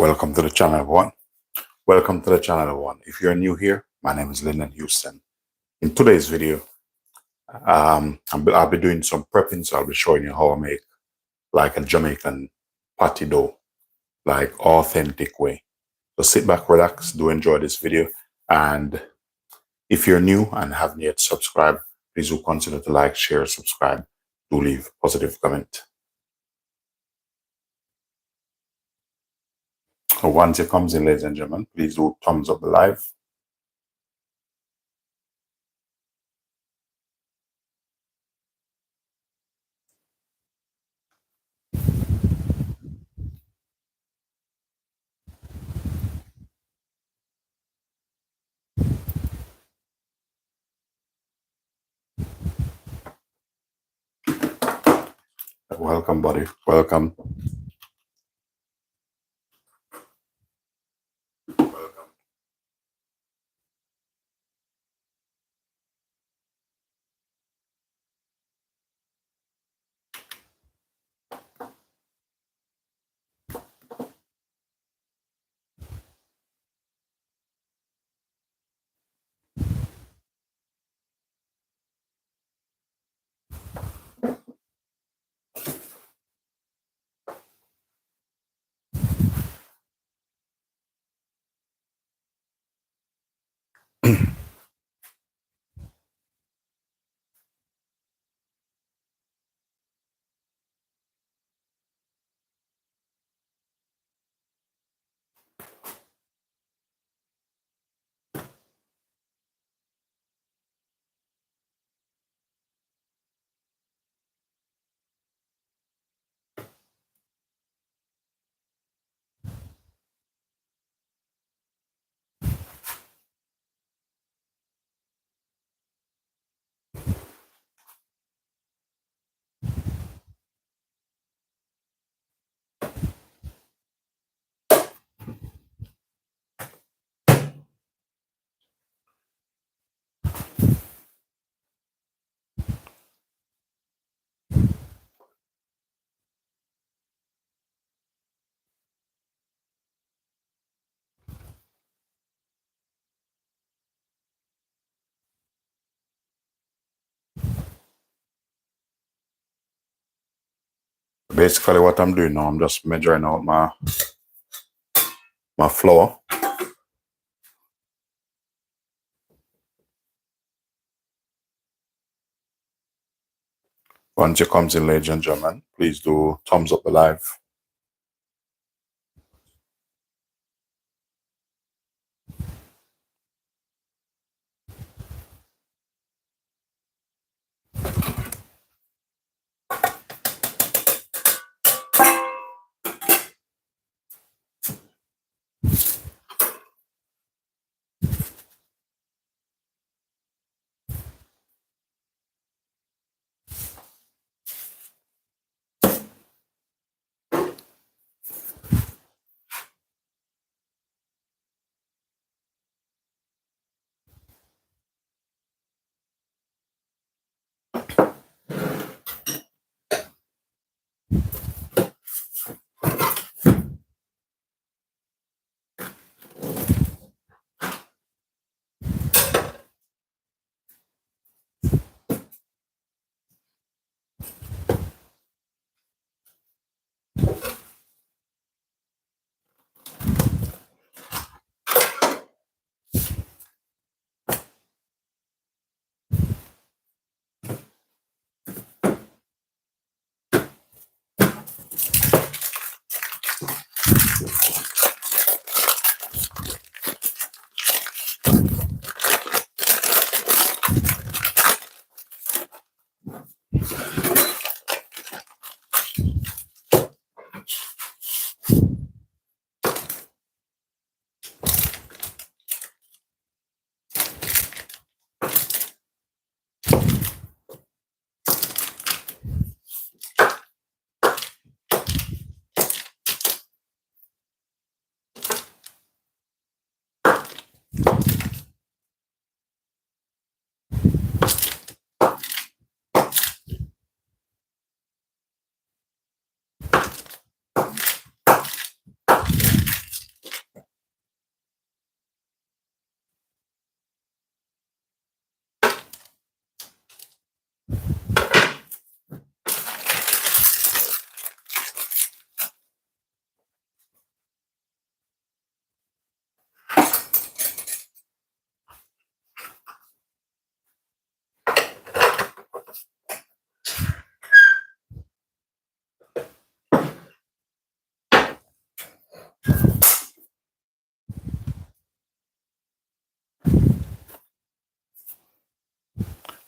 Welcome to the channel, everyone. Welcome to the channel, everyone. If you're new here, my name is Linden Houston. In today's video, I'll be doing some prepping, so I'll be showing you how I make like a Jamaican patty dough, like authentic way. So sit back, relax, do enjoy this video. And if you're new and haven't yet subscribed, please do consider to like, share, subscribe, do leave a positive comment. So once it comes in, ladies and gentlemen, please do thumbs up the live. Welcome, buddy. Welcome. Basically, what I'm doing now, I'm just measuring out my flour. Once it comes in, ladies and gentlemen, please do thumbs up the live.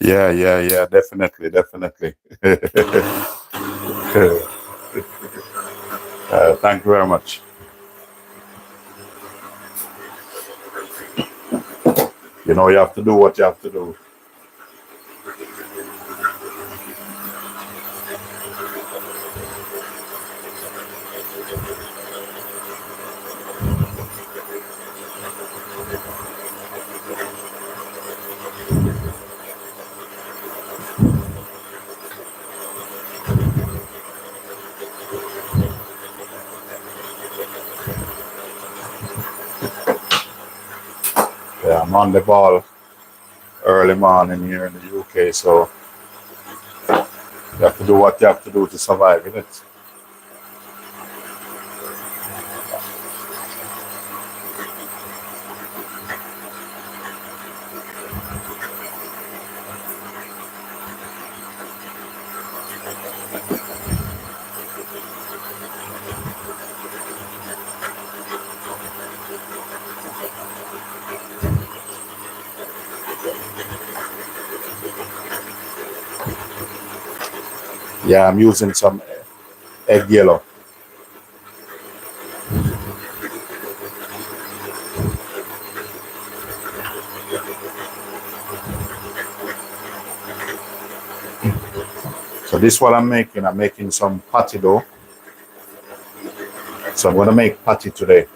Yeah. Definitely, definitely. Thank you very much. You know, you have to do what you have to do. Yeah, I'm on the ball early morning here in the UK, so you have to do what you have to do to survive, innit? Yeah, I'm using some egg yellow. So this is what I'm making. I'm making some patty dough. So I'm gonna make patty today.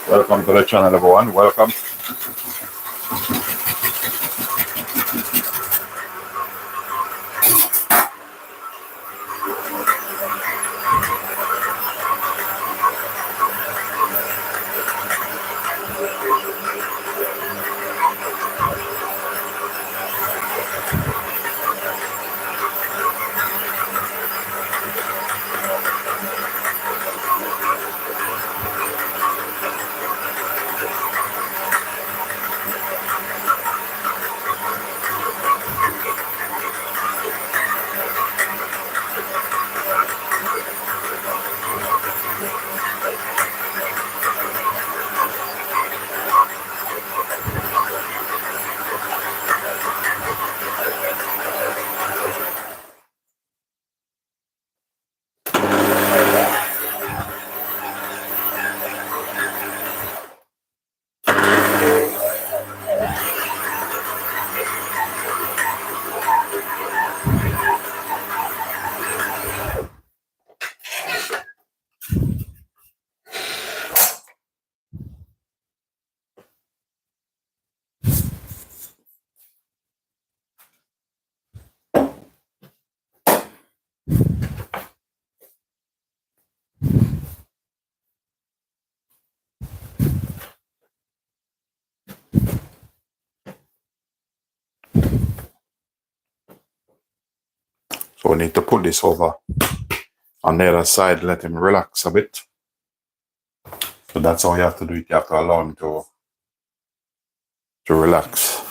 Welcome to the channel, everyone. Welcome. So we need to put this over on the other side, let him relax a bit. So that's how you have to do it. You have to allow him to relax.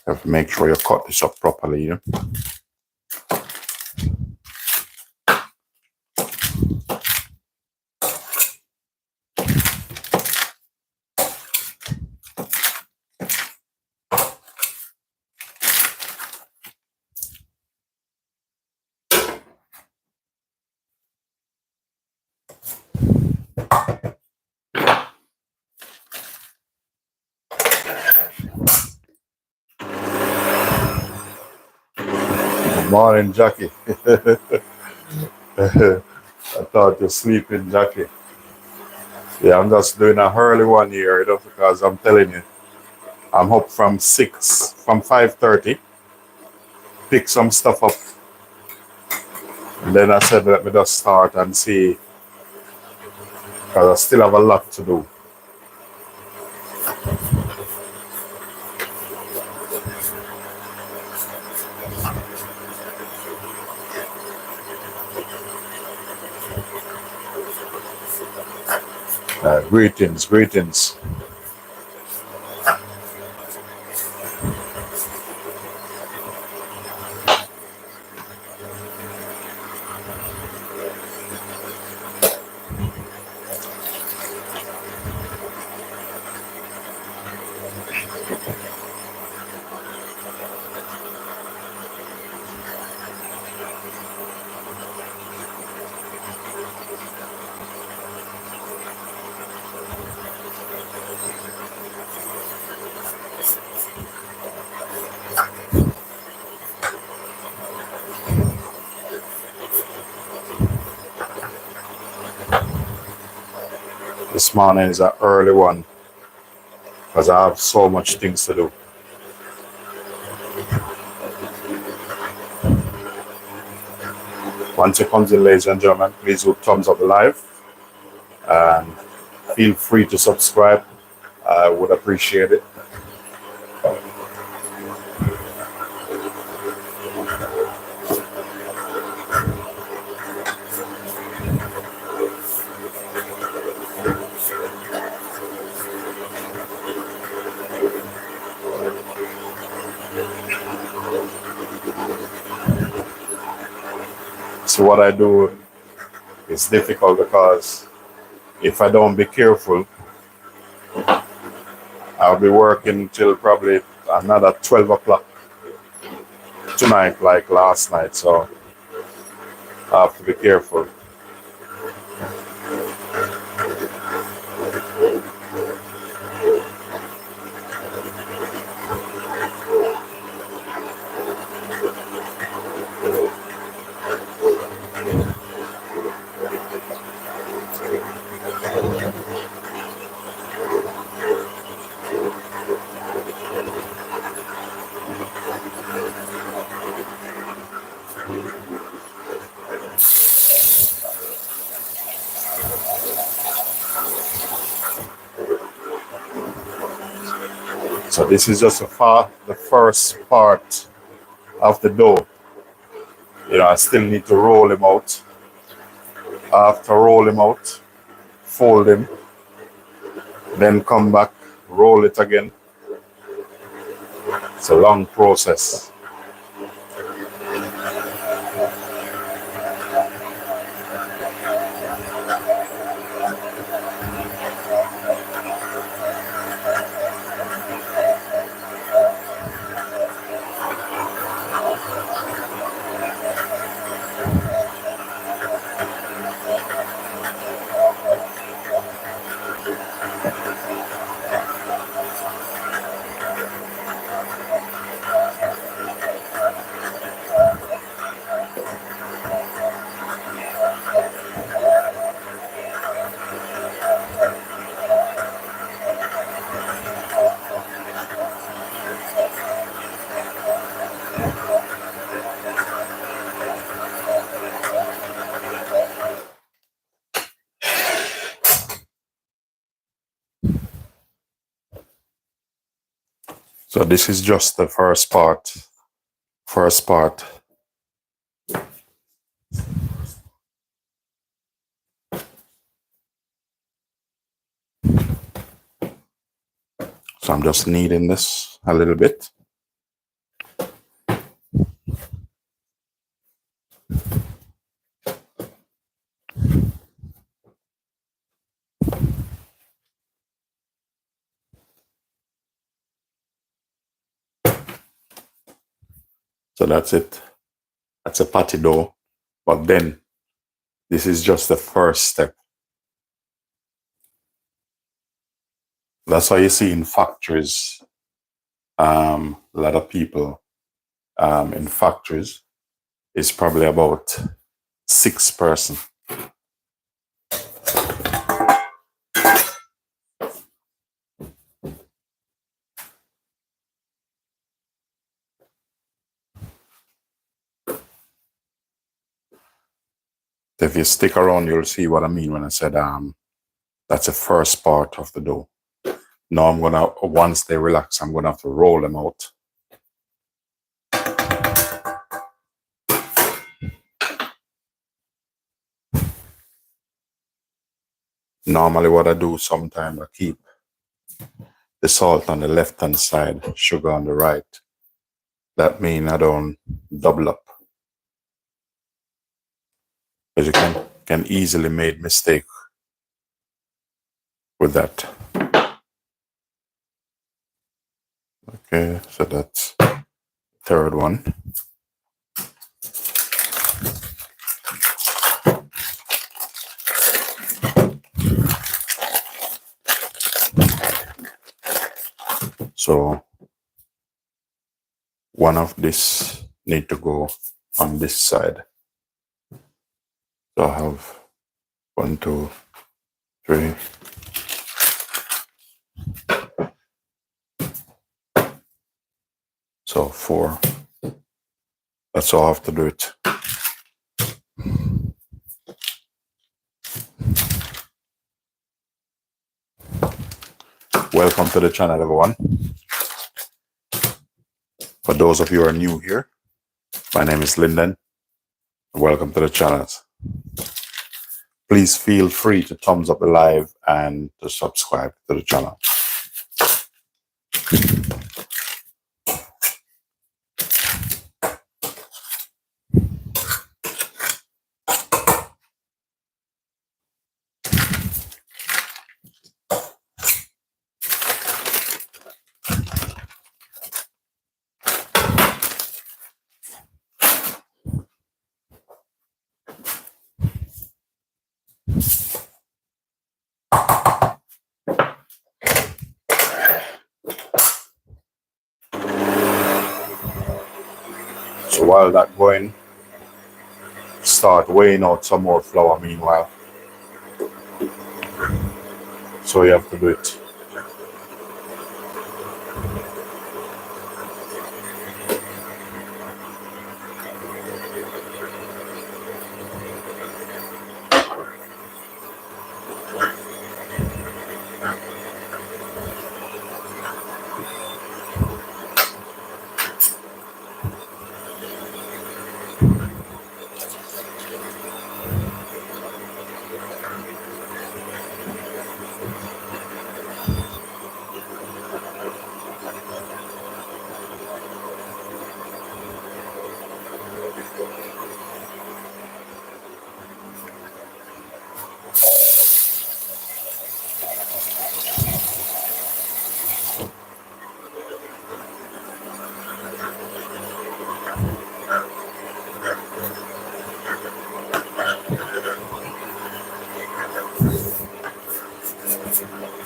You have to make sure you cut this up properly, you know. Good morning, Jackie. I thought you're sleeping, Jackie. Yeah, I'm just doing a early one here, you know, because I'm telling you, I'm up from 5:30, pick some stuff up, and then I said, let me just start and see, because I still have a lot to do. Greetings, greetings. This morning is an early one, because I have so much things to do. Once it comes in, ladies and gentlemen, please do thumbs up the live, and feel free to subscribe. I would appreciate it. So what I do is difficult, because if I don't be careful, I'll be working till probably another 12 o'clock tonight, like last night. So I have to be careful. So this is just the first part of the dough. You know, I still need to roll them out. I have to roll them out fold him, then come back, roll it again. It's a long process. So this is just the first part. First part. So I'm just kneading this a little bit. So that's it. That's a patty dough. But then this is just the first step. That's why you see in factories, a lot of people in factories is probably about 6 person. If you stick around, you'll see what I mean when I said that's the first part of the dough. Now I'm gonna, once they relax, I'm gonna have to roll them out. Normally what I do sometimes, I keep the salt on the left hand side, sugar on the right. That means I don't double up. Because you can easily make mistake with that. Okay, so that's third one. So one of this need to go on this side. So I have 1, 2, 3. So 4. That's all I have to do it. Welcome to the channel, everyone. For those of you who are new here, my name is Linden. Welcome to the channel. Please feel free to thumbs up the live and to subscribe to the channel. So while that's going, start weighing out some more flour meanwhile. So you have to do it.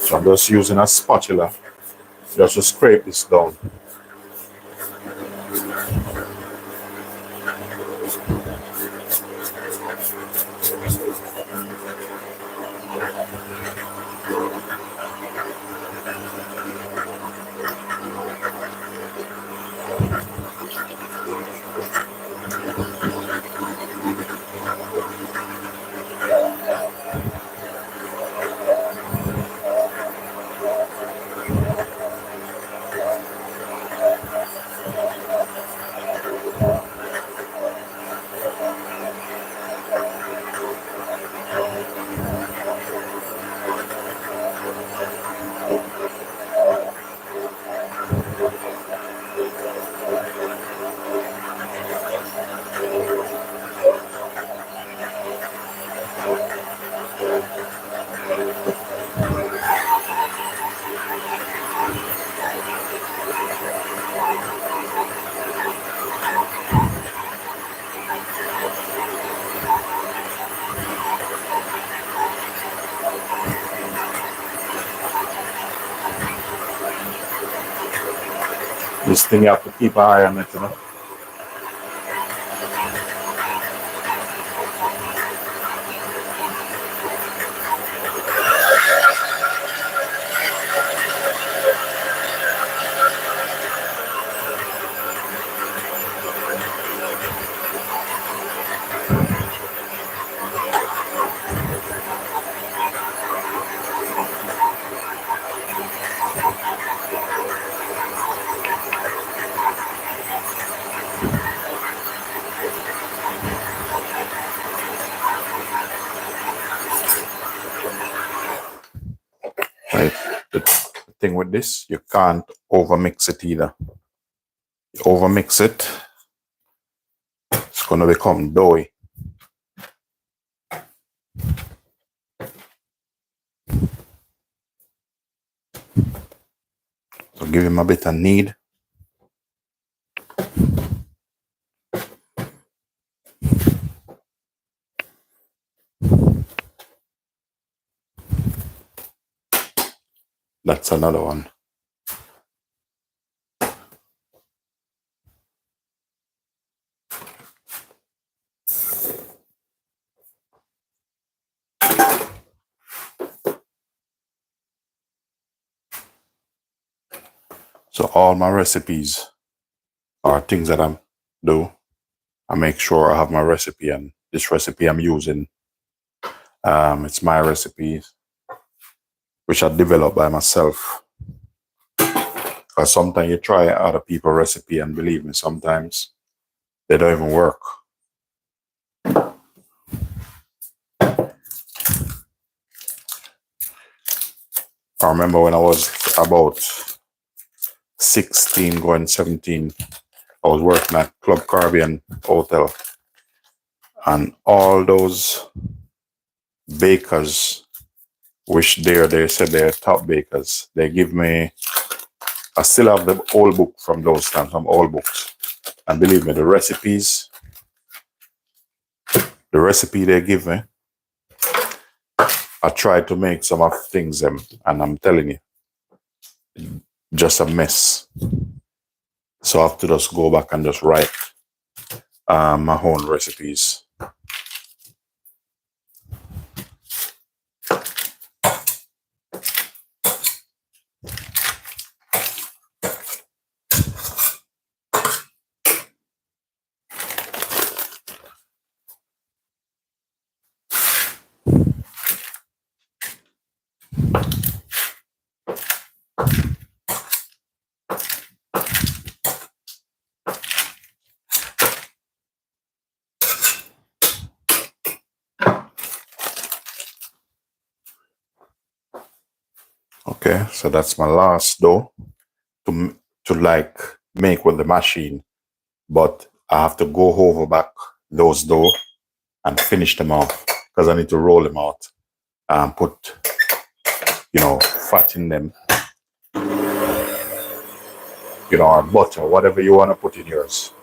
So I'm just using a spatula just to scrape this down. This thing you have to keep an eye on it, you know. Right. The thing with this, you can't overmix it either. You overmix it, it's going to become doughy. So give him a bit of knead. That's another one. So all my recipes are things that I do. I make sure I have my recipe, and this recipe I'm using, it's my recipes, which I developed by myself. Because sometimes you try other people's recipe, and believe me, sometimes they don't even work. I remember when I was about 16, going 17, I was working at Club Caribbean Hotel, and all those bakers, which they said they're top bakers, they give me, I still have the old book from those times, some old books. And believe me, the recipe they give me, I tried to make some of things and I'm telling you, just a mess. So I have to just go back and just write my own recipes. Okay, so that's my last dough to like make with the machine, but I have to go over back those dough and finish them off because I need to roll them out and put, fat in them, or butter, whatever you want to put in yours.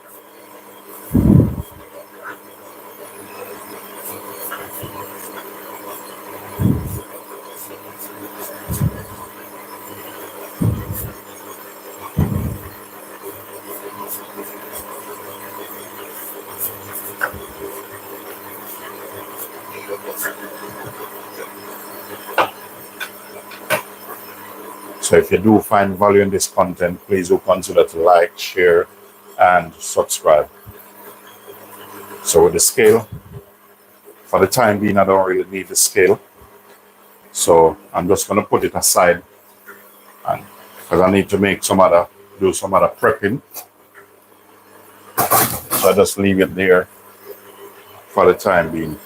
So if you do find value in this content, please do consider to like, share, and subscribe. So with the scale, for the time being, I don't really need the scale. So I'm just going to put it aside because I need to do some other prepping. So I just leave it there for the time being.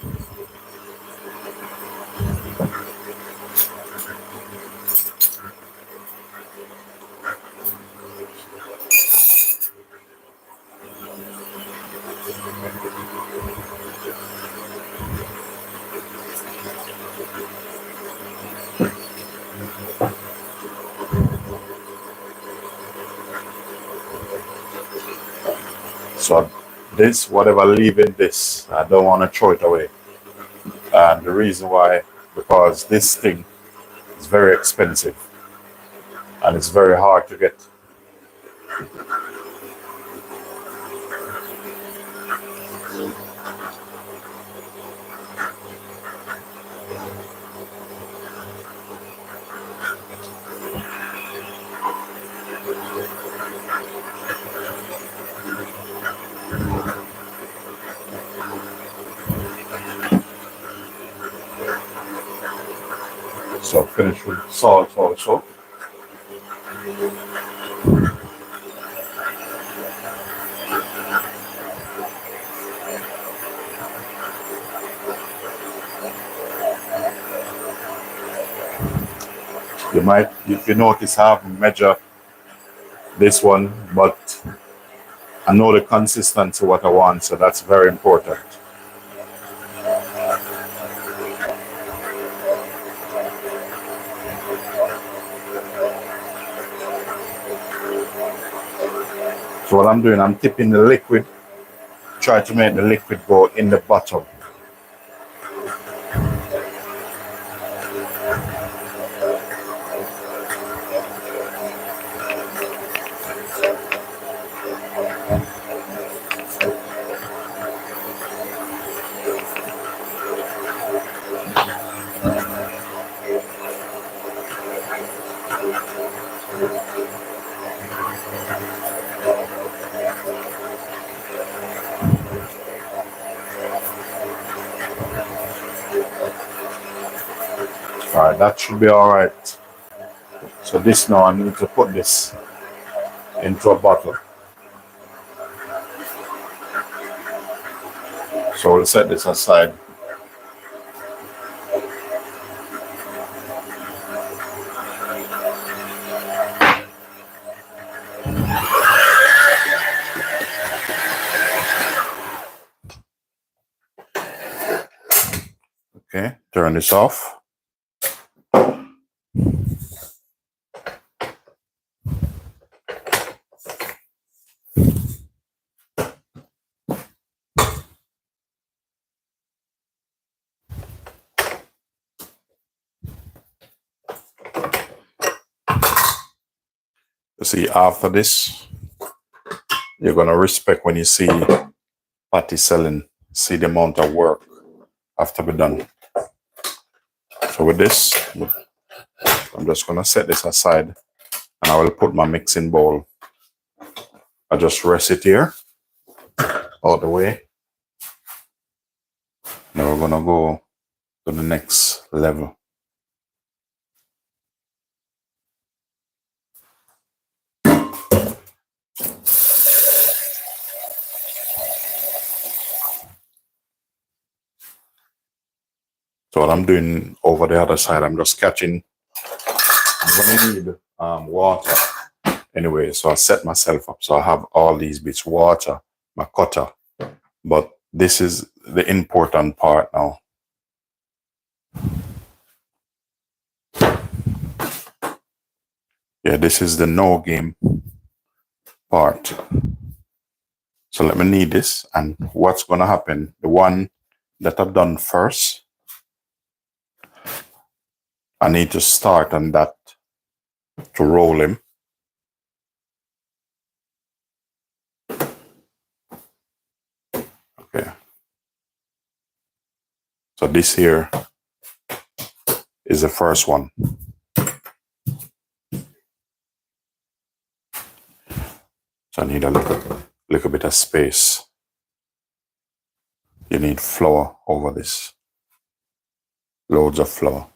So this, whatever I leave in this, I don't want to throw it away. And the reason why, because this thing is very expensive and it's very hard to get. So finish with salt also. You might, if you notice, I haven't measured this one, but I know the consistency what I want, so that's very important. So what I'm doing, I'm tipping the liquid, try to make the liquid go in the bottom. All right, that should be all right. So this now, I need to put this into a bottle. So we'll set this aside. Okay, turn this off. You see, after this, you're gonna respect when you see patty selling, see the amount of work have to be done. So with this, I'm just gonna set this aside and I will put my mixing bowl. I just rest it here, out the way. Now we're gonna go to the next level. So what I'm doing over the other side, I'm just catching. I'm gonna need water anyway, so I set myself up. So I have all these bits, water, my cutter. But this is the important part now. Yeah, this is the no game part. So let me knead this, and what's gonna happen, the one that I've done first, I need to start on that to roll him. Okay. So this here is the first one. So I need a little bit of space. You need flour over this. Loads of flour.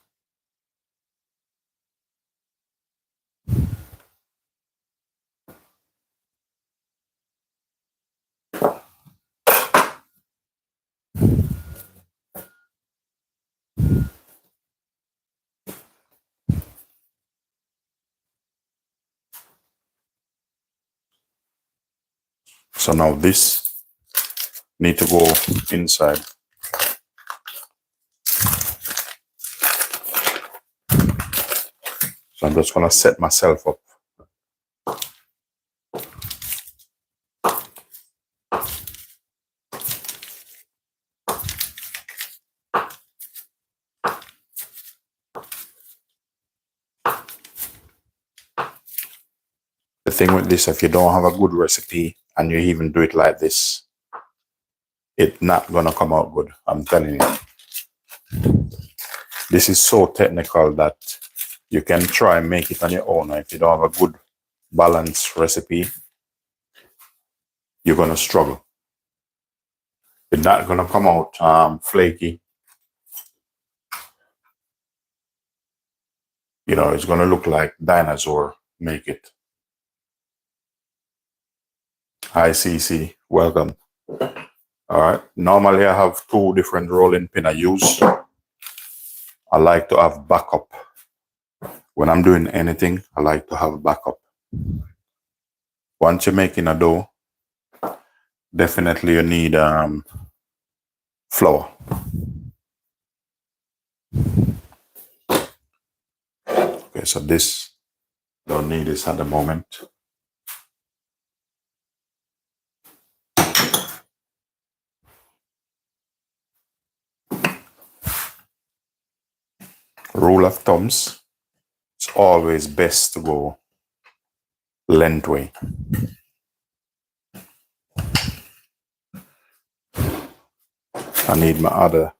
So now this need to go inside. So I'm just gonna set myself up. The thing with this, if you don't have a good recipe and you even do it like this, it's not gonna come out good. I'm telling you. This is so technical that you can try and make it on your own. If you don't have a good balanced recipe, you're gonna struggle. It's not gonna come out flaky. You know, it's gonna look like dinosaur make it. Hi CC, welcome. All right. Normally I have 2 different rolling pin I use. I like to have backup. When I'm doing anything, I like to have backup. Once you're making a dough, definitely you need flour. Okay, so this, don't need this at the moment. Rule of thumbs, it's always best to go lengthway. I need my other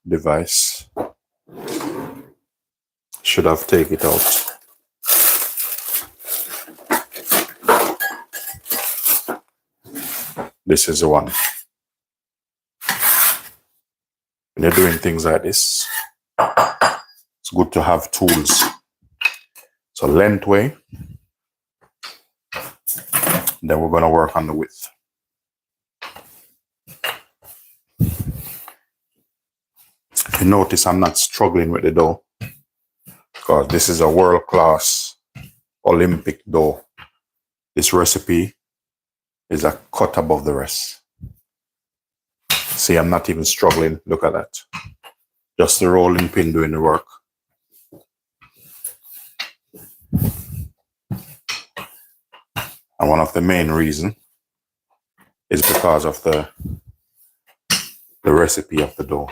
device. Should have taken it out. This is the one. When you're doing things like this, it's good to have tools. So lengthway, then we're gonna work on the width. You notice I'm not struggling with the dough because this is a world-class Olympic dough. This recipe is a cut above the rest. See, I'm not even struggling. Look at that. Just the rolling pin doing the work. And one of the main reasons is because of the recipe of the dough.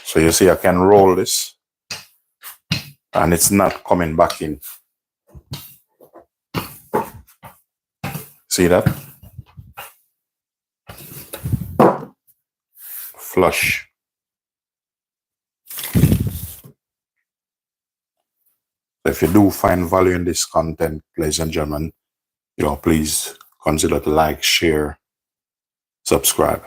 So you see, I can roll this and it's not coming back in. See that? Flush. So if you do find value in this content, ladies and gentlemen, please consider to like, share, subscribe.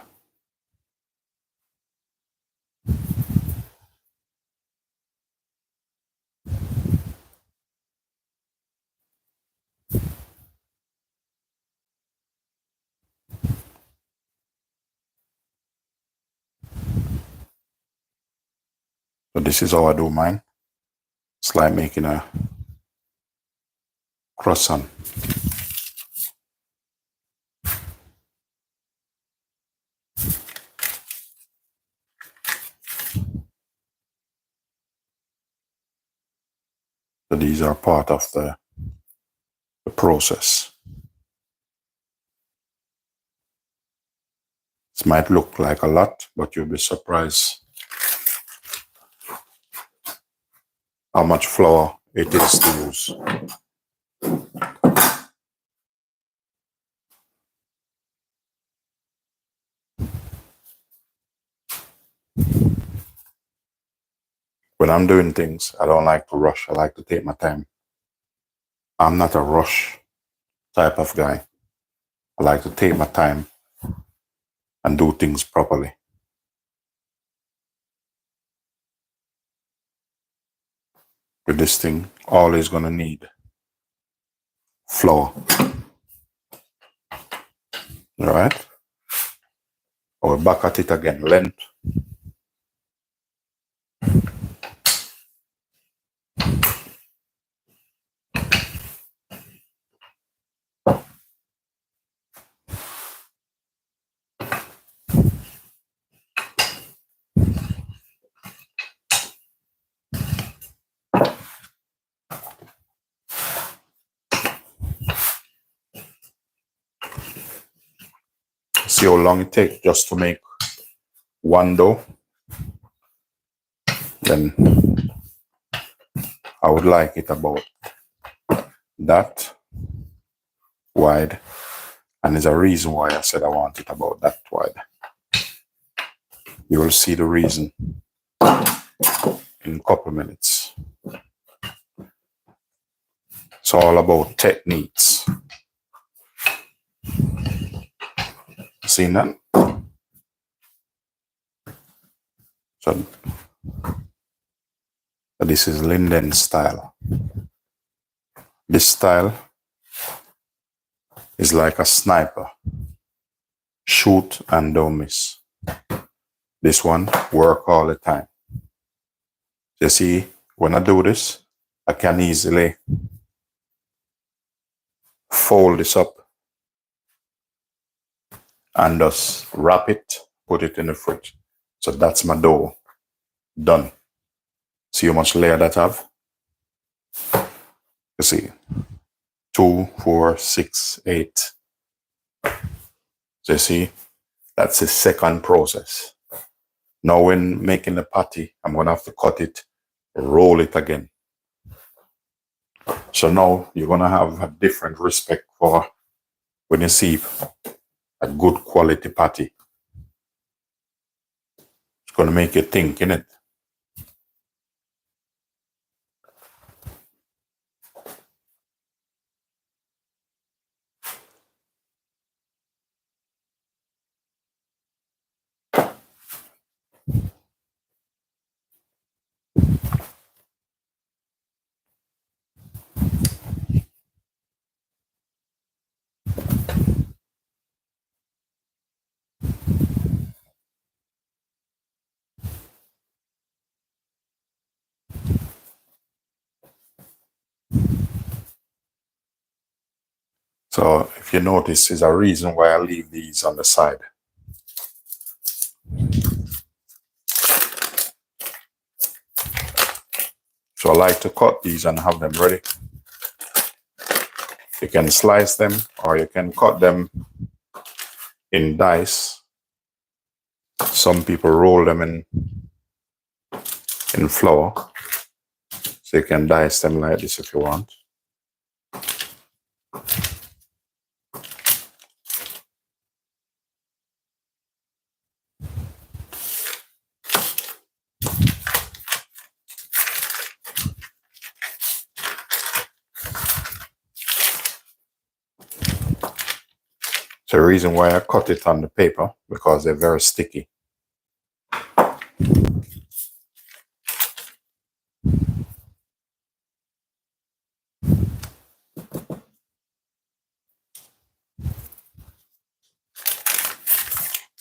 So this is how I do mine. It's like making a croissant. So these are part of the process. This might look like a lot, but you'll be surprised how much flour it is to use. When I'm doing things, I don't like to rush. I like to take my time. I'm not a rush type of guy. I like to take my time and do things properly. With this thing, all is gonna need flour. All right? Or back at it again, length. See how long it takes just to make one dough. Then I would like it about that wide. And there's a reason why I said I want it about that wide. You will see the reason in a couple minutes. It's all about techniques. See that? So this is Linden style. This style is like a sniper. Shoot and don't miss. This one work all the time. You see, when I do this, I can easily fold this up and just wrap it, put it in the fridge. So that's my dough done. See how much layer that have? You see, 2, 4, 6, 8. So you see, that's the second process. Now when making the patty, I'm gonna have to cut it, roll it again. So now you're gonna have a different respect for when you see a good quality patty. It's gonna make you think, innit? So if you notice, there's a reason why I leave these on the side. So I like to cut these and have them ready. You can slice them or you can cut them in dice. Some people roll them in flour. So you can dice them like this if you want. So the reason why I cut it on the paper, because they're very sticky.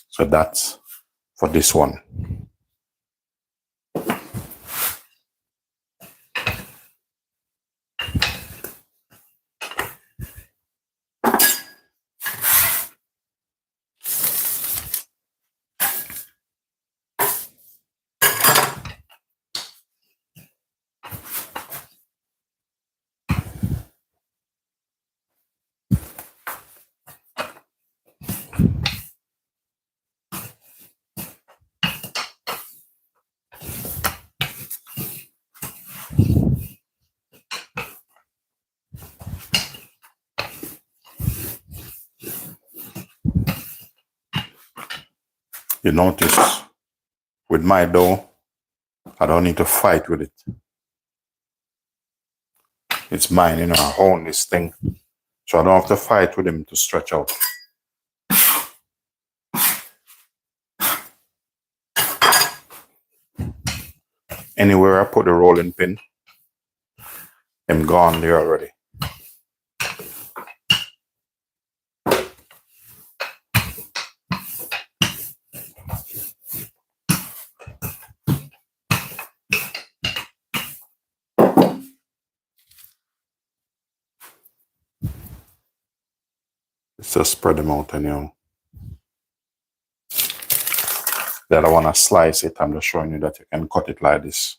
So that's for this one. You notice with my dough, I don't need to fight with it. It's mine, you know, I own this thing. So I don't have to fight with him to stretch out. Anywhere I put the rolling pin, I'm gone there already. Let's just spread them out anyhow. That I want to slice it, I'm just showing you that you can cut it like this.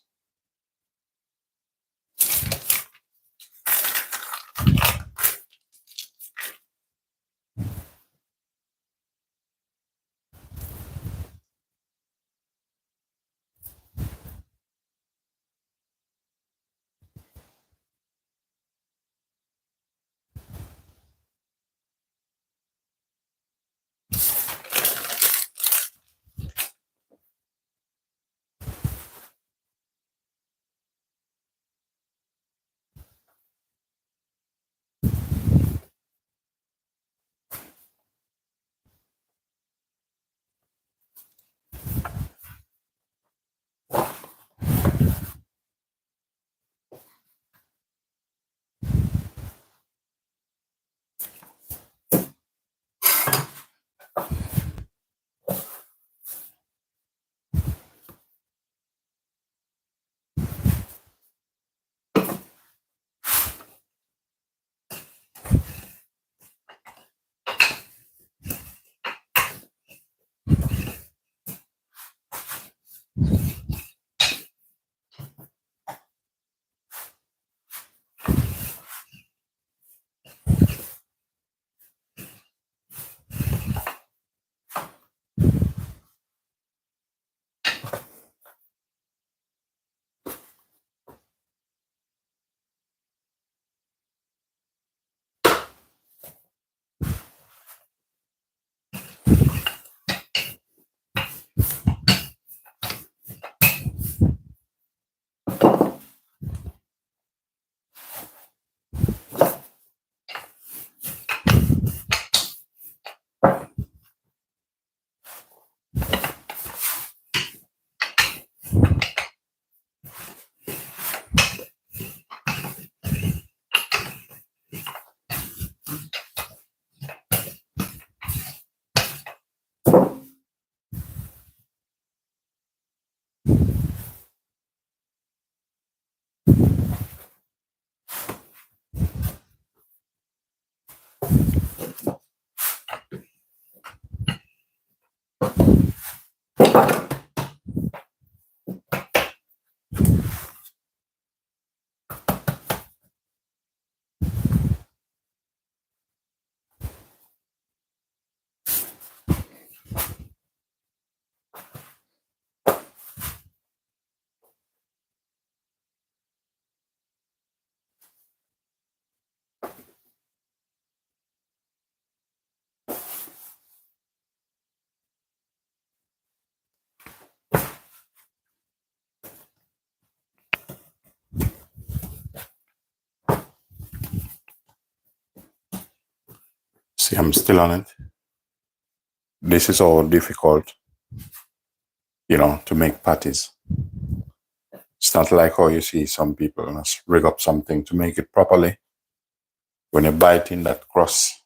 See, I'm still on it. This is all difficult, you know, to make patties. It's not like how you see some people just rig up something to make it properly. When you bite in, that crust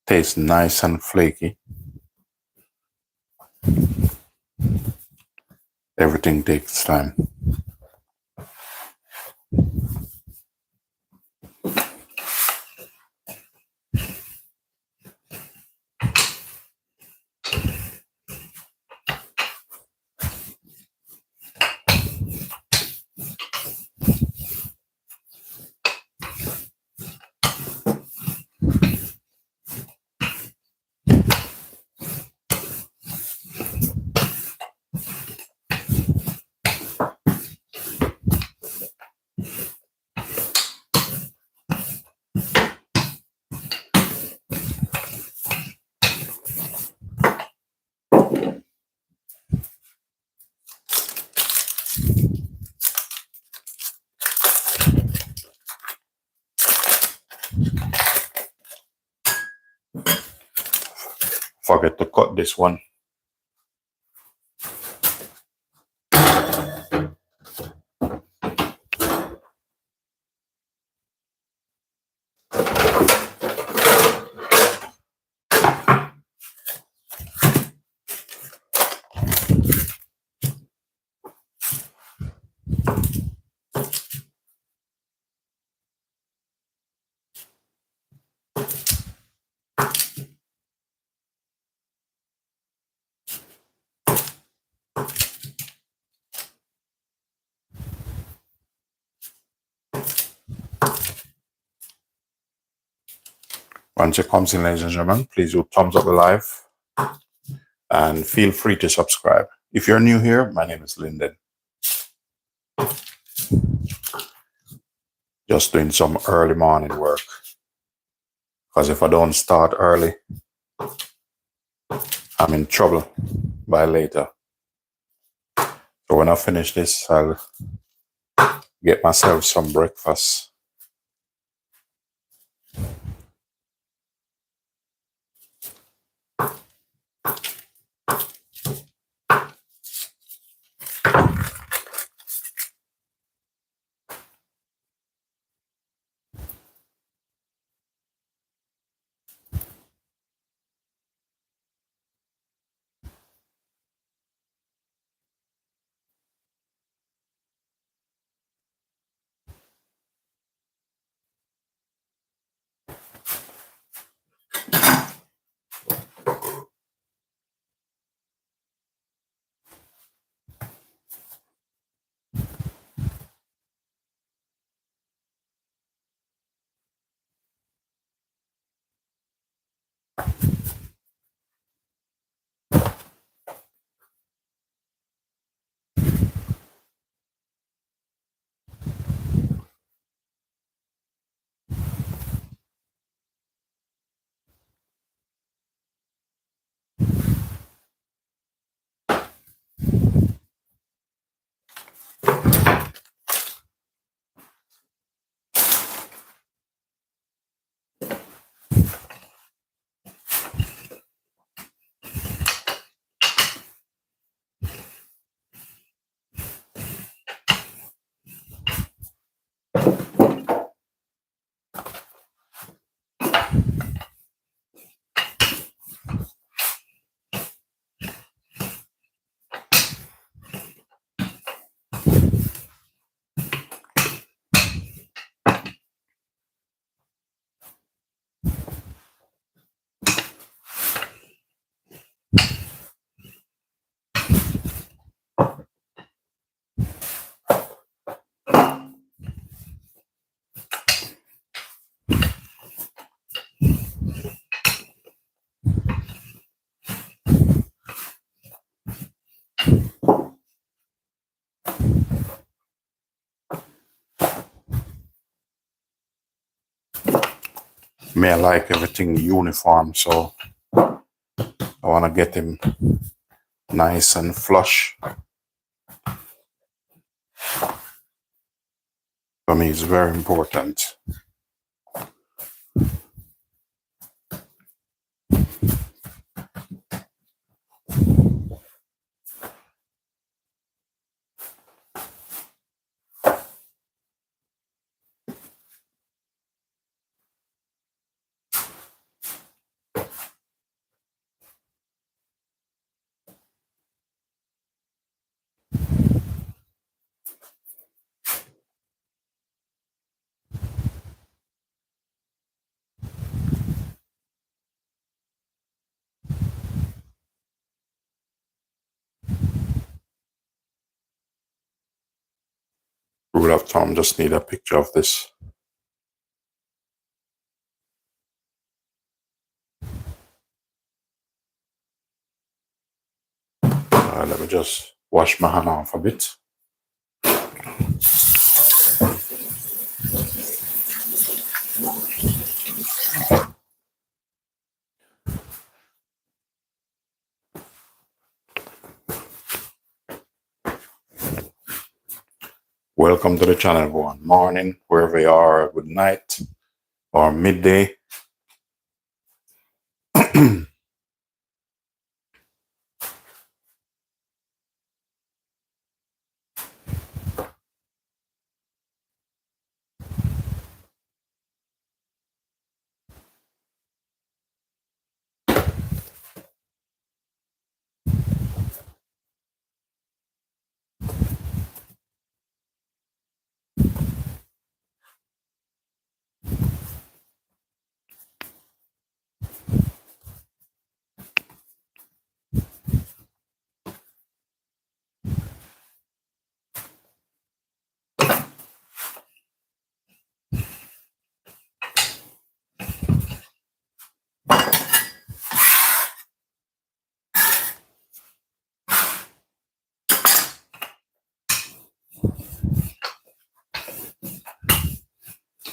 tastes nice and flaky. Everything takes time. Forget to cut this one. Once it comes in, ladies and gentlemen, please do thumbs up the live and feel free to subscribe. If you're new here, my name is Linden. Just doing some early morning work. Because if I don't start early, I'm in trouble by later. So when I finish this, I'll get myself some breakfast. May I like everything uniform, so I want to get him nice and flush. For me, it's very important. Rule of thumb, just need a picture of this. Let me just wash my hand off a bit. Welcome to the channel, everyone. Morning, wherever you are, good night. or midday.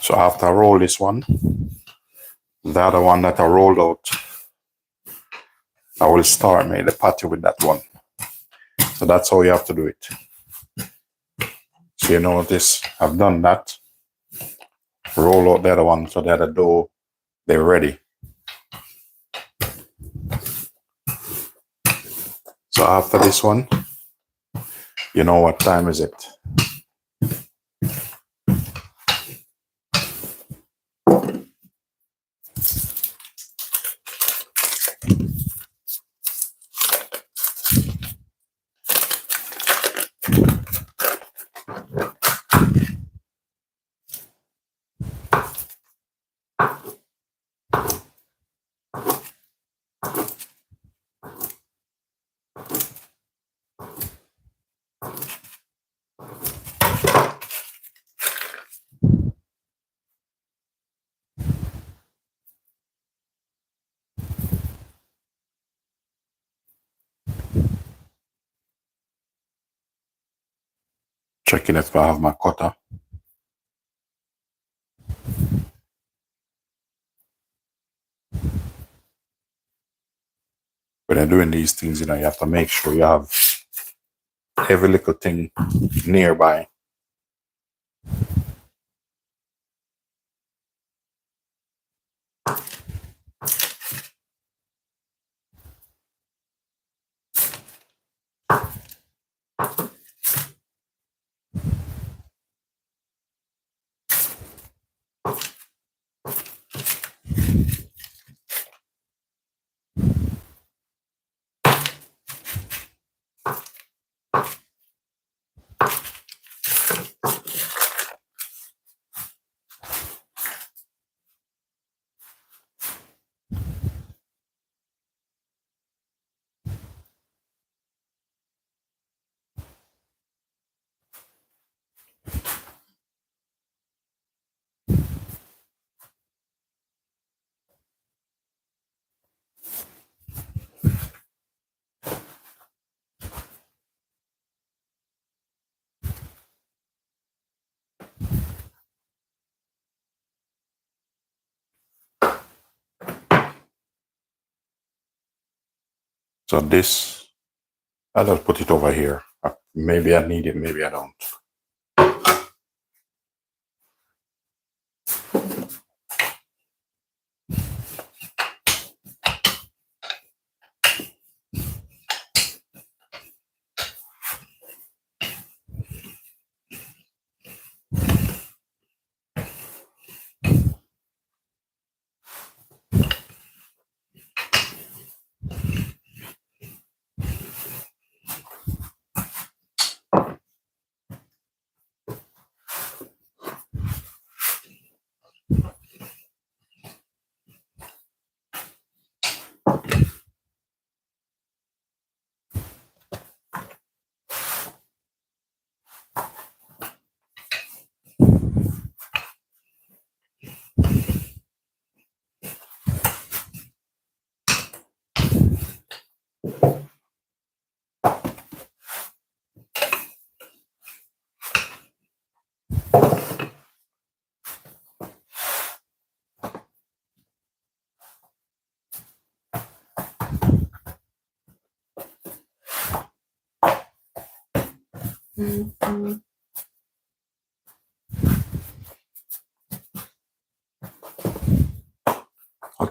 So after I roll this one, the other one that I rolled out, I will start make the patty with that one. So that's how you have to do it. So you notice I've done that. Roll out the other one so that the dough, they're ready. So after this one, you know what time is it? Checking if I have my cutter. When you're doing these things, you have to make sure you have every little thing nearby. So this, I'll just put it over here. Maybe I need it, maybe I don't.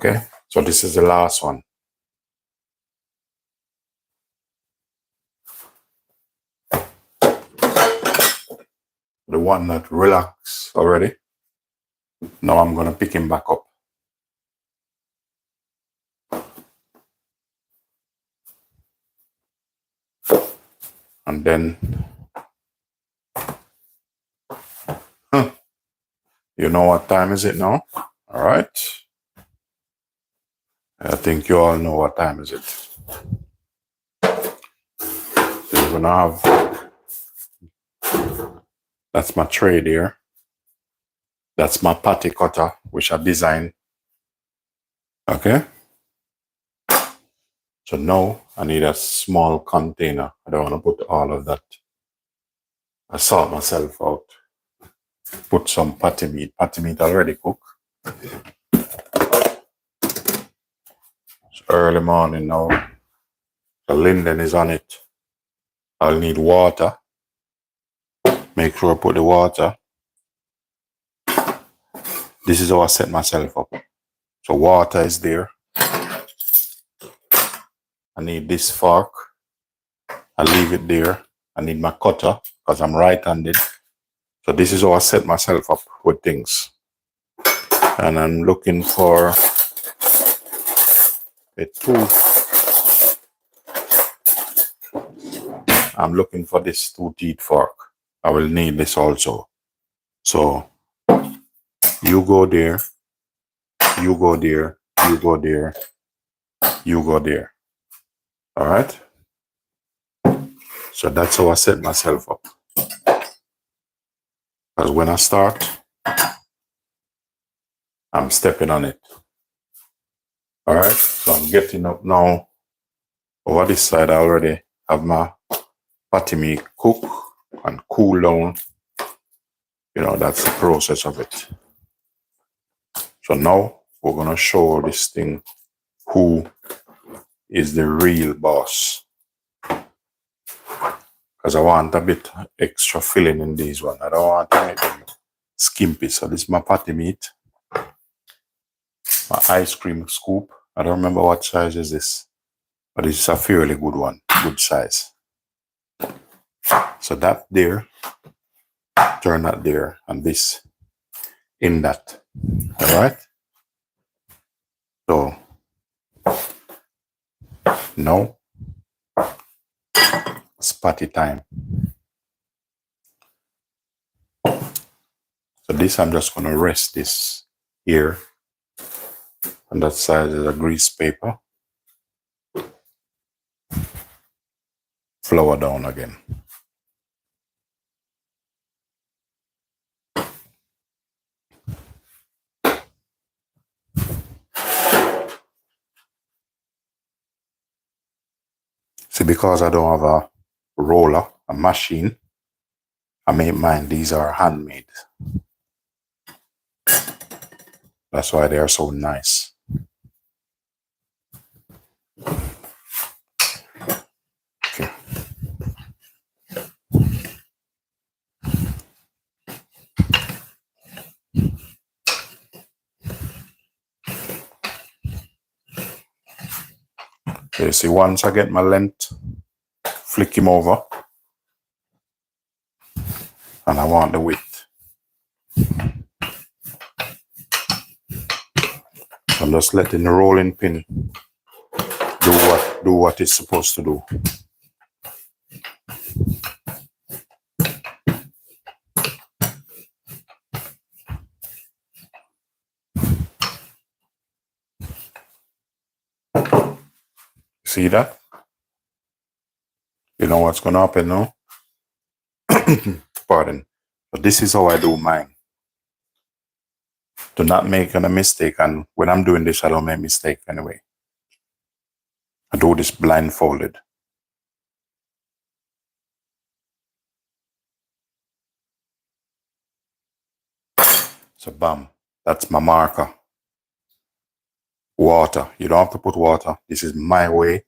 Okay, so this is the last one. The one that relaxed already. Now I'm gonna pick him back up. And then, you know what time is it now? All right. I think you all know what time is it. So you're gonna have, that's my tray there. That's my patty cutter, which I designed. Okay. So now I need a small container. I don't want to put all of that. I sort myself out. Put some patty meat. Patty meat already cooked. It's early morning now. The Linden is on it. I'll need water. Make sure I put the water. This is how I set myself up. So water is there. I need this fork. I leave it there. I need my cutter because I'm right-handed. So this is how I set myself up with things. And I'm looking for a tool. I'm looking for this 2-teeth fork. I will need this also. So you go there, you go there, you go there, you go there. All right? So that's how I set myself up. Because when I start, I'm stepping on it. All right? So I'm getting up now. Over this side, I already have my patty meat cook and cool down. You know, that's the process of it. So now we're going to show this thing who is the real boss. Because I want a bit extra filling in these one. I don't want to make them skimpy. So this is my patty meat. My ice cream scoop. I don't remember what size is this. But it's a fairly good one. Good size. So that there. Turn that there. And this in that. Alright? So now it's patty time. So this I'm just gonna rest this here. On that side is a grease paper. Flour down again. See, because I don't have a roller, a machine, I make mine. These are handmade. That's why they are so nice. Okay. Okay, see, once I get my length, flick him over. And I want the width. I'm just letting the rolling pin do what it's supposed to do. See that? You know what's going to happen now? Pardon. But this is how I do mine. Do not make any mistake. And when I'm doing this, I don't make mistake anyway. I do this blindfolded. So bam, that's my marker. Water. You don't have to put water. This is my way,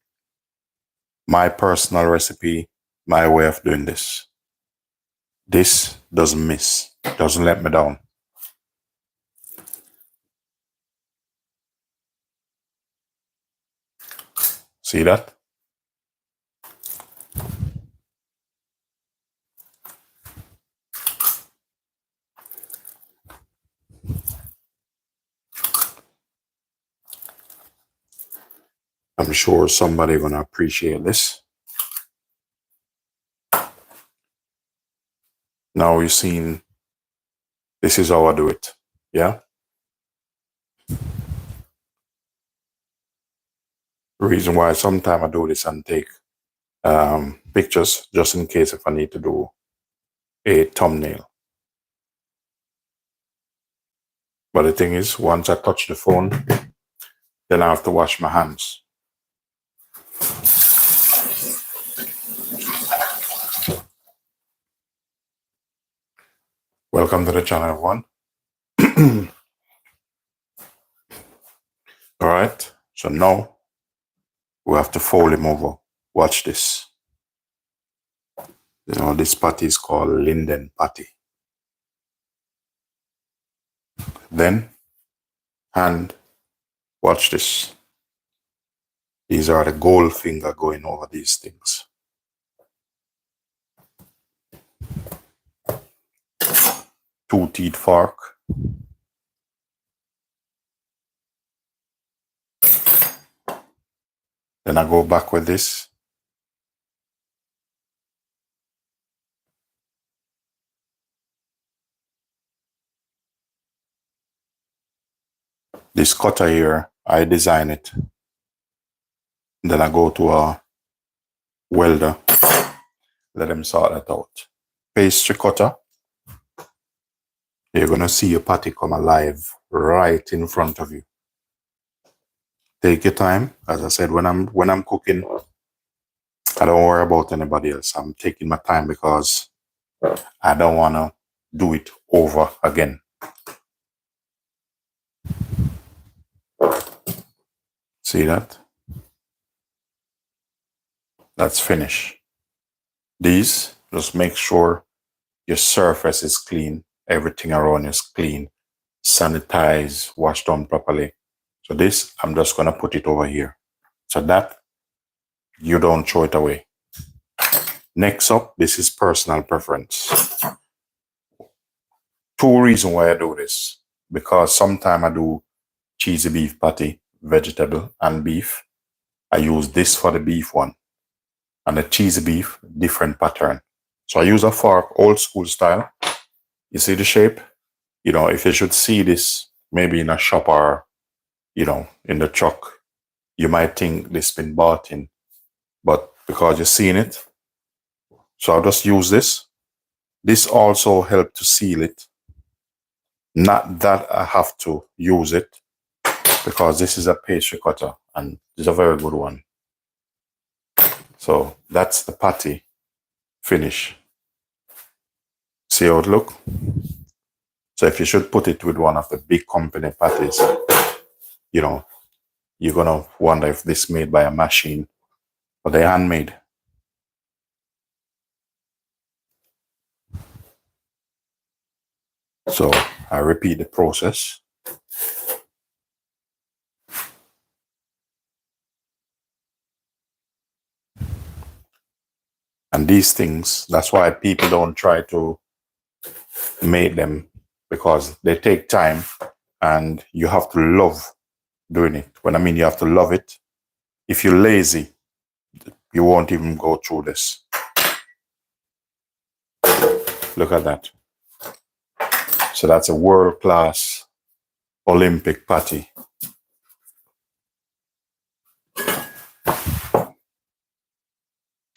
my personal recipe, my way of doing this. This doesn't miss, doesn't let me down. See that? I'm sure somebody gonna appreciate this. Now you've seen, this is how I do it. Yeah. The reason why sometimes I do this and take pictures just in case if I need to do a thumbnail. But the thing is, once I touch the phone, then I have to wash my hands. Welcome to the channel, everyone. All right, so now we have to fold him over. Watch this. You know, this patty is called Linden patty. Then, hand, watch this. These are the gold finger going over these things. Two-teeth fork. Then I go back with this. This cutter here, I design it. Then I go to a welder, let them sort that out. Pastry cutter. You're gonna see your patty come alive right in front of you. Take your time. As I said, when I'm cooking, I don't worry about anybody else. I'm taking my time because I don't wanna do it over again. See that? That's finished. These, just make sure your surface is clean, everything around is clean, sanitize, washed down properly. So this, I'm just gonna put it over here. So that you don't throw it away. Next up, this is personal preference. Two reasons why I do this. Because sometimes I do cheesy beef patty, vegetable and beef. I use this for the beef one. And the cheesy beef, different pattern. So I use a fork, old school style. You see the shape? You know, if you should see this, maybe in a shop or, you know, in the truck, you might think this been bought in. But because you're seeing it, so I'll just use this. This also helps to seal it. Not that I have to use it, because this is a pastry cutter and it's a very good one. So that's the patty finish. See how it look? So if you should put it with one of the big company patties, you know, you're gonna wonder if this made by a machine or they handmade. So I repeat the process. And these things, that's why people don't try to make them, because they take time and you have to love doing it. When I mean you have to love it, if you're lazy, you won't even go through this. Look at that. So that's a world-class Olympic patty.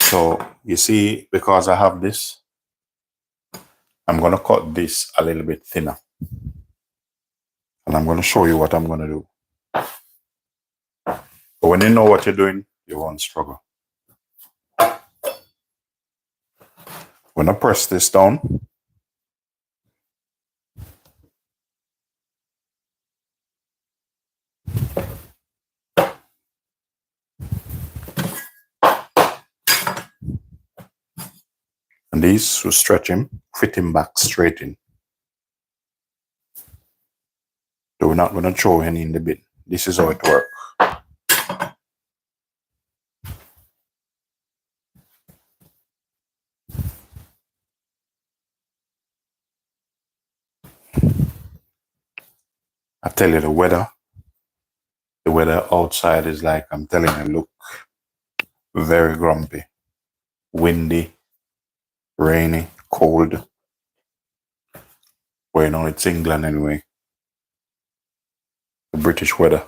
So you see, because I have this, I'm going to cut this a little bit thinner. And I'm going to show you what I'm going to do. But when you know what you're doing, you won't struggle. When I press this down, and these will stretch him, fit him back straight in. So we're not going to throw any in the bin. This is how it works. I tell you, the weather outside is like, I'm telling you, look, very grumpy, windy, rainy, cold. Well, you know, it's England anyway. The British weather.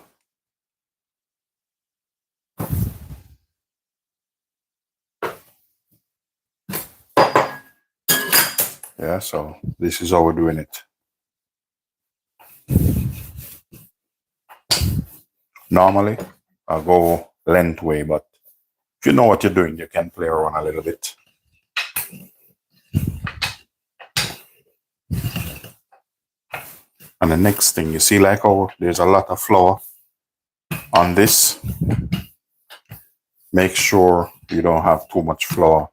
Yeah, so this is how we're doing it. Normally, I'll go lengthway, but if you know what you're doing, you can play around a little bit. And the next thing, you see like how there's a lot of flour on this. Make sure you don't have too much flour,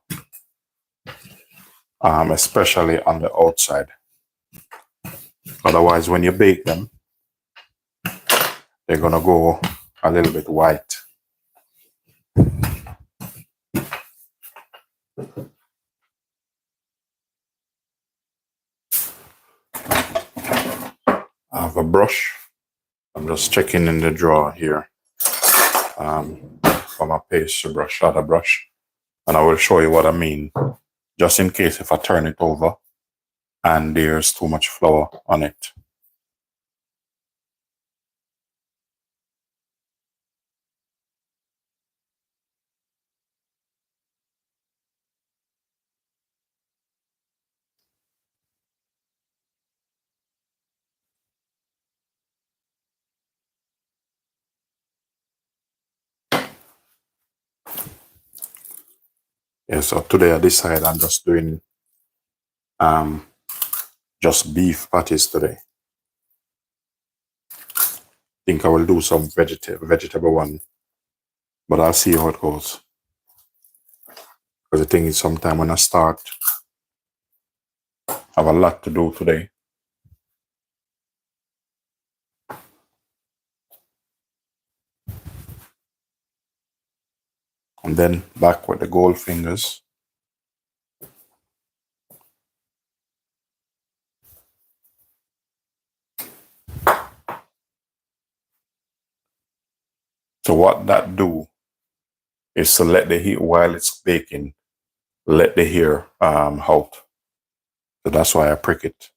especially on the outside. Otherwise, when you bake them, they're gonna go a little bit white. I have a brush. I'm just checking in the drawer here for my pastry brush, other brush, and I will show you what I mean, just in case if I turn it over and there's too much flour on it. Yeah, so today I decided I'm just doing just beef patties today. Think I will do some vegetable one, but I'll see how it goes. Because the thing is, sometime when I start, I have a lot to do today. And then back with the gold fingers. So what that do is to let the heat while it's baking, let the hair out. So that's why I prick it.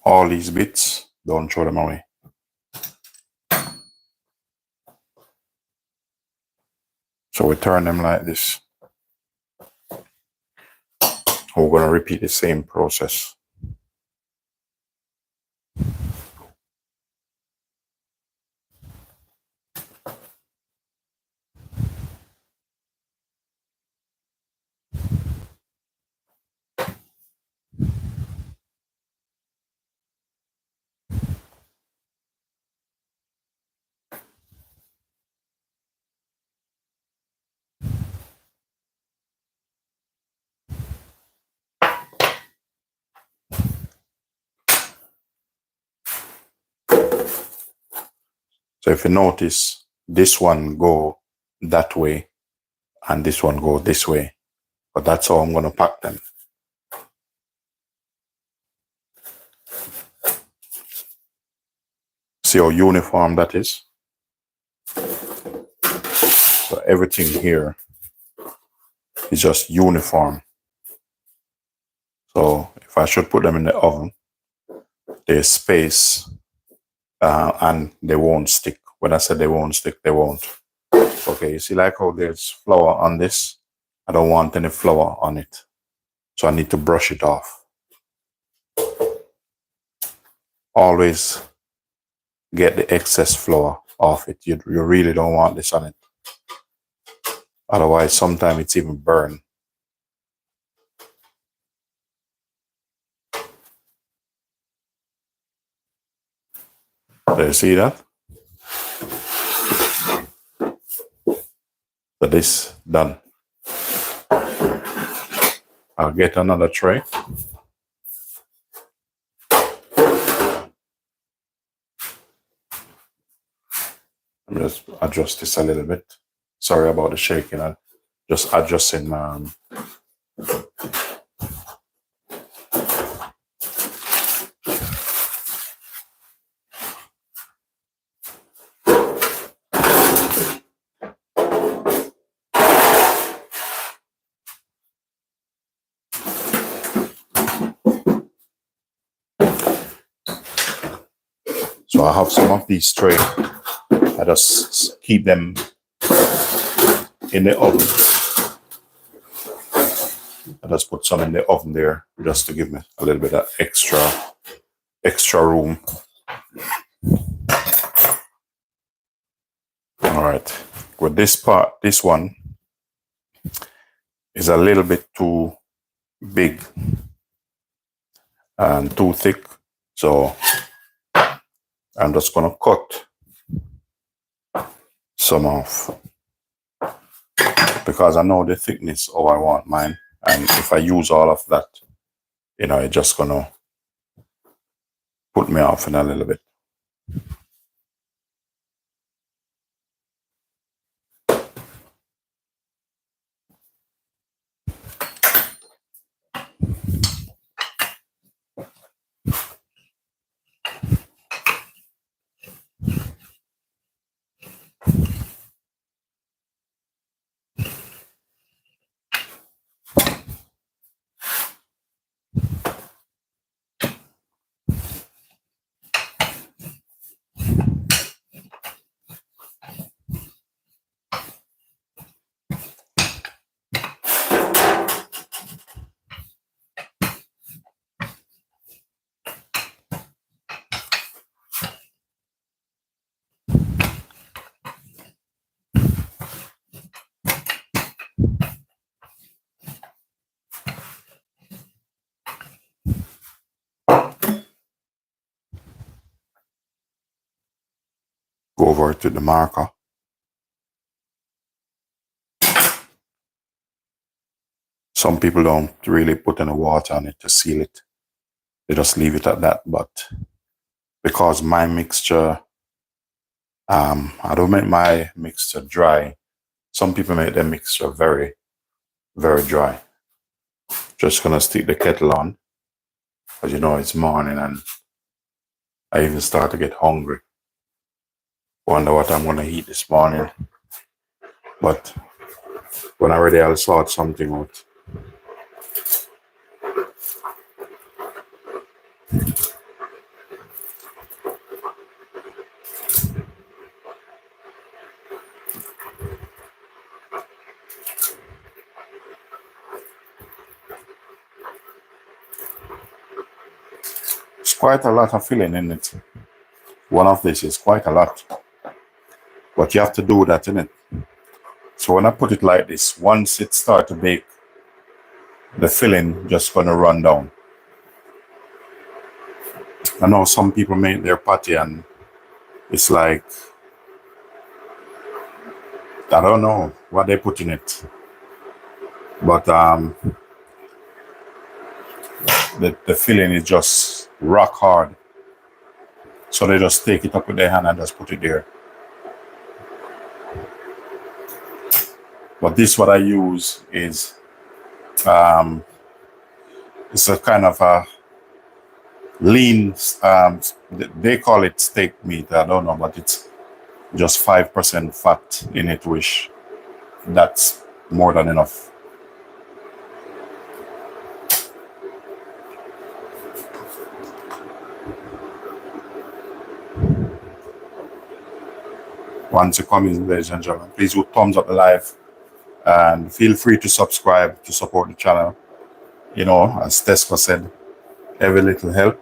All these bits, don't throw them away. So we turn them like this. We're going to repeat the same process. So if you notice, this one go that way and this one go this way. But that's how I'm going to pack them. See how uniform that is? So everything here is just uniform. So if I should put them in the oven, there's space and they won't stick. When I said they won't stick, they won't. Okay, you see like how there's flour on this? I don't want any flour on it. So I need to brush it off. Always get the excess flour off it. You really don't want this on it. Otherwise, sometimes it's even burn. Do you see that? So this done. I'll get another tray. Let me just adjust this a little bit. Sorry about the shaking. I'm just adjusting. So I have some of these trays. I just keep them in the oven. I just put some in the oven there just to give me a little bit of extra room. All right. With this part, this one is a little bit too big and too thick. So I'm just gonna cut some off because I know the thickness how I want mine. And if I use all of that, you know, it's just gonna put me off in a little bit. Go over to the marker. Some people don't really put any water on it to seal it. They just leave it at that. But because my mixture, I don't make my mixture dry. Some people make their mixture very, very dry. Just gonna stick the kettle on, because you know it's morning and I even start to get hungry. Wonder what I'm gonna eat this morning. But when I'm ready, I'll sort something out. It's quite a lot of filling in it. One of this is quite a lot. But you have to do that in it. So when I put it like this, once it starts to bake, the filling just gonna run down. I know some people make their patty and it's like, I don't know what they put in it. But the filling is just rock hard. So they just take it up with their hand and just put it there. But this what I use is it's a kind of a lean, they call it steak meat, I don't know, but it's just 5% fat in it, which that's more than enough. Once you come in, ladies and gentlemen, please do thumbs up the live and feel free to subscribe to support the channel. You know, as Tesco said, every little help.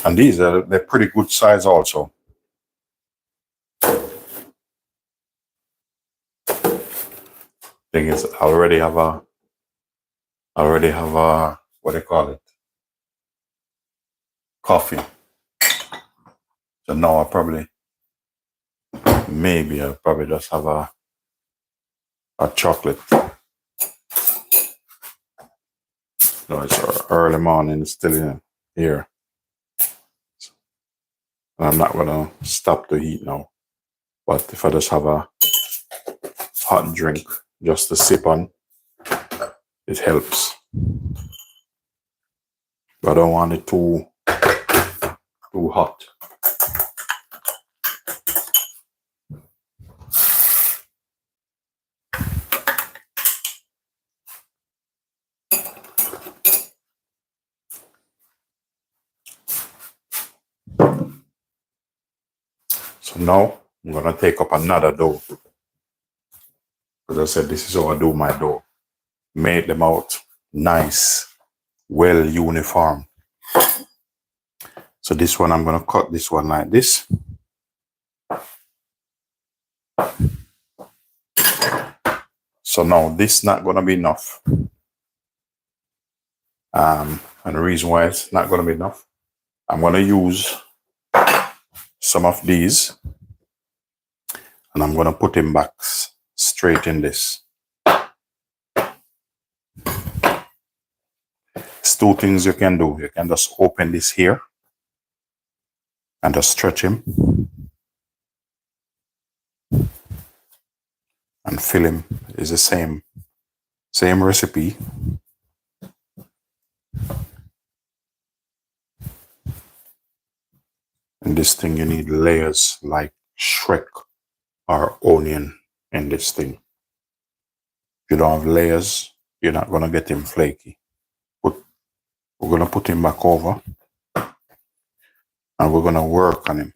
And they're pretty good size also. Thing is, I already have a what do you call it? Coffee. So now I'll probably just have a chocolate. No, it's early morning, it's still here. I'm not gonna stop to eat now. But if I just have a hot drink just to sip on, it helps. But I don't want it too hot. So now I'm gonna take up another dough. As I said, this is how I do my dough. Make them out nice, well uniform. So this one, I'm gonna cut this one like this. So now this not gonna be enough. And the reason why it's not gonna be enough, I'm gonna use some of these and I'm gonna put them back straight in this. There's two things you can do. You can just open this here and just stretch him and fill him. It's the same recipe. And this thing, you need layers like Shrek or onion in this thing. If you don't have layers, you're not gonna get him flaky. We're gonna put him back over and we're gonna work on him.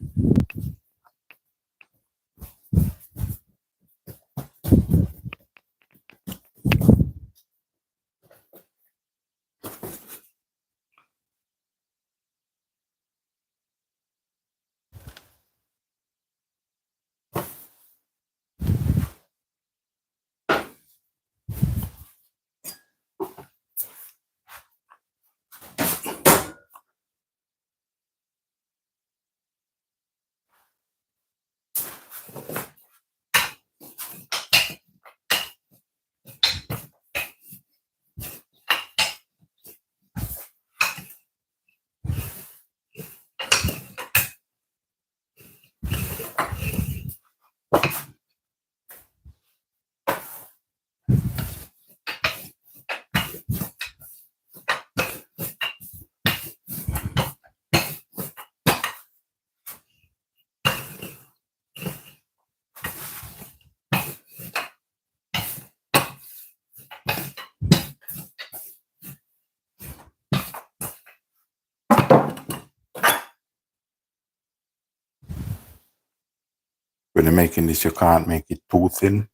When you're making this, you can't make it too thin.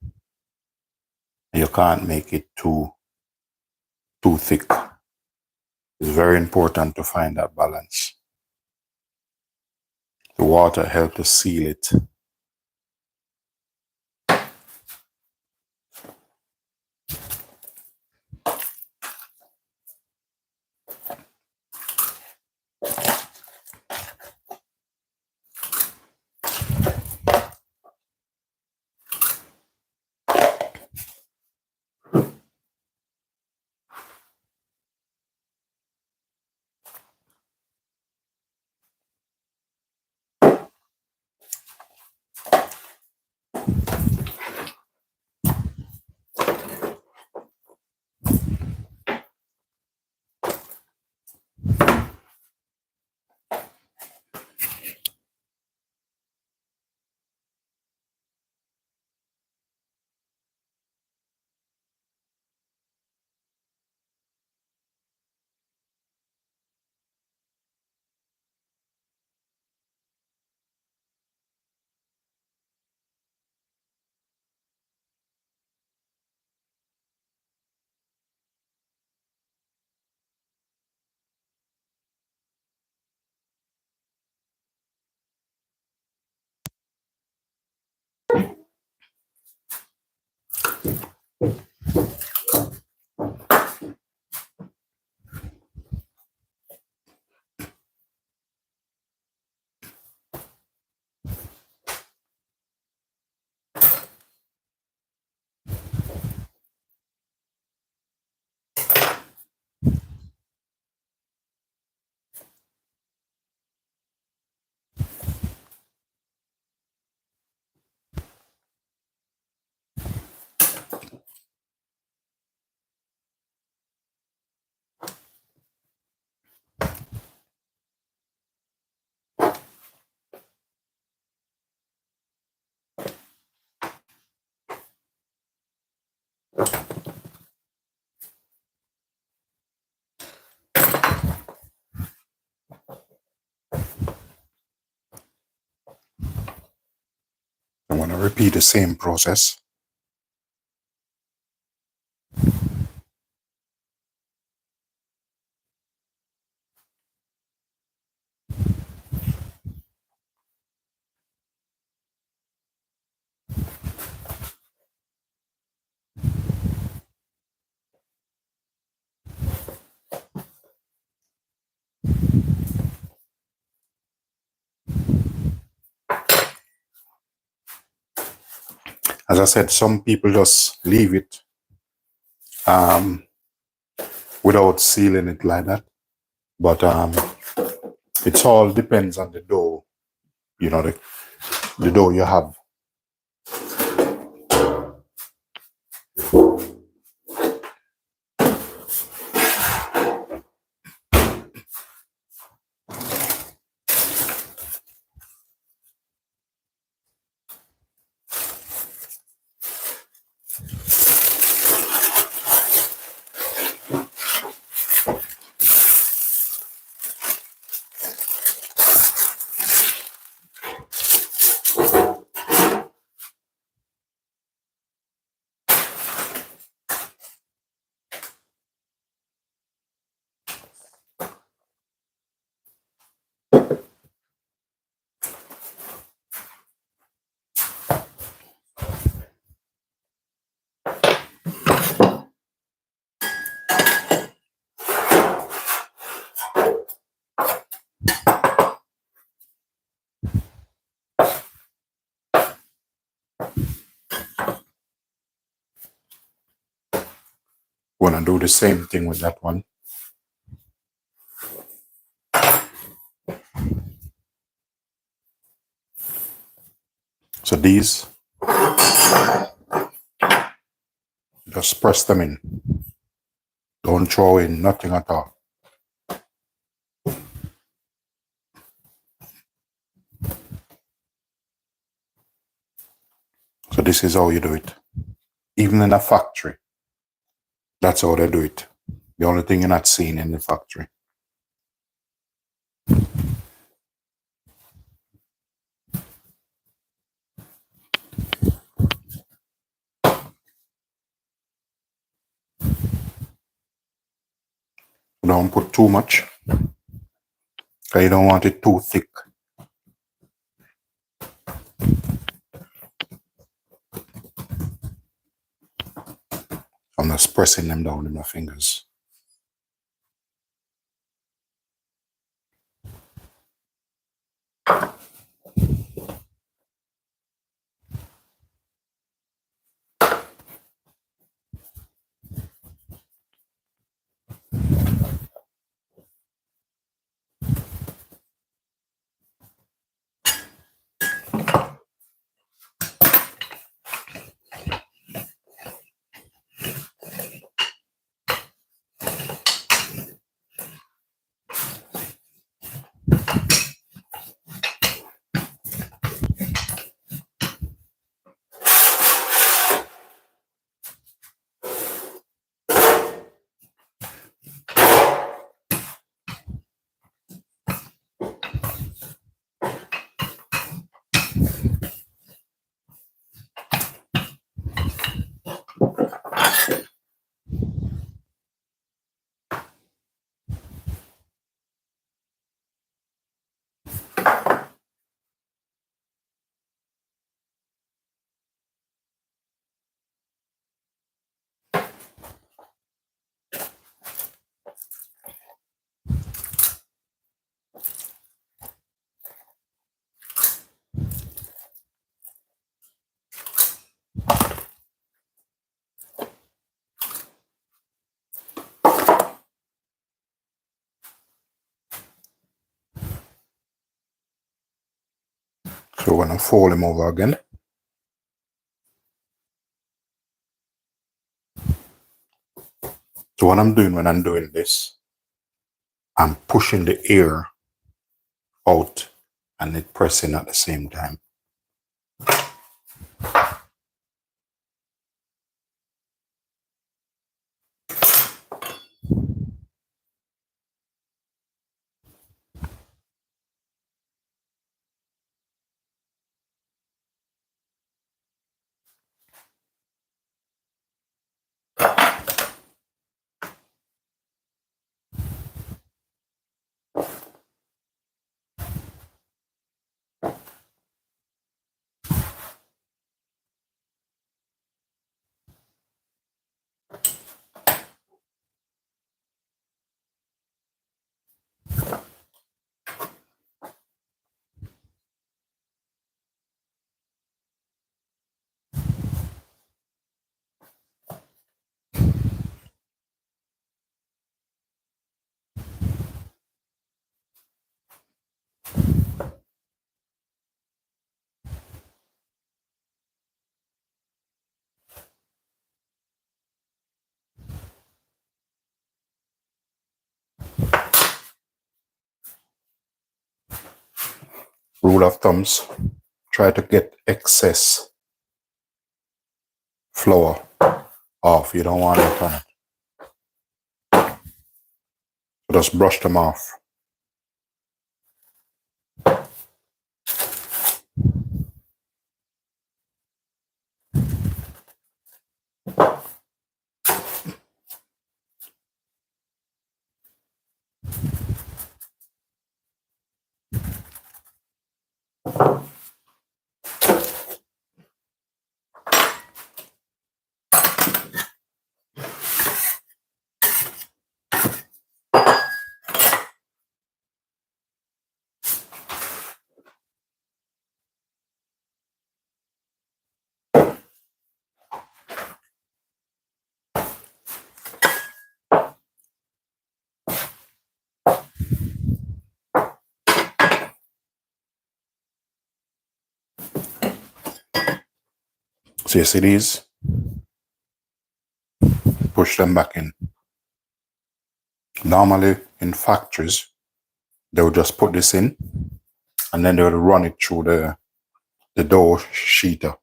You can't make it too thick. It's very important to find that balance. The water helps to seal it. repeat the same process. As I said, some people just leave it without sealing it like that. But it all depends on the dough, you know, the dough you have. We're gonna do the same thing with that one. So these, just press them in. Don't throw in nothing at all. So this is how you do it. Even in a factory, that's how they do it. The only thing you're not seeing in the factory. Don't put too much, because you don't want it too thick. I'm just pressing them down with my fingers. So we're gonna fold them over again. So what I'm doing when I'm doing this, I'm pushing the air out and it pressing at the same time. rule of thumbs, try to get excess flour off. You don't want it on it. Just brush them off. So you see these? Push them back in. Normally in factories, they would just put this in and then they would run it through the dough sheeter.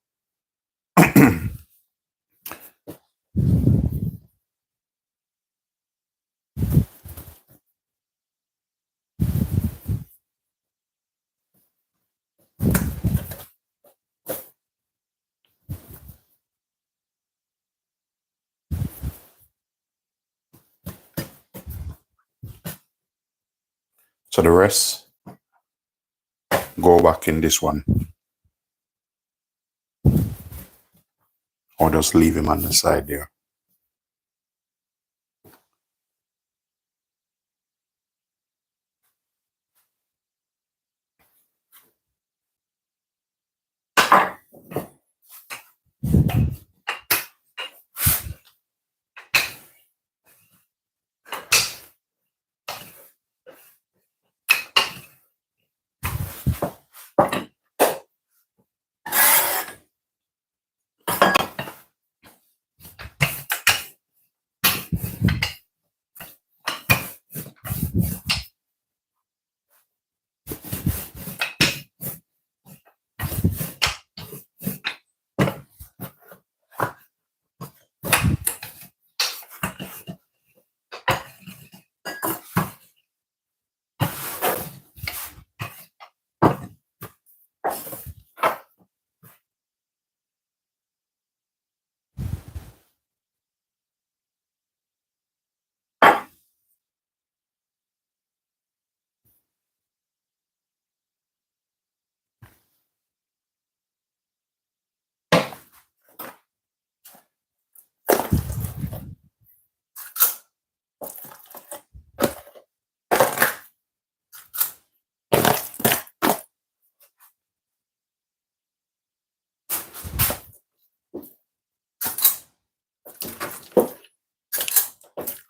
So the rest go back in this one. Or just leave him on the side there.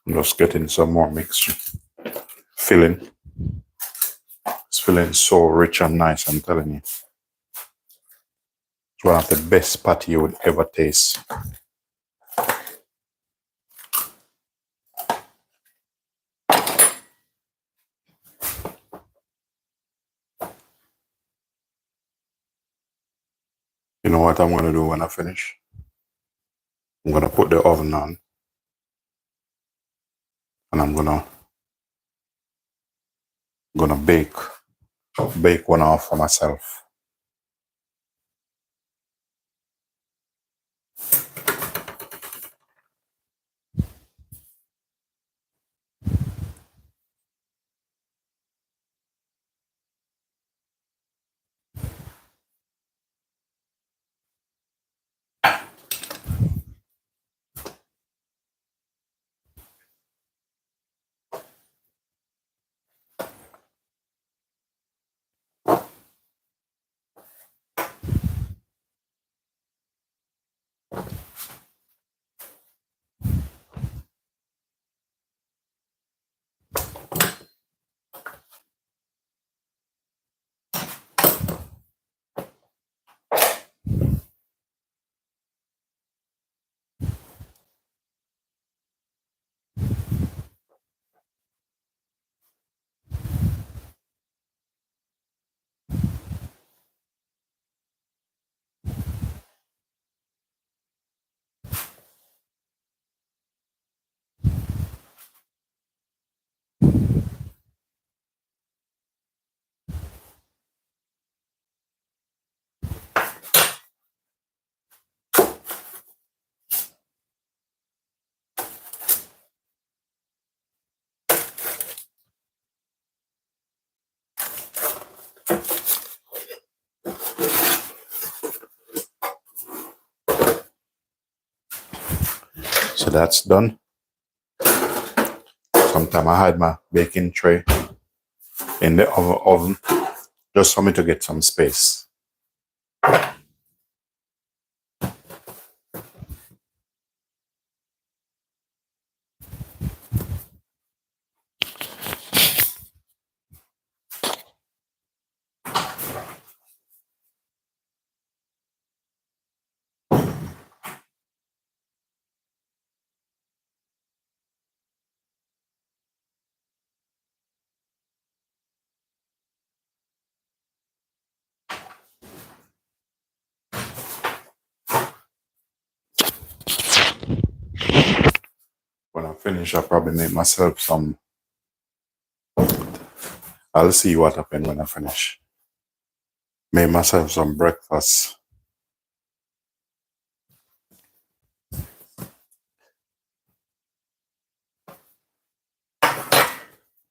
I'm just getting some more mixture. Filling. It's feeling so rich and nice, I'm telling you. It's one of the best patty you would ever taste. You know what I'm going to do when I finish? I'm going to put the oven on. And I'm going to bake one off for myself. So that's done. Sometimes I hide my baking tray in the oven just for me to get some space. When I finish, I'll probably make myself some. I'll see what happens when I finish. Make myself some breakfast.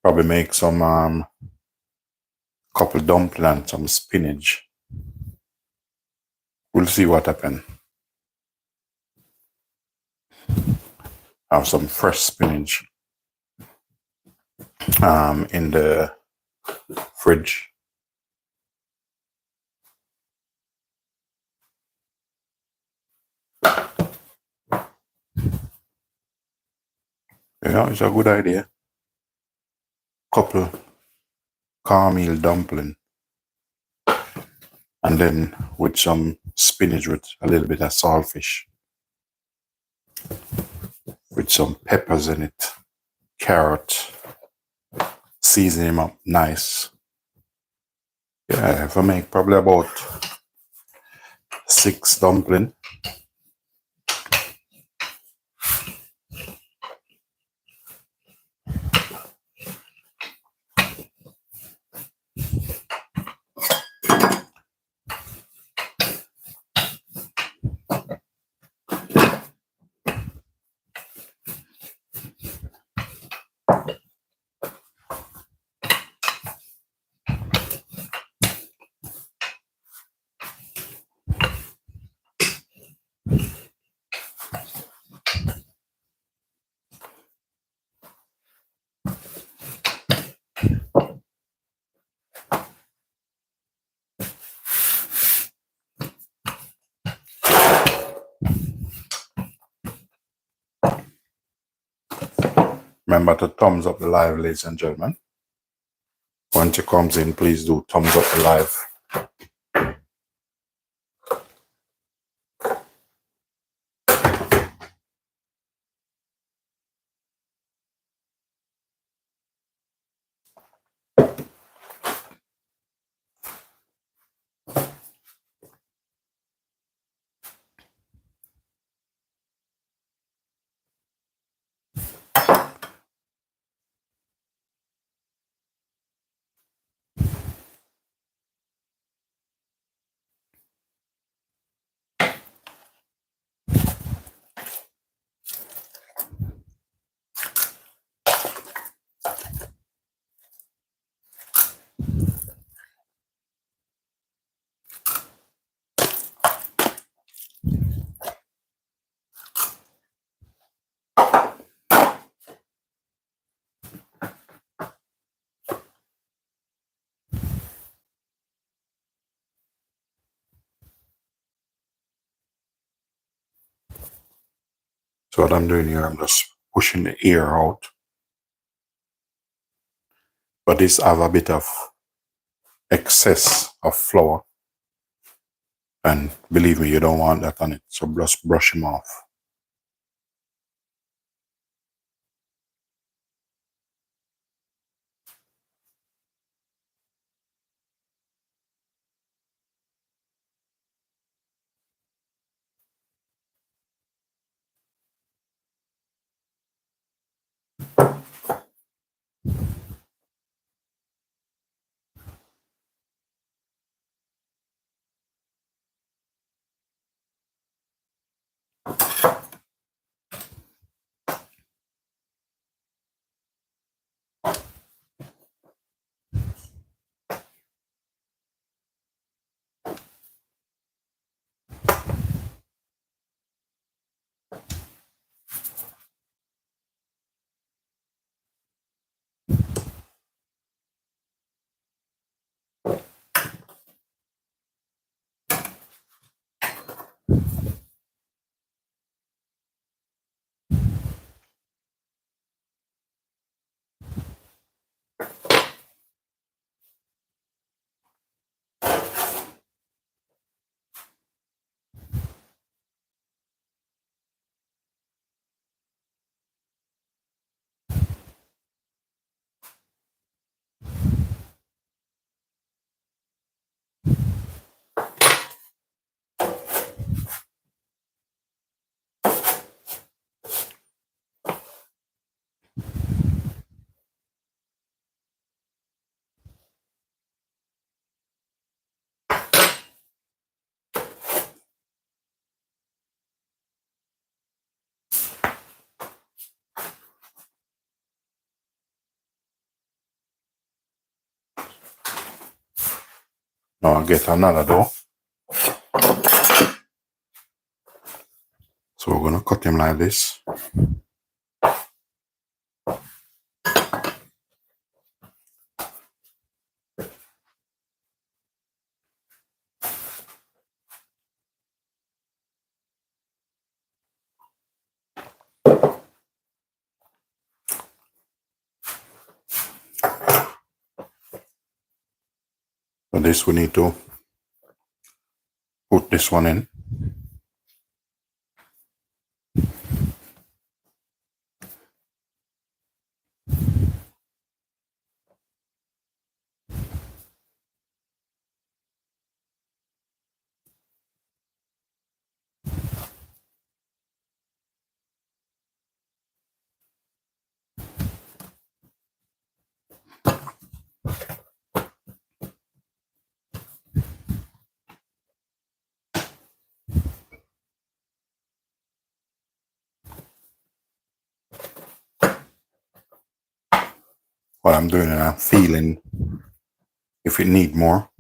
Probably make some couple dumpling and some spinach. We'll see what happens. Have some fresh spinach in the fridge. Yeah, it's a good idea. Couple cornmeal dumpling. And then with some spinach with a little bit of saltfish. With some peppers in it. Carrot. Season them up nice. Yeah, if I make probably about 6 dumplings. Remember to thumbs up the live, ladies and gentlemen. Once it comes in, please do thumbs up the live. So what I'm doing here, I'm just pushing the air out. But this have a bit of excess of flour. And believe me, you don't want that on it. So just brush them off. Now I get another dough. So we're gonna cut him like this. For this we need to put this one in. What I'm doing, and I'm feeling if it need more.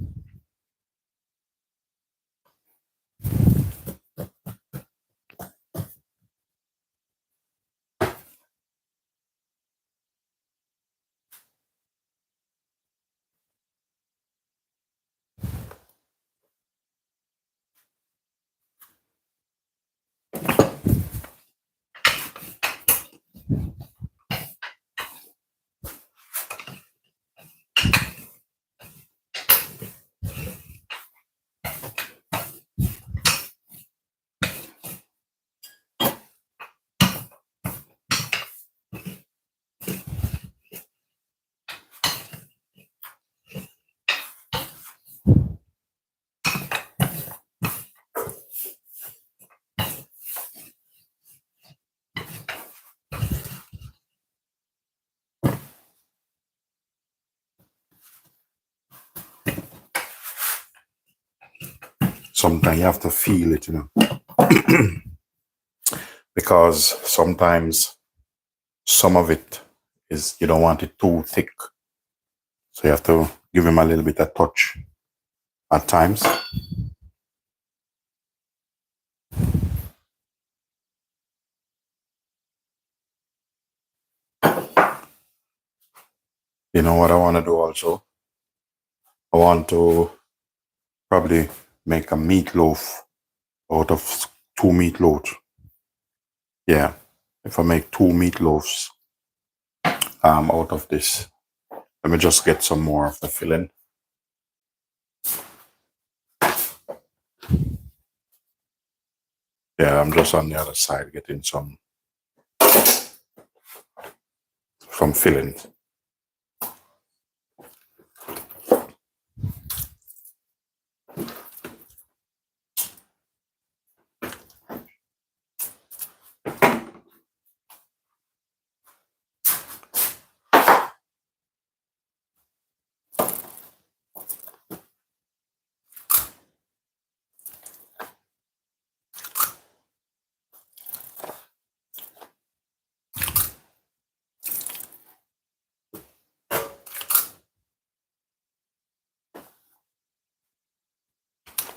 Sometimes you have to feel it, because sometimes some of it is, you don't want it too thick. So you have to give him a little bit of touch at times. You know what I want to do also? I want to probably make a meatloaf out of 2 meatloaves. Yeah, if I make 2 meatloaves out of this, let me just get some more of the filling. Yeah, I'm just on the other side getting some filling.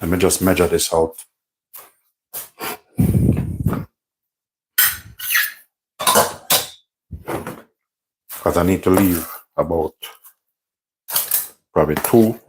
Let me just measure this out. Because I need to leave about probably 2.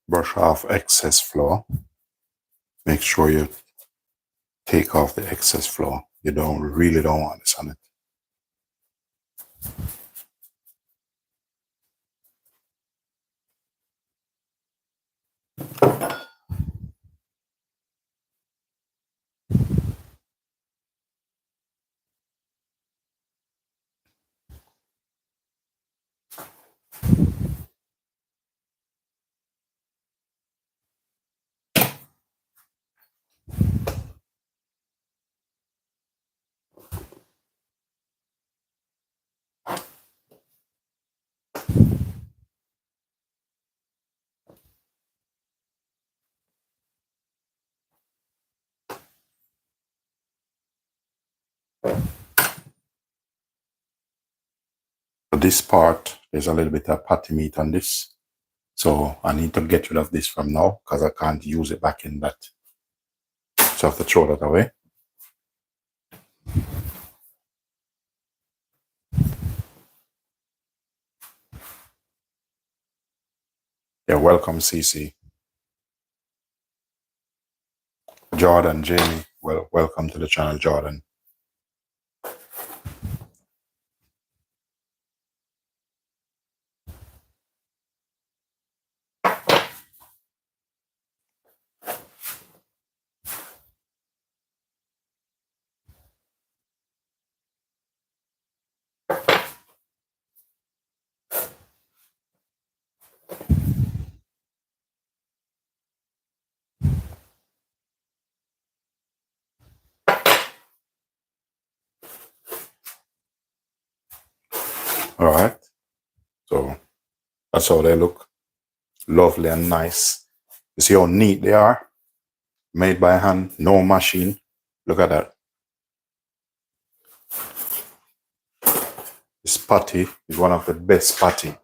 Brush off excess flour. Make sure you take off the excess flour. You really don't want this on it. For this part, there's a little bit of patty meat on this. So I need to get rid of this from now because I can't use it back in that. So I have to throw that away. Yeah, welcome CC. Jordan, Jamie, welcome to the channel, Jordan. All right. So that's how they look. Lovely and nice. You see how neat they are? Made by hand, no machine. Look at that. This patty is one of the best patty.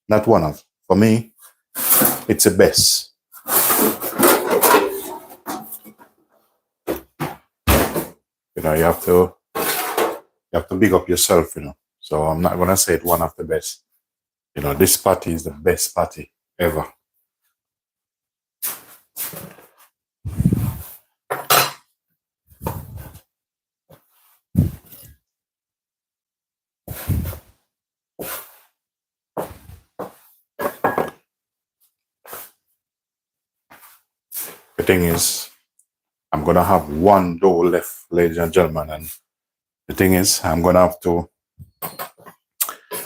Not one of. For me, it's the best. You know, you have to big up yourself, you know. So I'm not gonna say it one of the best. You know, this patty is the best patty ever. The thing is, I'm gonna have one dough left, ladies and gentlemen, and the thing is, I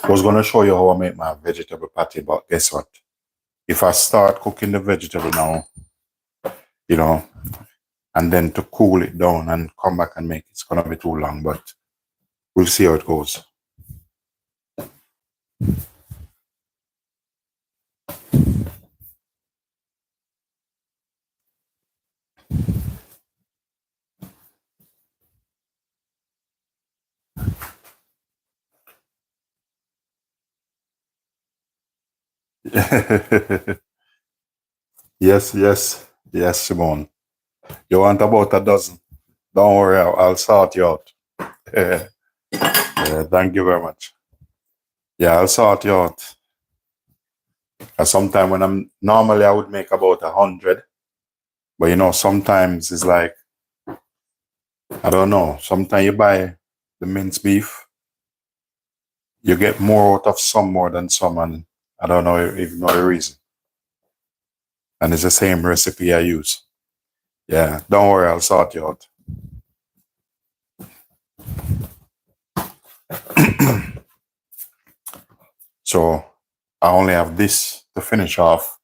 was gonna show you how I make my vegetable patty, but guess what? If I start cooking the vegetable now, you know, and then to cool it down and come back and make it, it's gonna be too long, but we'll see how it goes. Yes, Simone. You want about a dozen? Don't worry, I'll sort you out. Thank you very much. Yeah, I'll sort you out. Sometime when normally I would make about 100, but you know, sometimes it's like, I don't know, sometimes you buy the minced beef, you get more out of some more than some, and I don't know if you know the reason. And it's the same recipe I use. Yeah, don't worry, I'll sort you out. So I only have this to finish off,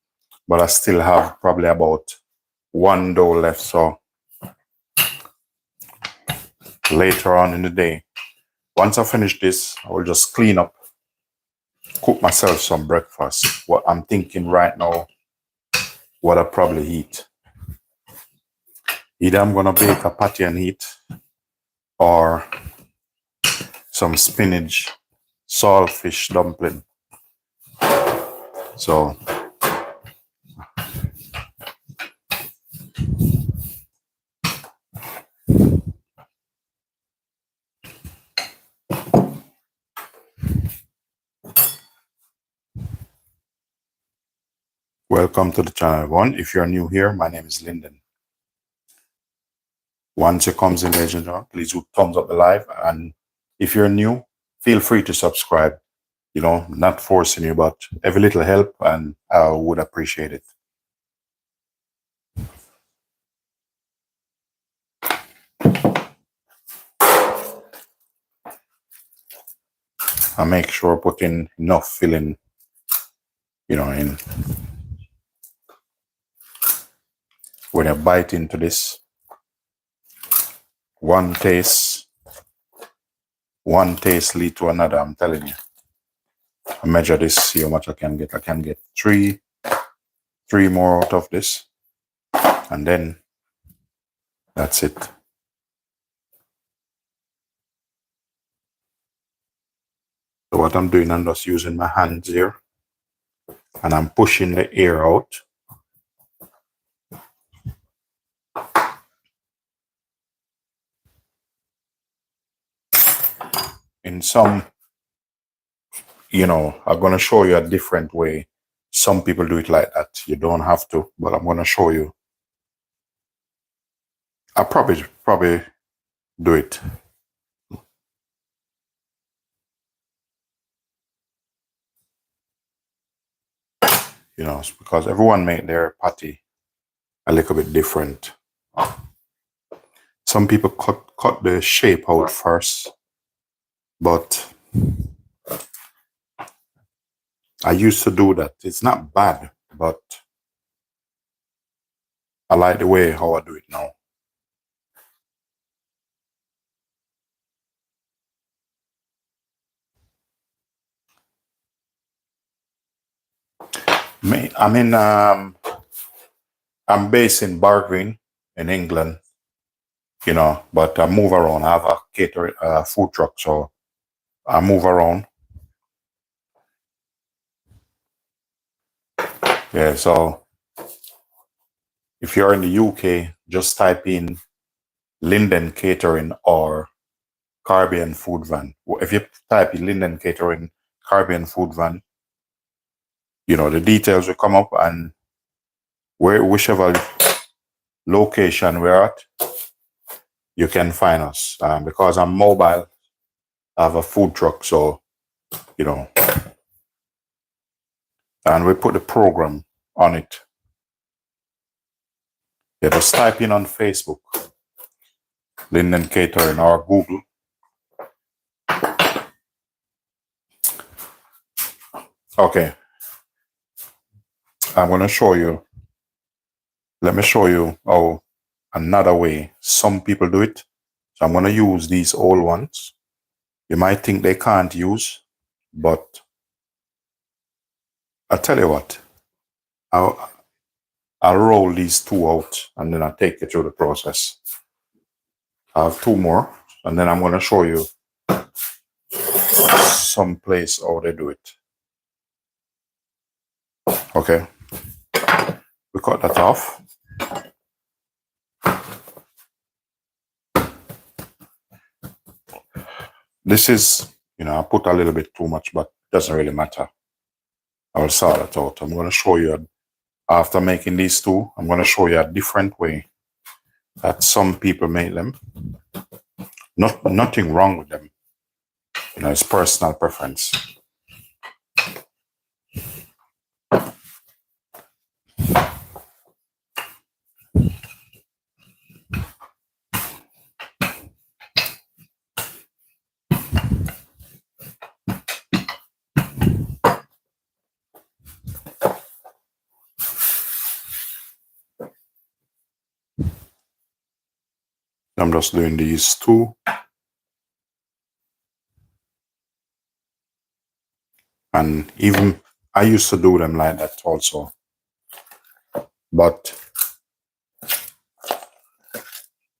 but I still have probably about one dough left. So later on in the day, once I finish this, I will just clean up, cook myself some breakfast. What I'm thinking right now, what I probably eat. Either I'm gonna bake a patty and eat, or some spinach saltfish dumpling. So welcome to the channel, everyone. If you're new here, my name is Linden. Once it comes in, ladies and gentlemen, please do thumbs up the live. And if you're new, feel free to subscribe. You know, not forcing you, but every little help, and I would appreciate it. I make sure I put in enough filling, you know, in when I bite into this. One taste lead to another, I'm telling you. I measure this, see how much I can get. I can get three more out of this, and then that's it. So what I'm doing, I'm just using my hands here and I'm pushing the air out. In some, you know, I'm going to show you a different way. Some people do it like that. You don't have to, but I'm going to show you. I'll probably do it. You know, because everyone make their patty a little bit different. Some people cut the shape out first, but I used to do that. It's not bad, but I like the way how I do it now. I'm based in Barking in England, you know, but I move around. I have a catering food truck, so I move around. Yeah, so if you're in the UK, just type in Linden Catering or Caribbean Food Van. If you type in Linden Catering, Caribbean Food Van, you know, the details will come up, and whichever location we're at, you can find us. Because I'm mobile, I have a food truck, so, you know, and we put the program on it. Yeah, just type in on Facebook, Linden Catering, or Google. Okay, I'm going to show you. Let me show you how another way some people do it. So I'm going to use these old ones. You might think they can't use, but I'll tell you what, I'll roll these two out and then I'll take you through the process. I have two more, and then I'm going to show you some place how they do it. Okay, we cut that off. This is, you know, I put a little bit too much, but it doesn't really matter. I will sort that out. I'm going to show you, after making these two, I'm going to show you a different way that some people make them. Nothing wrong with them. You know, it's personal preference. I'm just doing these two. And even I used to do them like that also. But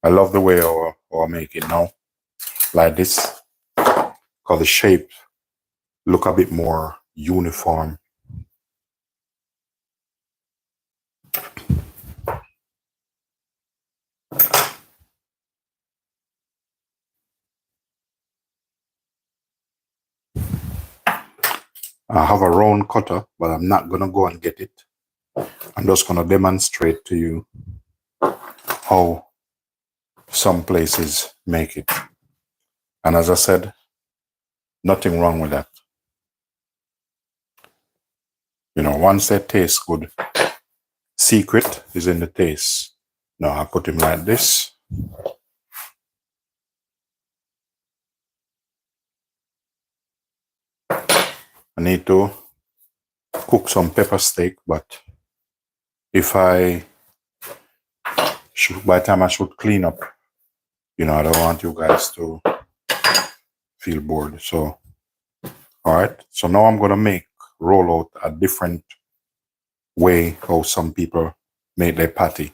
I love the way I make it now. Like this. Because the shape look a bit more uniform. I have a round cutter, but I'm not going to go and get it. I'm just going to demonstrate to you how some places make it. And as I said, nothing wrong with that. You know, once they taste good, secret is in the taste. Now I put him like this. I need to cook some pepper steak, but if I should, by the time I should clean up, you know, I don't want you guys to feel bored. So, all right. So now I'm going to roll out a different way how some people make their patty.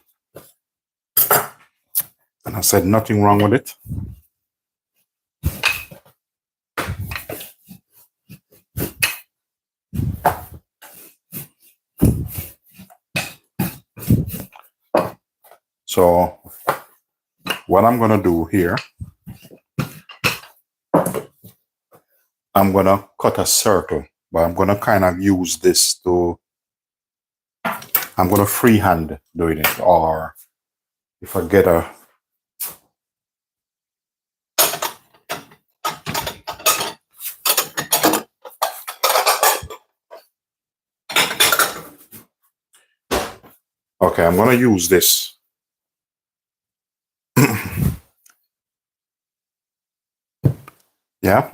And I said nothing wrong with it. So what I'm gonna do here, I'm gonna cut a circle, but I'm gonna kind of use this to, I'm gonna freehand doing it, or if I get a, okay, I'm gonna use this. Yeah,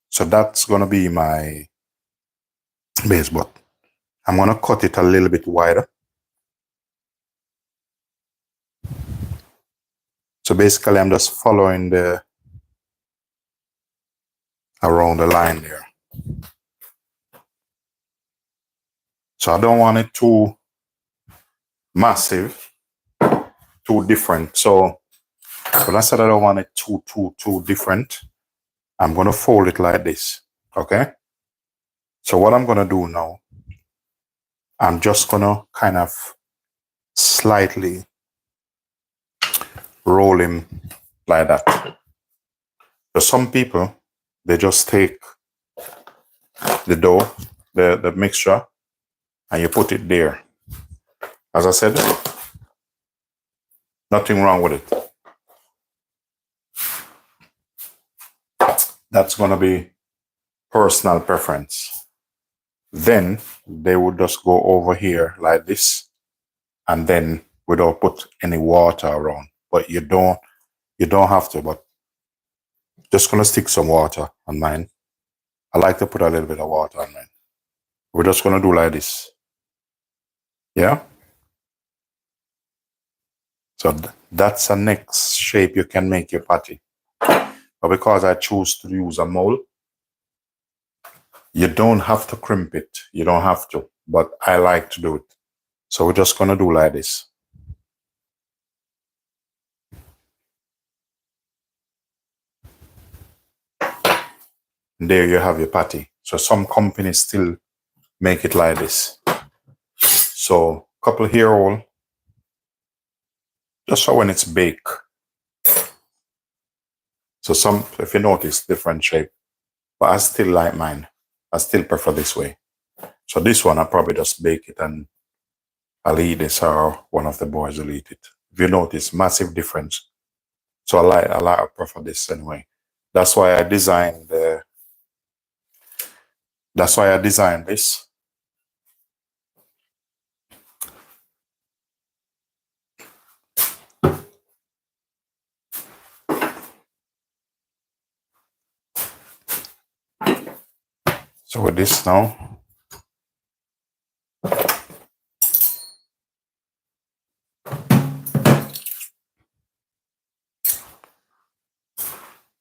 so that's gonna be my base, but I'm gonna cut it a little bit wider. So basically I'm just following the around the line there. So I don't want it too massive, too different. So when I said I don't want it too different, I'm gonna fold it like this. Okay. So what I'm gonna do now, I'm just gonna kind of slightly roll him like that. For some people, they just take the dough, the mixture, and you put it there. As I said, nothing wrong with it. That's gonna be personal preference. Then they would just go over here like this, and then we don't put any water around. But you don't have to, but just gonna stick some water on mine. I like to put a little bit of water on mine. We're just gonna do like this. Yeah. So that's a next shape you can make your patty. But because I choose to use a mold, you don't have to crimp it. You don't have to, but I like to do it. So we're just gonna do like this. And there you have your patty. So some companies still make it like this. So couple hair roll, just for when it's baked. So some, if you notice, different shape, but I still like mine. I still prefer this way. So this one, I probably just bake it and I'll eat this, or one of the boys will eat it. If you notice, massive difference. So I prefer this anyway. That's why I designed this. So with this now,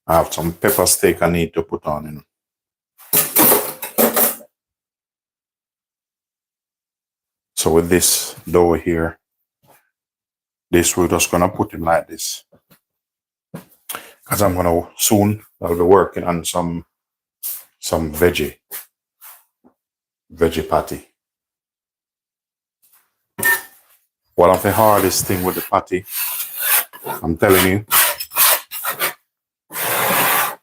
I have some pepper steak I need to put on in. So with this dough here, this we're just gonna put it like this. Because I'm gonna soon, I'll be working on some veggie patty. One of the hardest thing with the patty, I'm telling you,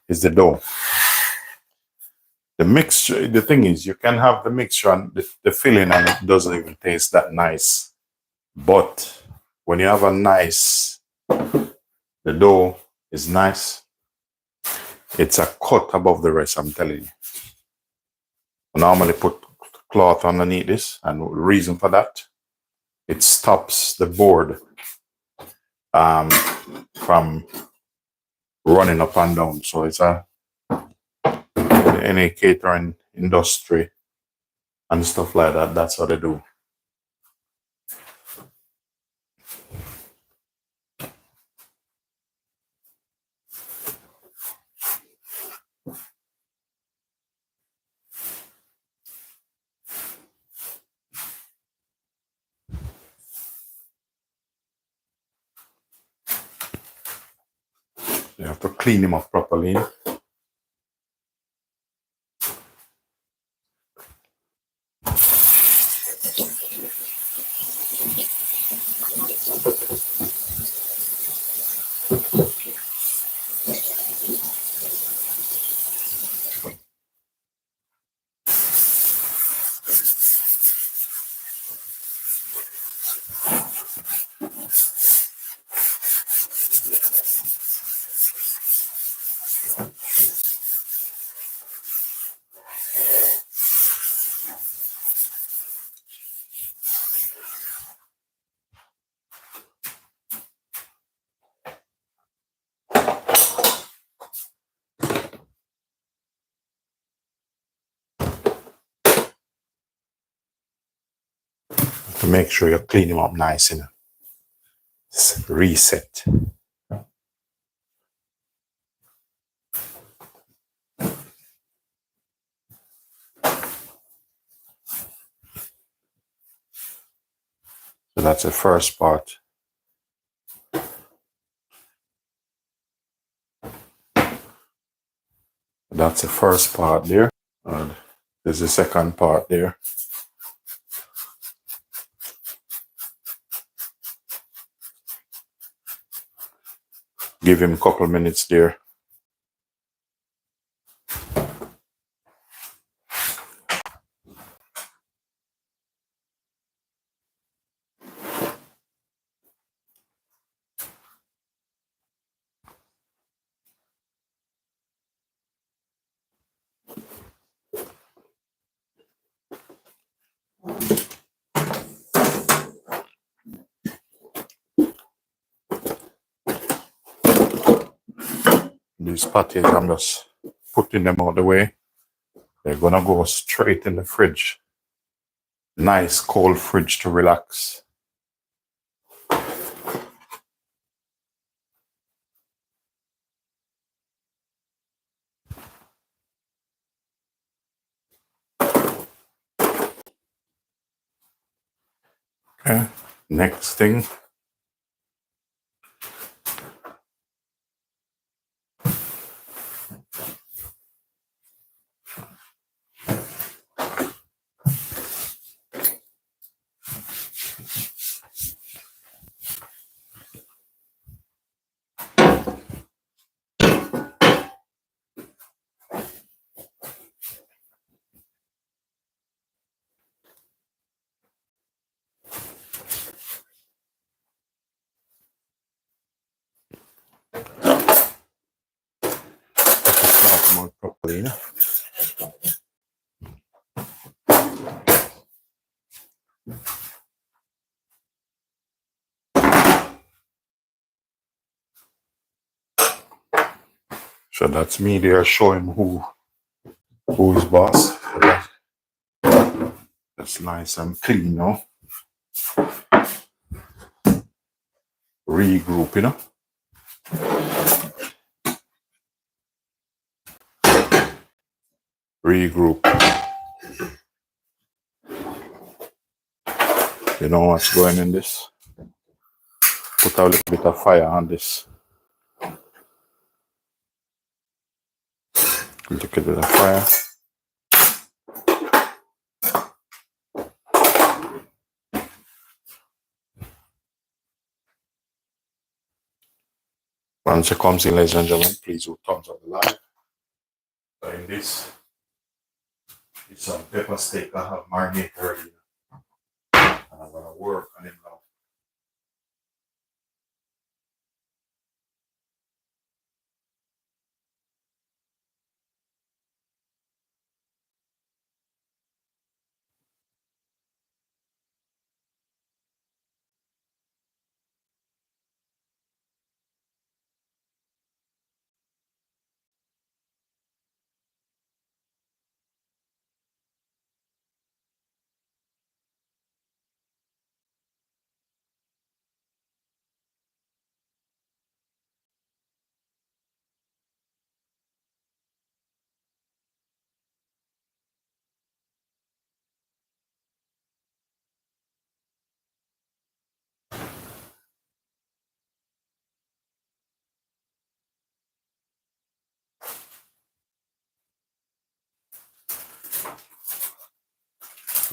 is the dough. The mixture, the thing is, you can have the mixture and the filling, and it doesn't even taste that nice. But when you have a nice, the dough is nice, it's a cut above the rest, I'm telling you. I normally put cloth underneath this, and the reason for that, it stops the board from running up and down. So it's any catering industry and stuff like that, that's what they do. You have to clean them up properly. To make sure you clean them up nice, you know. Reset. So that's the first part. That's the first part there. And there's the second part there. Give him a couple minutes there. These patties, I'm just putting them out the way. They're gonna go straight in the fridge. Nice cold fridge to relax. Okay, next thing. Start them out properly, you know? So that's me there showing who's boss. That's nice and clean now. Regroup, you know. Regroup. You know what's going in this? Put a little bit of fire on this. A little bit of fire. Once it comes in, ladies and gentlemen, please do thumbs up the live. So in this, it's some pepper steak I have marinated earlier. And I'm gonna work on it now.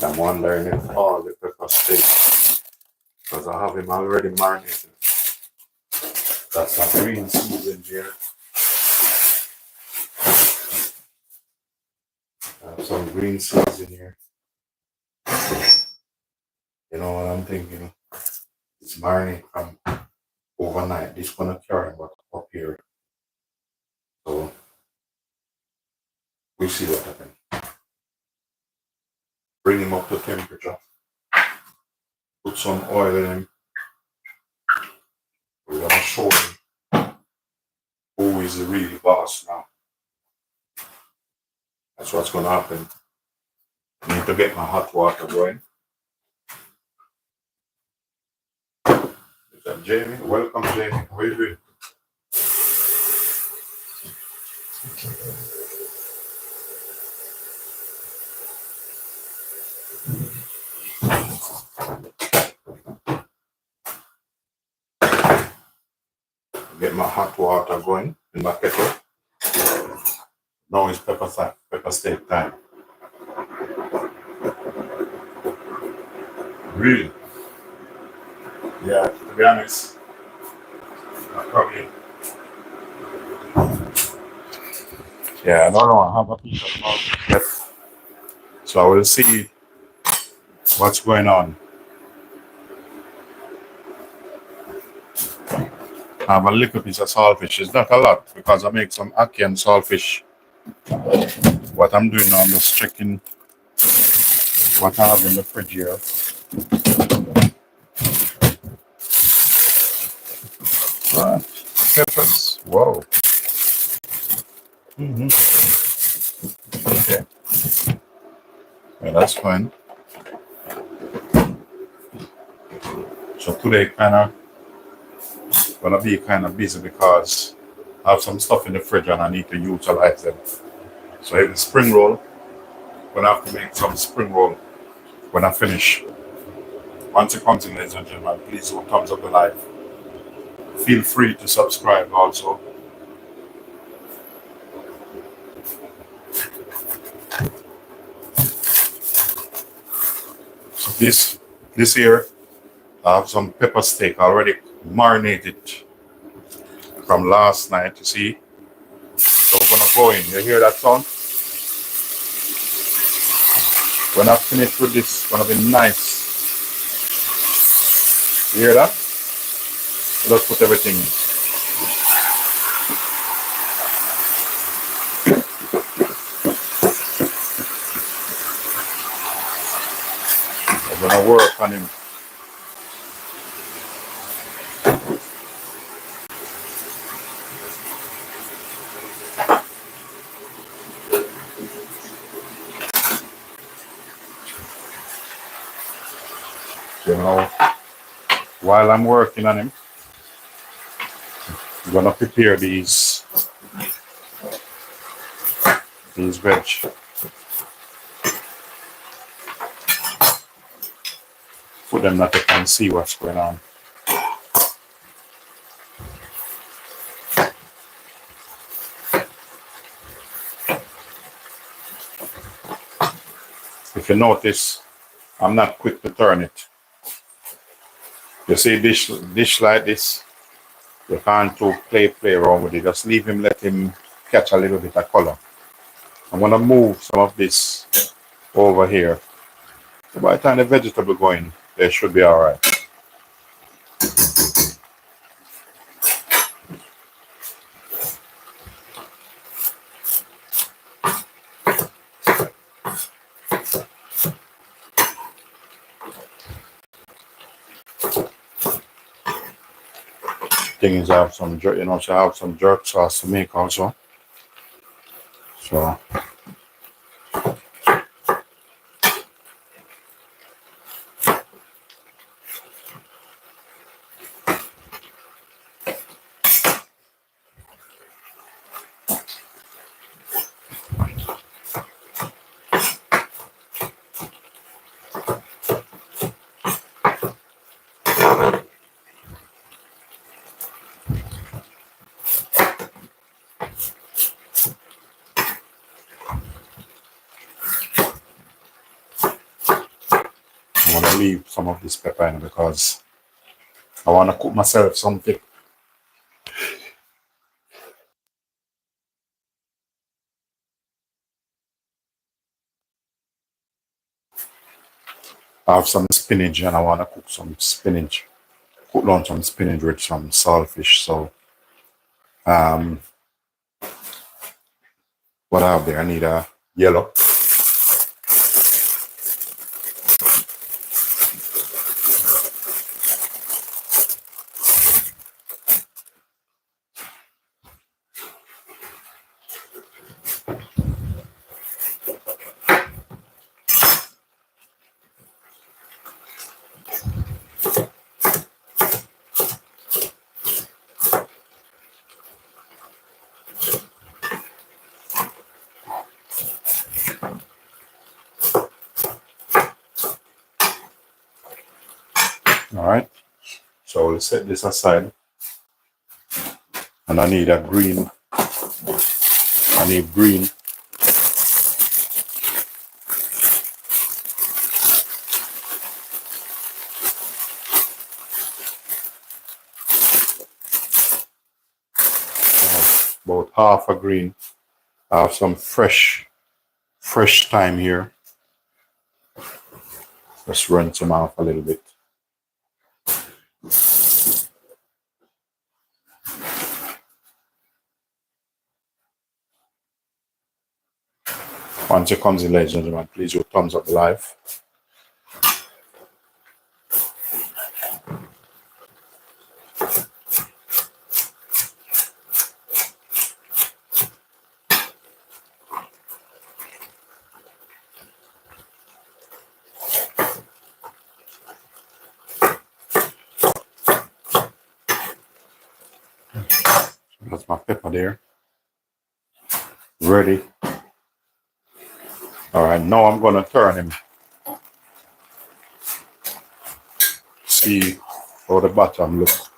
I'm wondering if all the pepper steak, because I have him already marinated. That's some green season here. I have some green season here. You know what I'm thinking? It's marinated from overnight. This gonna carry what up here. So We see what happens. Bring him up to temperature. Put some oil in him. We're gonna show him who is the real boss now. That's what's gonna happen. I need to get my hot water going. Is that Jamie? Welcome, Jamie. How are you doing? Get my hot water going in my kettle. Now it's pepper steak time. Really? Yeah, to be honest, I probably. Yeah, I don't know. I have a piece of mouth left. So I will see what's going on. I have a little piece of saltfish. It's not a lot because I make some ackee and saltfish. What I'm doing now, I'm just checking what I have in the fridge here. Peppers. Whoa. Okay. Yeah, that's fine. So today gonna be kind of busy because I have some stuff in the fridge and I need to utilize them. So even spring roll, gonna have to make some spring roll when I finish. Once it comes in, ladies and gentlemen, please do thumbs up the live. Feel free to subscribe also. So this here, I have some pepper steak already marinated from last night, you see. So we're gonna go in. You hear that sound? When I finish with this, it's gonna be nice. You hear that? Let's put everything in. We're gonna work on him. You know, while I'm working on him, I'm gonna prepare these veg. Put them that they can see what's going on. If you notice, I'm not quick to turn it. You see dish like this, you can't play around with it. Just leave him, let him catch a little bit of color. I'm gonna move some of this over here. So by the time the vegetable go in, they should be all right. Thing is, I have some jerk, so I have some jerk sauce to make also. So I'm gonna leave some of this pepper in because I wanna cook myself something. I have some spinach and I wanna cook some spinach. Cook down some spinach with some saltfish. So What I have there, I need a yellow. All right, so we'll set this aside. And I need a green. I need green. About half a green. I have some fresh thyme here. Let's rinse them off a little bit. Once it comes in, ladies and gentlemen, please do thumbs up the live. That's my pepper there. Ready. All right, now I'm gonna turn him. See how the bottom looks.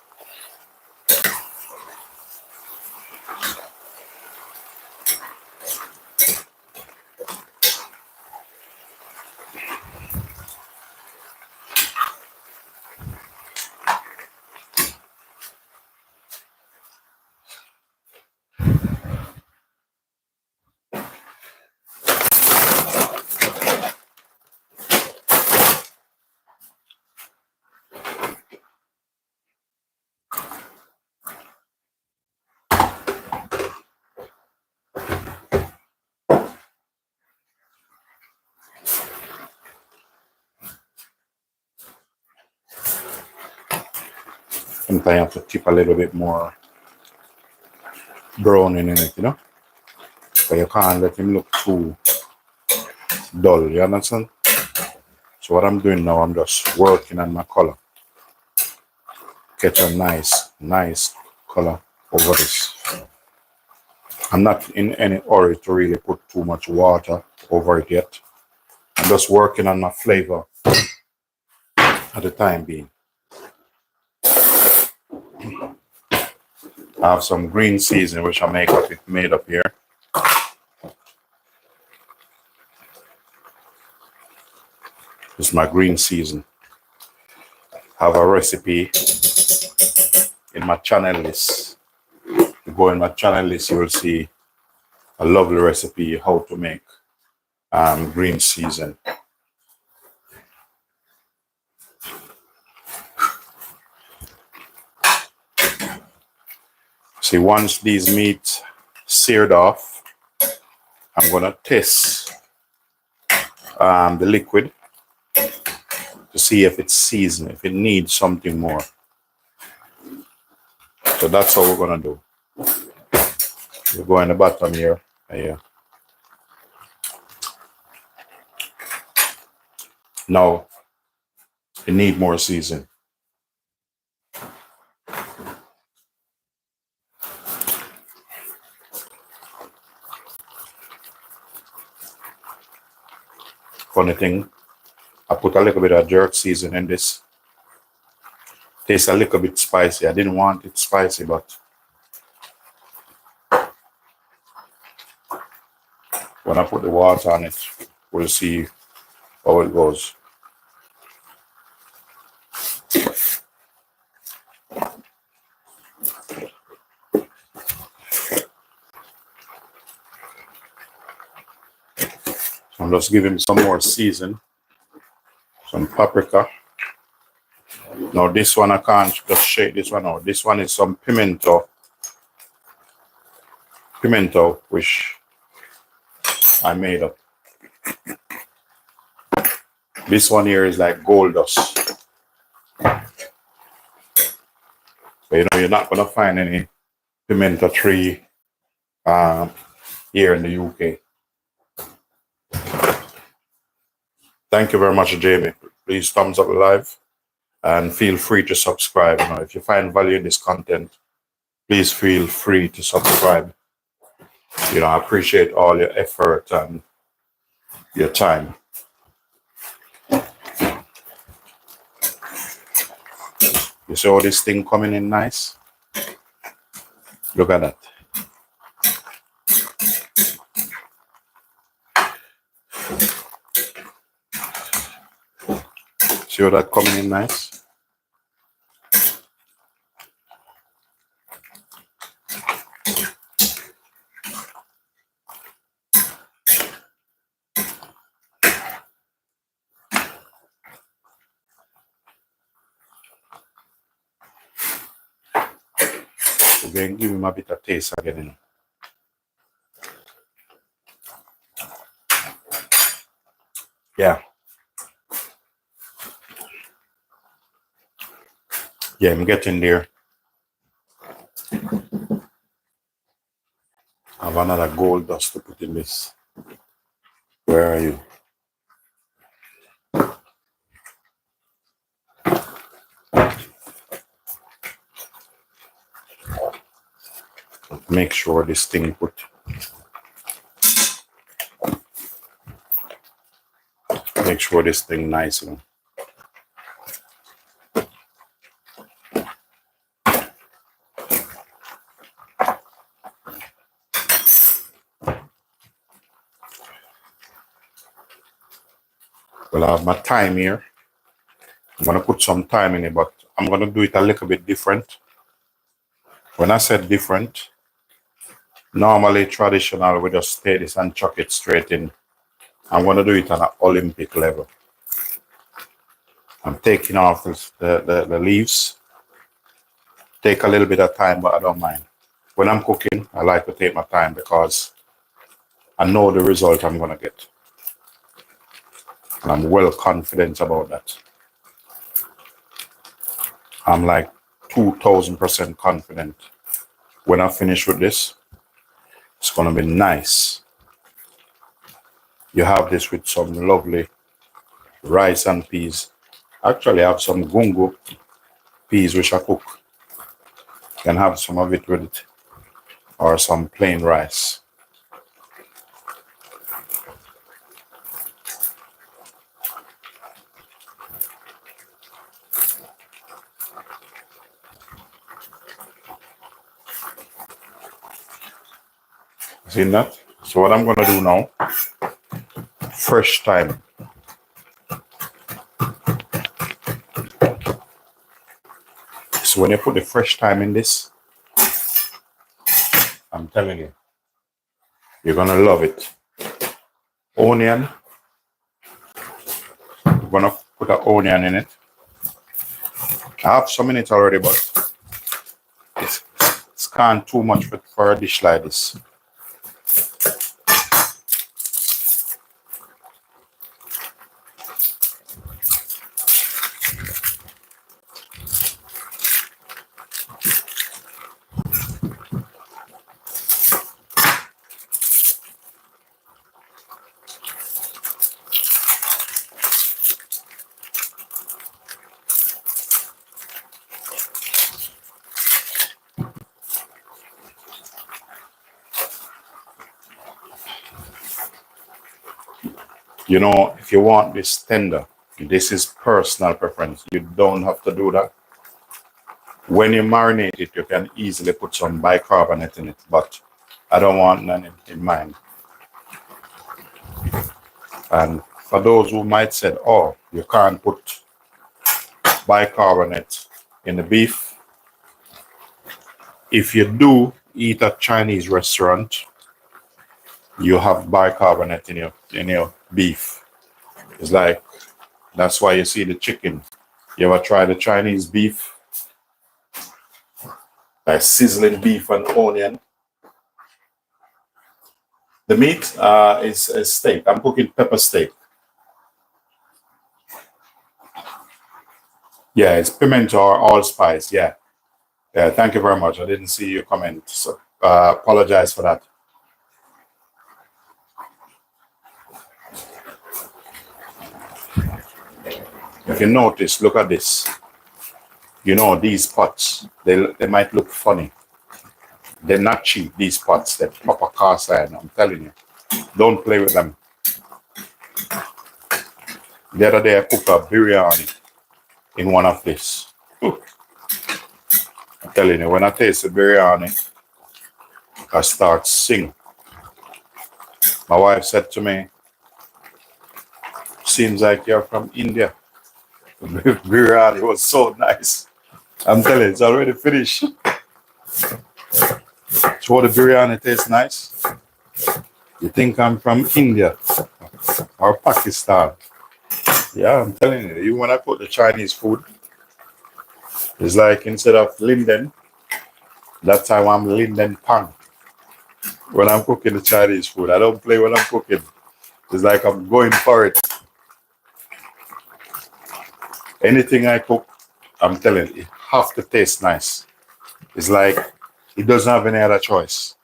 Sometimes I have to keep a little bit more browning in it, you know? But you can't let him look too dull, you understand? So what I'm doing now, I'm just working on my color. Get a nice color over this. I'm not in any hurry to really put too much water over it yet. I'm just working on my flavor at the time being. I have some green seasoning which I made up here. This is my green season. I have a recipe in my channel list. If you go in my channel list, you will see a lovely recipe how to make green season. See, once these meat seared off, I'm gonna test the liquid to see if it's seasoned, if it needs something more. So that's how we're gonna do. We go in the bottom here. Now, it need more seasoning. Funny thing, I put a little bit of jerk seasoning in this. Tastes a little bit spicy. I didn't want it spicy, but when I put the water on it, we'll see how it goes. I'm just giving some more season, some paprika. Now this one I can't just shake this one out. This one is some pimento, which I made up. This one here is like gold dust. So, you know, you're not gonna find any pimento tree here in the UK. Thank you very much, Jamie. Please thumbs up live and feel free to subscribe. You know, if you find value in this content, please feel free to subscribe. You know, I appreciate all your effort and your time. You see all this thing coming in nice? Look at that. See how that coming in nice? Again, give him a bit of taste again, you know. Yeah. Yeah, I'm getting there. I have another gold dust to put in this. Where are you? Make sure this thing put. Make sure this thing nice, you know. Well, I have my thyme here. I'm gonna put some thyme in it, but I'm gonna do it a little bit different. When I said different, normally traditional, we just take this and chuck it straight in. I'm gonna do it on an Olympic level. I'm taking off the leaves. Take a little bit of time, but I don't mind. When I'm cooking, I like to take my time because I know the result I'm gonna get. And I'm well confident about that. I'm like 2000% confident. When I finish with this, it's gonna be nice. You have this with some lovely rice and peas. Actually, I have some gungo peas which I cook. You can have some of it with it, or some plain rice. See that? So what I'm gonna do now, fresh thyme. So when you put the fresh thyme in this, I'm telling you, you're gonna love it. Onion. We're gonna put an onion in it. I have some in it already, but it's can't too much for a dish like this. You know, if you want this tender, this is personal preference. You don't have to do that. When you marinate it, you can easily put some bicarbonate in it, but I don't want none in mine. And for those who might say, oh, you can't put bicarbonate in the beef, if you do eat at Chinese restaurant, you have bicarbonate in your beef. It's like, that's why you see the chicken. You ever try the Chinese beef? Like sizzling beef and onion. The meat is steak. I'm cooking pepper steak. Yeah, it's pimento or allspice. Yeah. Yeah, thank you very much. I didn't see your comment, so apologize for that. If you notice, look at this. You know, these pots, they might look funny. They're not cheap, these pots. They're proper cast iron, I'm telling you. Don't play with them. The other day I cooked a biryani in one of this. Ooh, I'm telling you, when I taste the biryani, I start singing. My wife said to me, seems like you're from India. The biryani was so nice. I'm telling you, it's already finished. So the biryani tastes nice. You think I'm from India or Pakistan? Yeah, I'm telling you, even when I cook the Chinese food, it's like instead of Linden, that time I'm Linden Pang. When I'm cooking the Chinese food, I don't play when I'm cooking. It's like I'm going for it. Anything I cook, I'm telling you, it have to taste nice. It's like it doesn't have any other choice.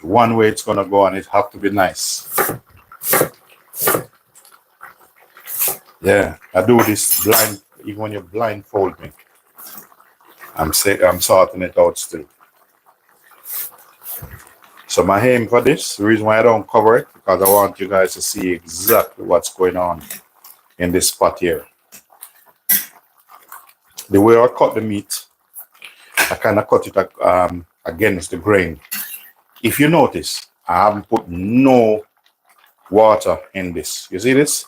One way it's gonna go and it have to be nice. Yeah, I do this blind, even when you blindfold me. I'm sorting it out still. So my aim for this, the reason why I don't cover it, because I want you guys to see exactly what's going on in this pot here. The way I cut the meat, I kind of cut it against the grain. If you notice, I haven't put no water in this. You see this?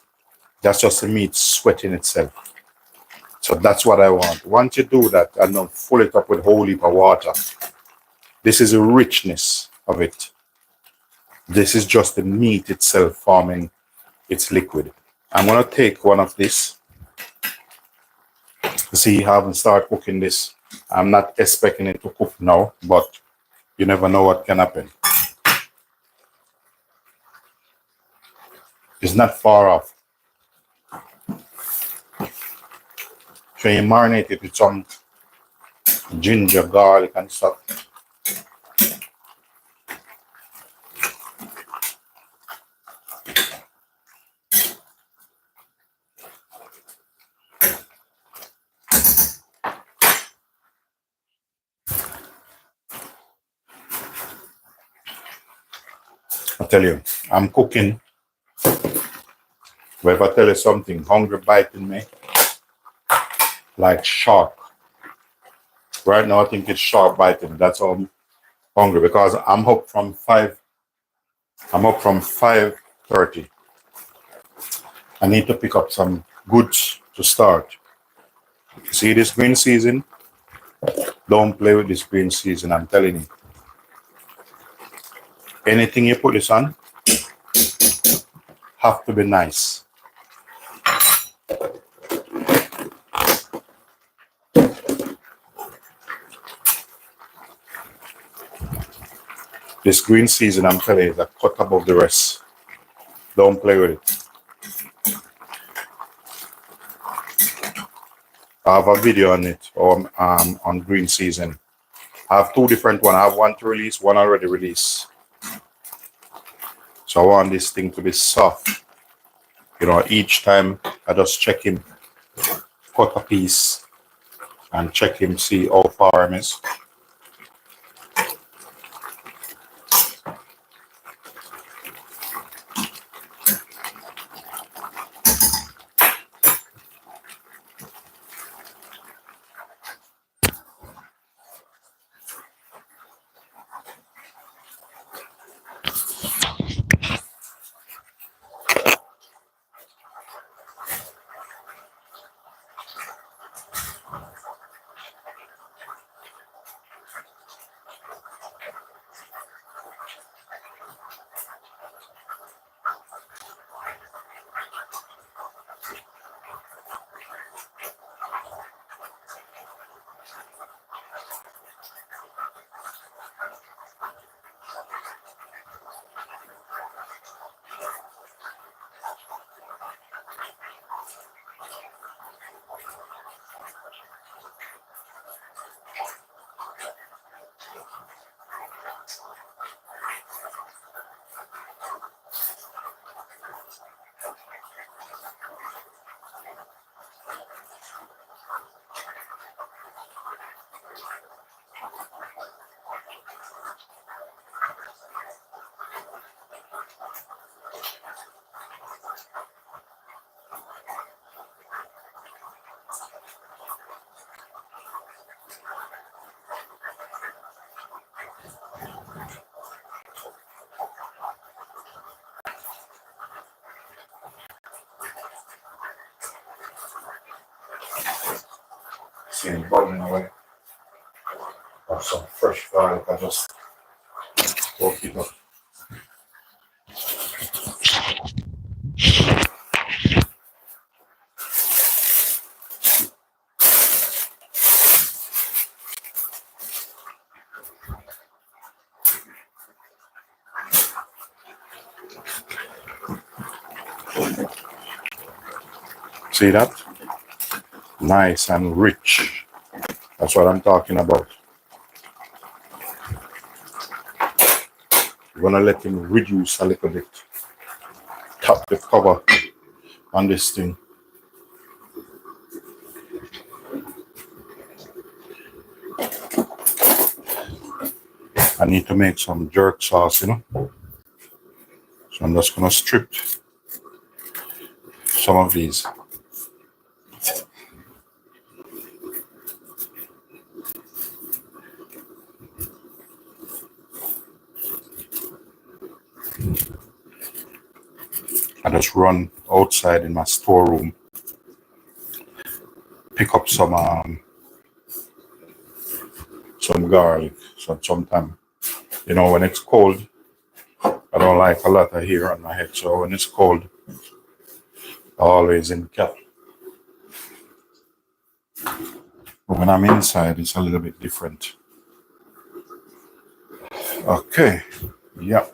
That's just the meat sweating itself. So that's what I want. Once you do that and then fill it up with whole heap of water, this is the richness of it. This is just the meat itself forming its liquid. I'm gonna take one of this. See, I haven't started cooking this. I'm not expecting it to cook now, but you never know what can happen. It's not far off. So you marinate it with some ginger, garlic, and stuff. I tell you, I'm cooking. But if I tell you something, hungry biting me like shark. Right now, I think it's shark biting. That's all I'm hungry because I'm up from 5. I'm up from 5:30. I need to pick up some goods to start. See this green season? Don't play with this green season. I'm telling you. Anything you put this on have to be nice. This green season, I'm telling you, is a cut above the rest. Don't play with it. I have a video on it on green season. I have 2 different ones. I have one to release, one already released. So I want this thing to be soft. You know, each time I just check him, cut a piece, and check him, see how far him is. See it bubbling away. Have some fresh garlic. I just cook it up. See that? Nice and rich. That's what I'm talking about. We're gonna let him reduce a little bit. Tap the cover on this thing. I need to make some jerk sauce, you know. So I'm just gonna strip some of these. I just run outside in my storeroom, pick up some garlic. So sometimes, you know, when it's cold, I don't like a lot of hair on my head. So when it's cold, I always in cap. But when I'm inside, it's a little bit different. Okay, yeah.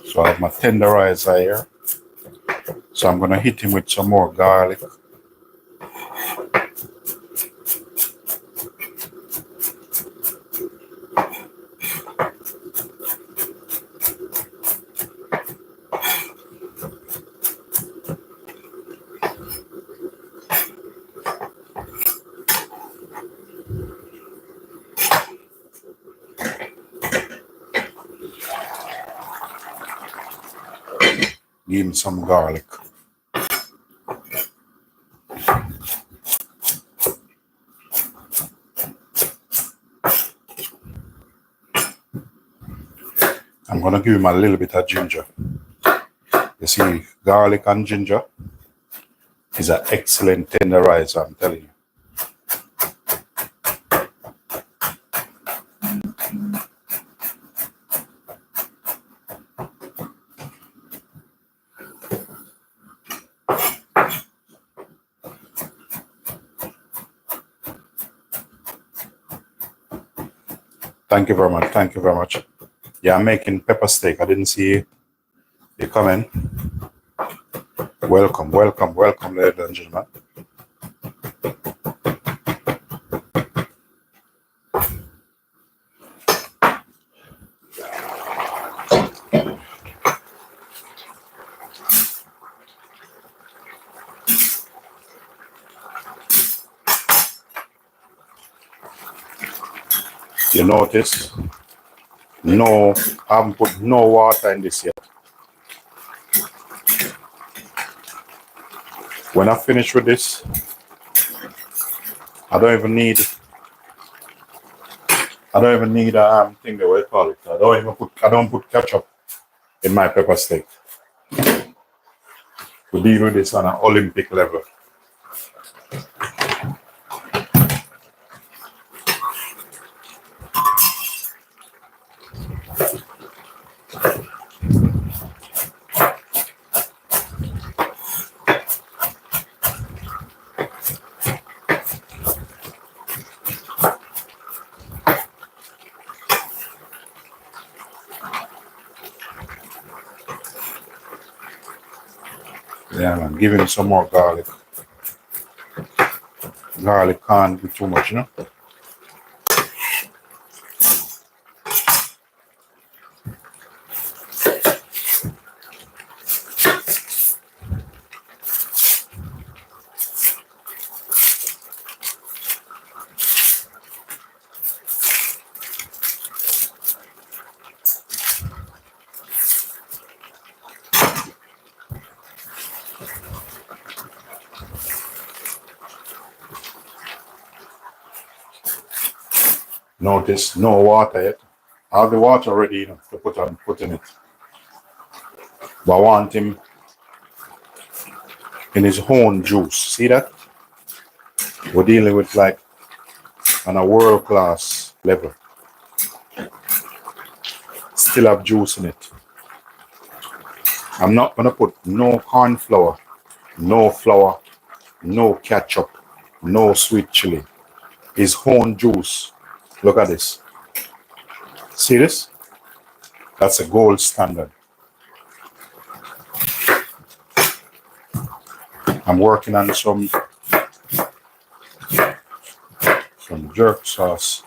So I have my tenderizer here. So I'm gonna hit him with some more garlic. Give him some garlic. I'm gonna give him a little bit of ginger. You see, garlic and ginger is an excellent tenderizer, I'm telling you. Thank you very much. Thank you very much. Yeah, I'm making pepper steak. I didn't see you coming. Welcome, welcome, welcome, ladies and gentlemen. You notice? No, I haven't put no water in this yet. When I finish with this, I don't even need a thing that we call it. I don't put ketchup in my pepper steak. We deal with this on an Olympic level. Yeah, man, give him some more garlic. Garlic can't be too much, you know? Notice, no water yet. I have the water ready, you know, to put in it. But I want him in his own juice. See that? We're dealing with like on a world class level. Still have juice in it. I'm not gonna put no corn flour, no flour, no ketchup, no sweet chili. His own juice. Look at this. See this? That's a gold standard. I'm working on some jerk sauce.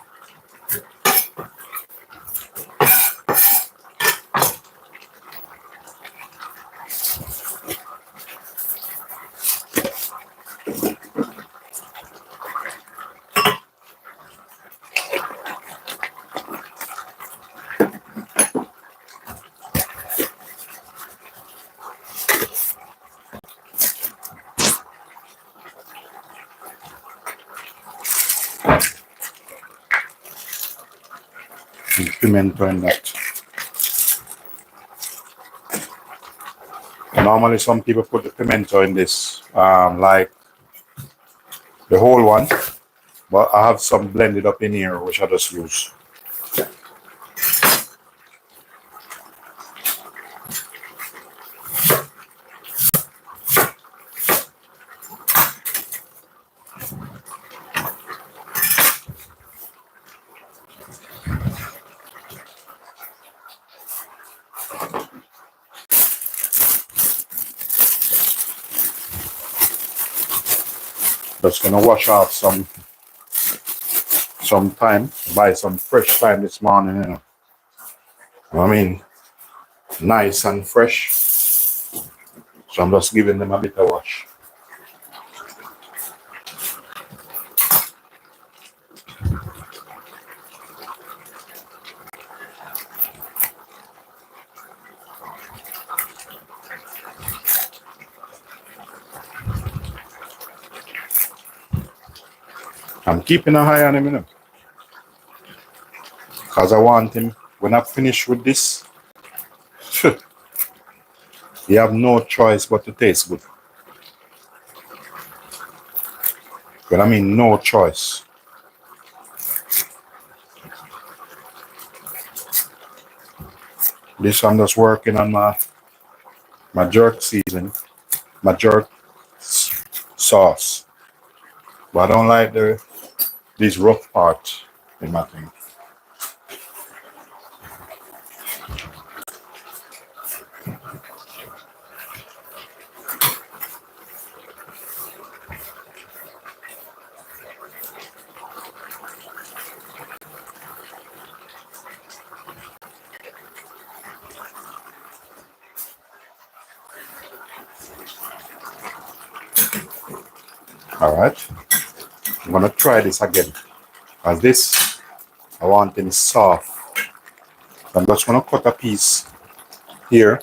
Pimento in that. Normally, some people put the pimento in this, like the whole one, but I have some blended up in here, which I just use. Just gonna wash off some thyme, buy some fresh thyme this morning, you know. I mean, nice and fresh. So I'm just giving them a bit of wash. I'm keeping an eye on him, you know, because I want him, when I finish with this, you have no choice but to taste good. But I mean, no choice. This I'm just working on my jerk season, my jerk sauce. But I don't like these rough parts in my thing. All right, I'm gonna try this again. As this, I want it soft. I'm just gonna cut a piece here.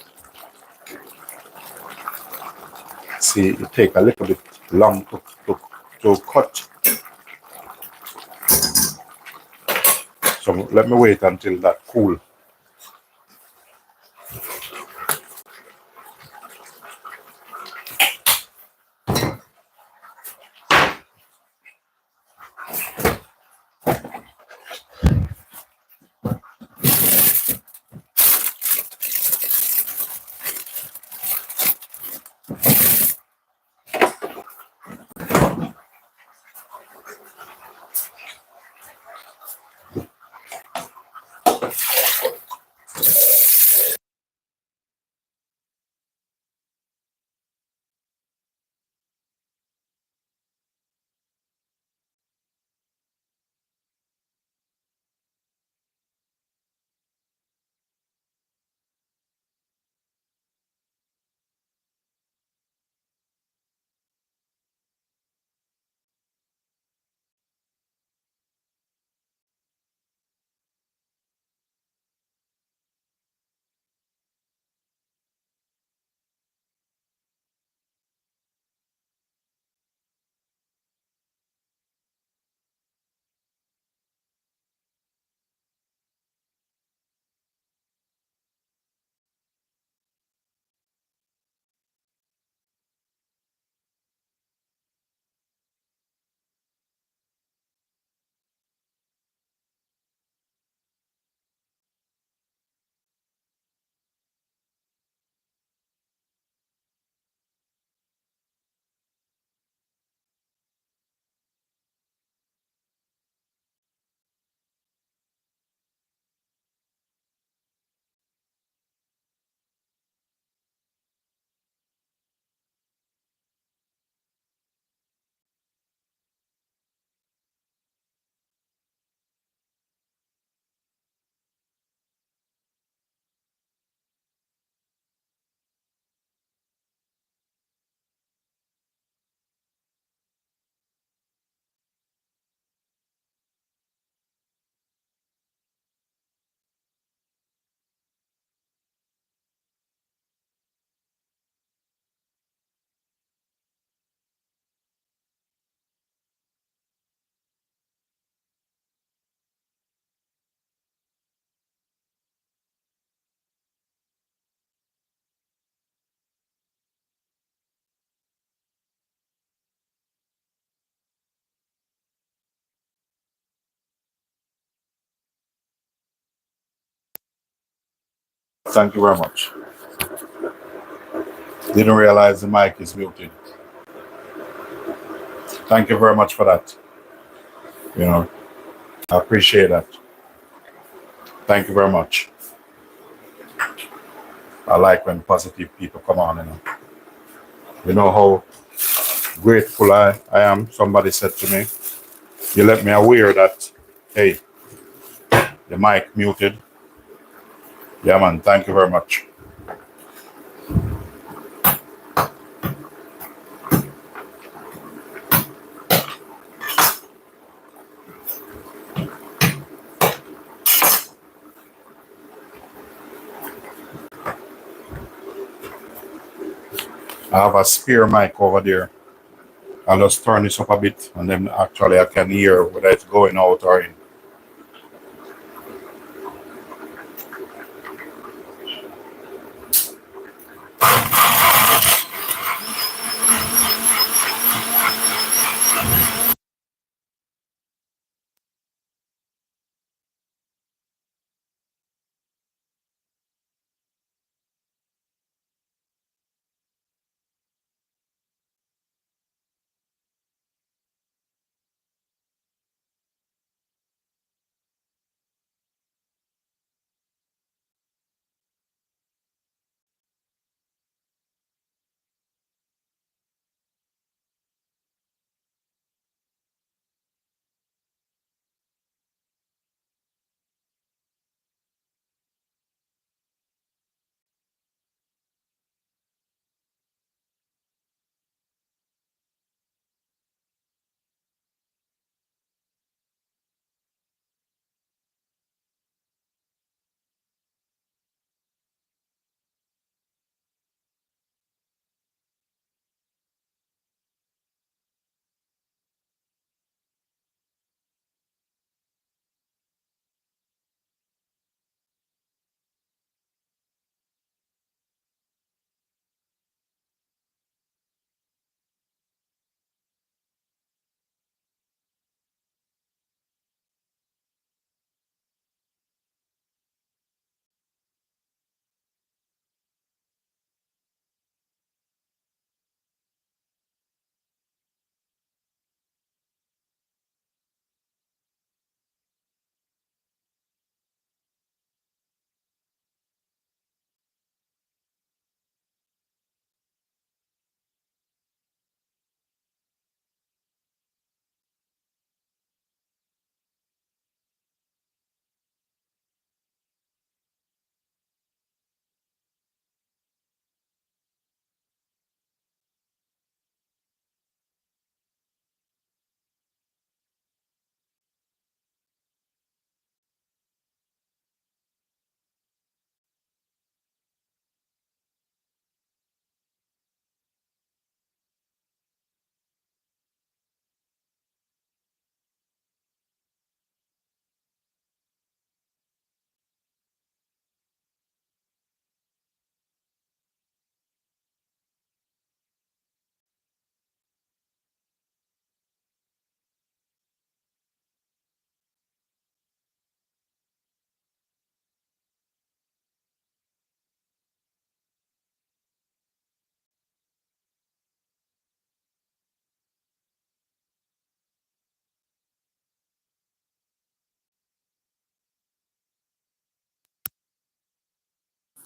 See, it take a little bit long to cut. So let me wait until that cool. Thank you very much. Didn't realize the mic is muted. Thank you very much for that. You know, I appreciate that. Thank you very much. I like when positive people come on, you know. You know how grateful I am. Somebody said to me, you let me aware that, hey, the mic muted. Yeah, man, thank you very much. I have a spare mic over there. I'll just turn this up a bit and then actually I can hear whether it's going out or in.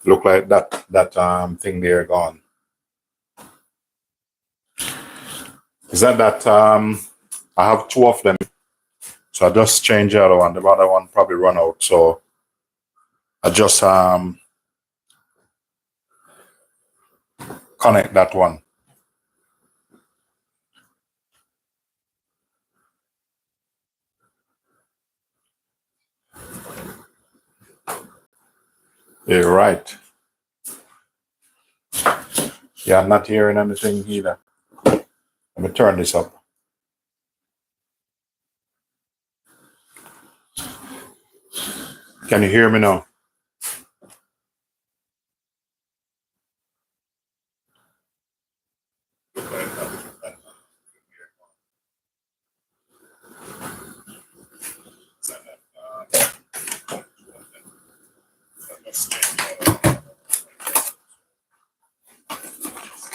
Look like that thing there gone. Is that I have two of them. So I just change the other one. The other one probably run out. So I just connect that one. You're right. Yeah, I'm not hearing anything either. Let me turn this up. Can you hear me now?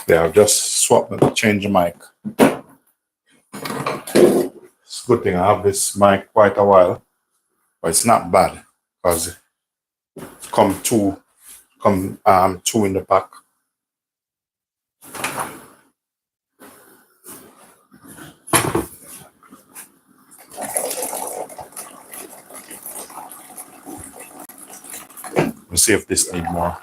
Yeah, I've just swapped the change the mic. It's a good thing I have this mic quite a while, but it's not bad because it's come two in the pack. Let's see if this needs more.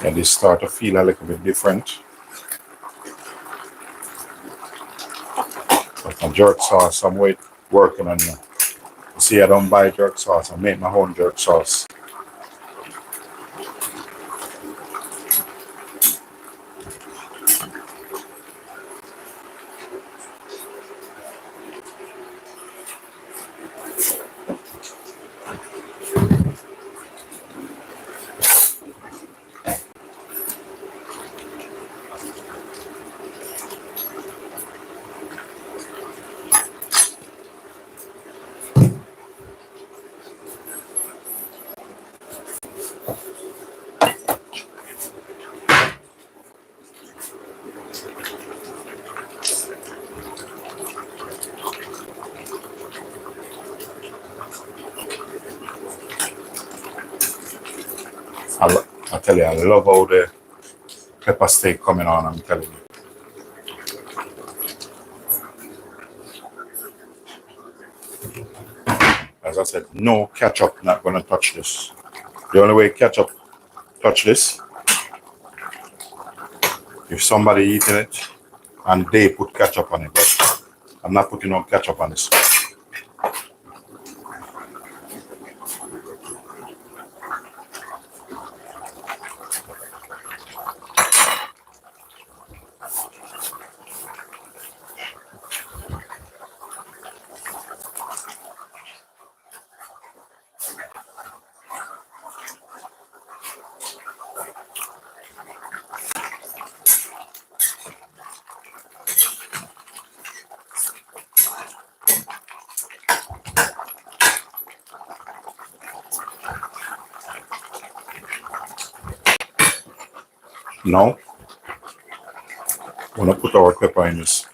And this start to feel a little bit different. But my jerk sauce, I'm working on it. You see, I don't buy jerk sauce. I make my own jerk sauce. I tell you, I love how the pepper steak coming on, I'm telling you. As I said, no ketchup, not gonna touch this. The only way ketchup touch this, if somebody eating it and they put ketchup on it, but I'm not putting no ketchup on this. Now, we're gonna put our pepper in this.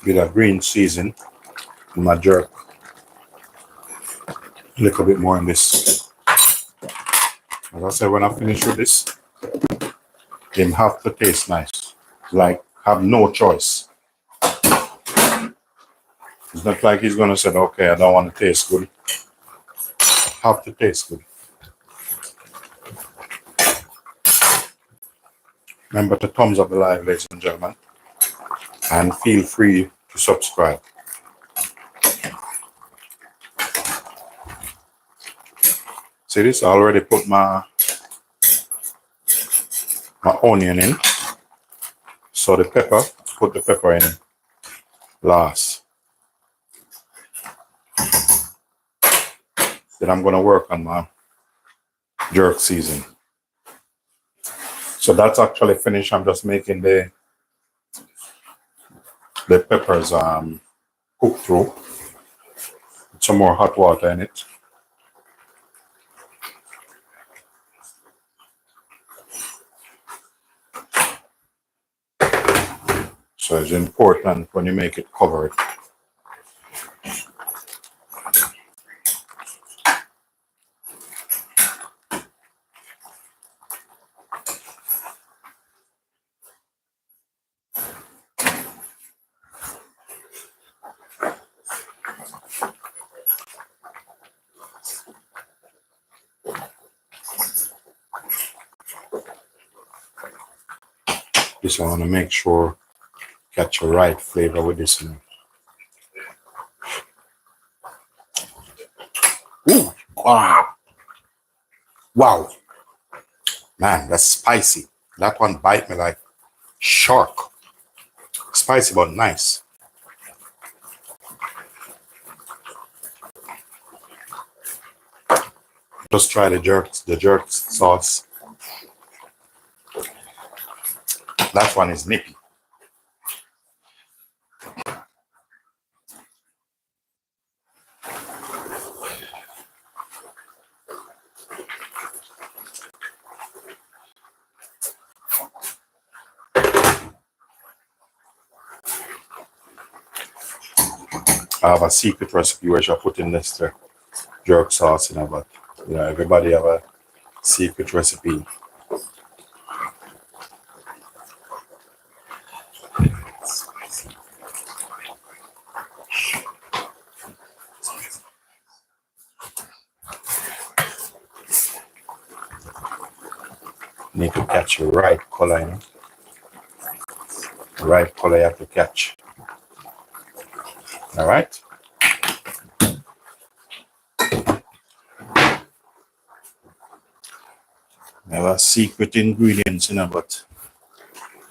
Bit of green season in my jerk. A little bit more in this. As I said, when I finish with this, they have to taste nice. Like, have no choice. It's not like he's gonna say, okay, I don't want to taste good. Have to taste good. Remember to thumbs up the live, ladies and gentlemen, and feel free to subscribe. See this? I already put my onion in. So the pepper, put the pepper in last. Then I'm gonna work on my jerk season. So that's actually finished. I'm just making the peppers cook through. With some more hot water in it. So it's important when you make it, cover it. This I want to make sure catch a right flavor with this one. Ooh, wow. Wow. Man, that's spicy. That one bite me like shark. Spicy but nice. Just try the jerk sauce. That one is nippy. I have a secret recipe where I put in this jerk sauce in it, but you know, everybody have a secret recipe. Need to catch the right color, you know. The right color you have to catch. All right. There are secret ingredients, you know, but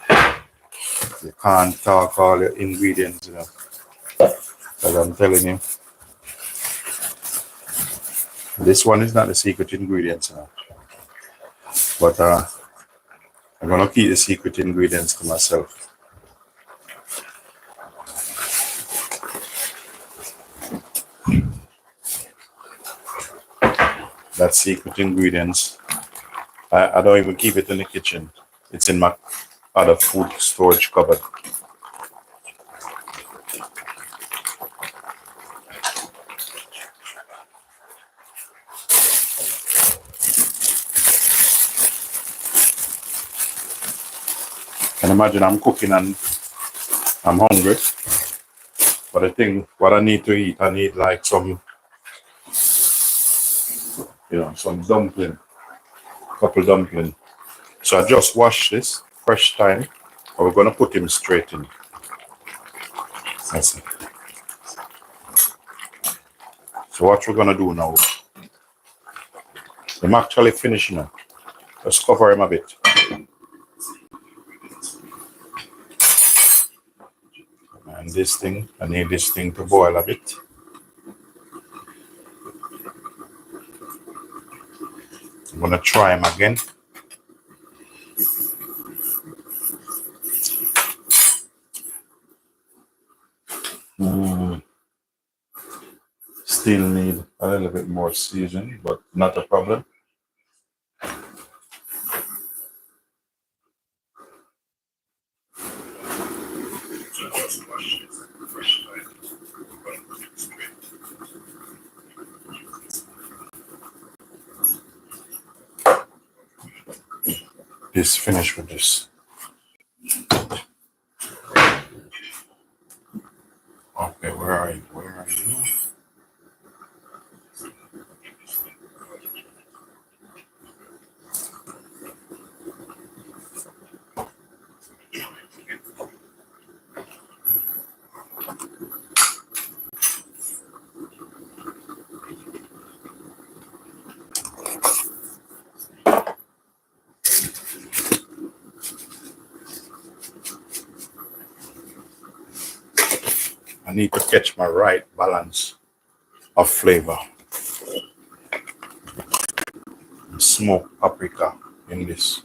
you can't talk all the ingredients, you know. As I'm telling you, this one is not the secret ingredients, you know. But I'm gonna keep the secret ingredients to myself. That secret ingredients, I don't even keep it in the kitchen. It's in my other food storage cupboard. And imagine I'm cooking and I'm hungry. But the thing, what I need to eat, I need like some, you know, some dumpling, couple dumpling. So I just wash this, fresh thyme, and we're gonna put him straight in. That's it. So what we're gonna do now, I'm actually finishing now. Let's cover him a bit. And this thing, I need this thing to boil a bit. I'm gonna try him again. Still need a little bit more seasoning, but not a problem. Just finish with this. Okay, where are you? Where are you? I need to catch my right balance of flavor. Smoked paprika in this.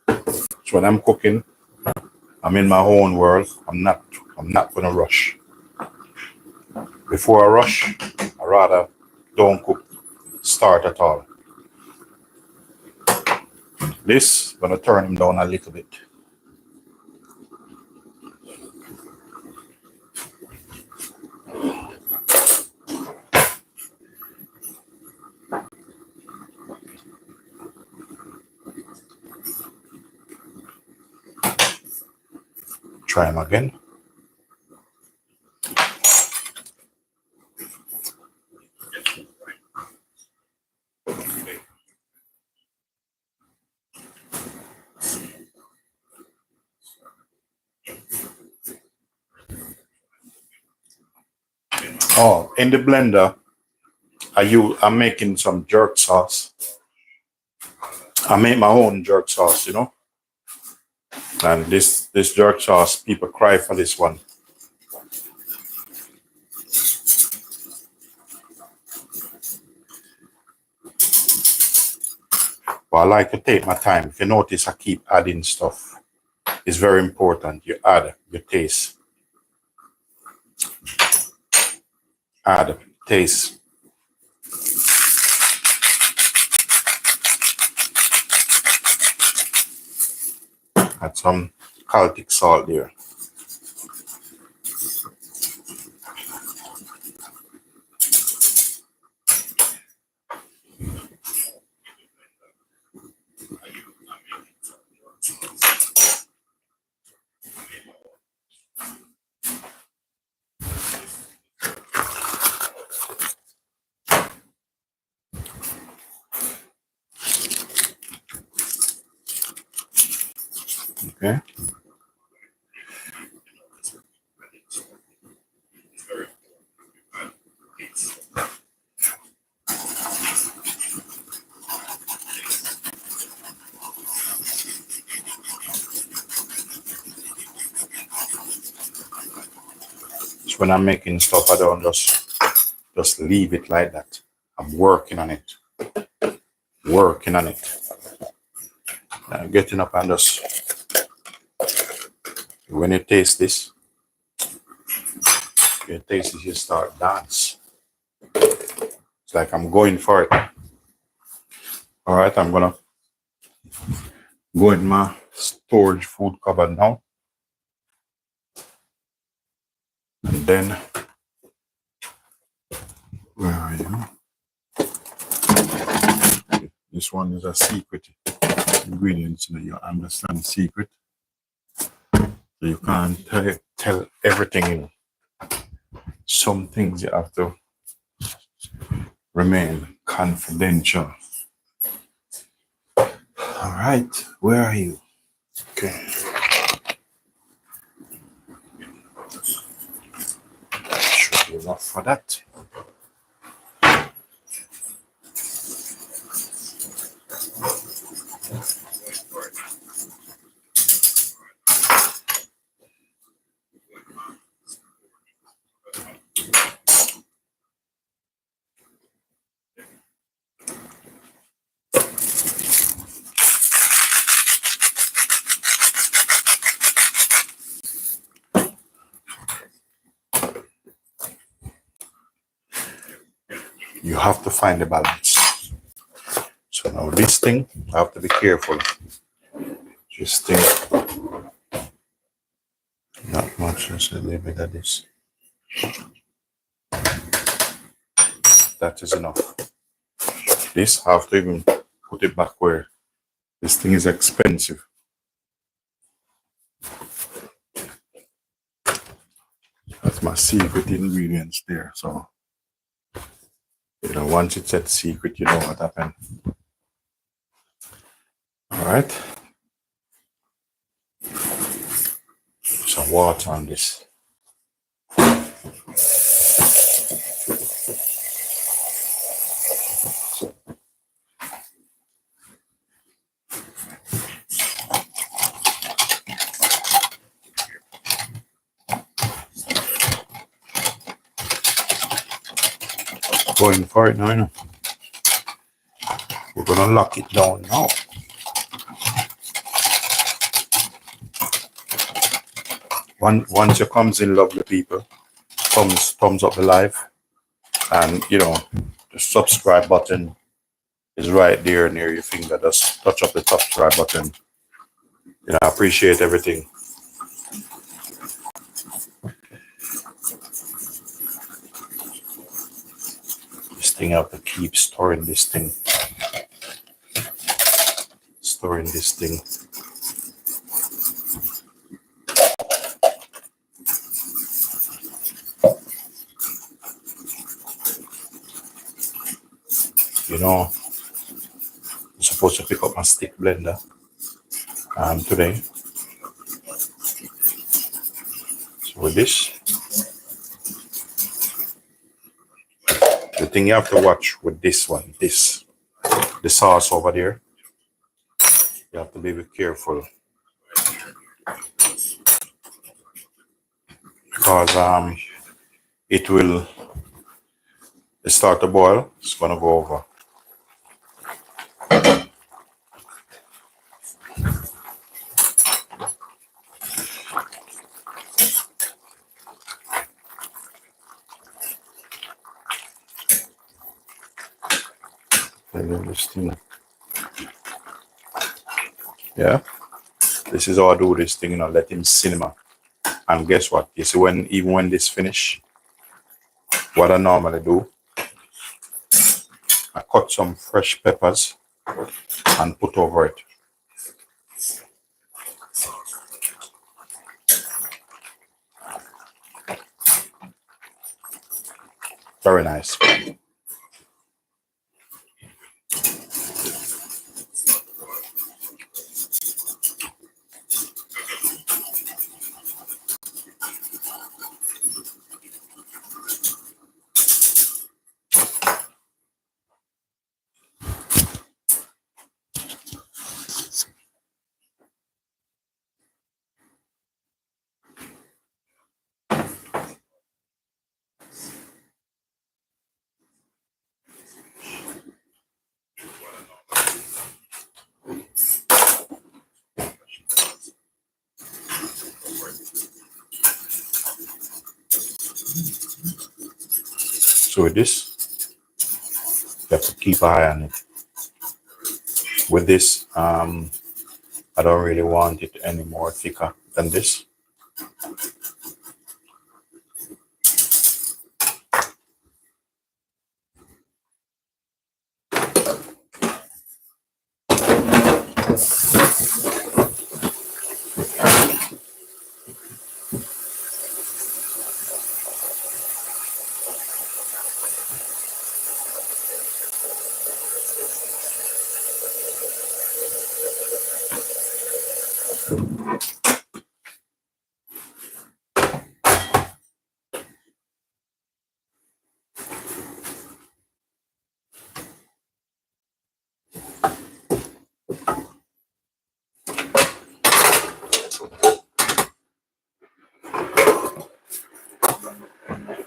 So when I'm cooking, I'm in my own world. I'm not gonna rush. Before I rush, I rather don't cook, start at all. This, I'm gonna turn him down a little bit. Try him again. Oh, in the blender, I'm making some jerk sauce. I make my own jerk sauce, you know. And this jerk sauce, people cry for this one. But I like to take my time. If you notice, I keep adding stuff. It's very important. You add your taste. Add taste. Add some Celtic salt there. Okay. So when I'm making stuff, I don't just leave it like that. I'm working on it. Working on it. Getting up and just when you taste this, you start dance. It's like I'm going for it. All right, I'm gonna go in my storage food cupboard now. And then, where are you? This one is a secret ingredient, so you understand the secret. So you can't tell everything in. Some things you have to remain confidential. All right, where are you? Okay. Should be enough for that. You have to find the balance. So now this thing, I have to be careful. Just think, not much, just a little bit of this. That is enough. This, I have to even put it back where this thing is expensive. That's my secret ingredients there. So, you know, once it's at secret, you know what happened. All right. Some water on this. Going for it now, you know. We're gonna lock it down now. Once you comes in love with people, thumbs up the live, and you know the subscribe button is right there near your finger. Just touch up the subscribe button. You know, I appreciate everything. This thing I have to keep storing this thing. Storing this thing. You know, I'm supposed to pick up my stick blender today. So with this, thing you have to watch with this one, the sauce over there, you have to be careful because it will start to boil. It's gonna go over. This thing. Yeah, this is how I do this thing, you know, let him simmer. And guess what? You see, even when this finish, what I normally do, I cut some fresh peppers and put over it. Very nice. So with this, you have to keep an eye on it. With this, I don't really want it any more thicker than this.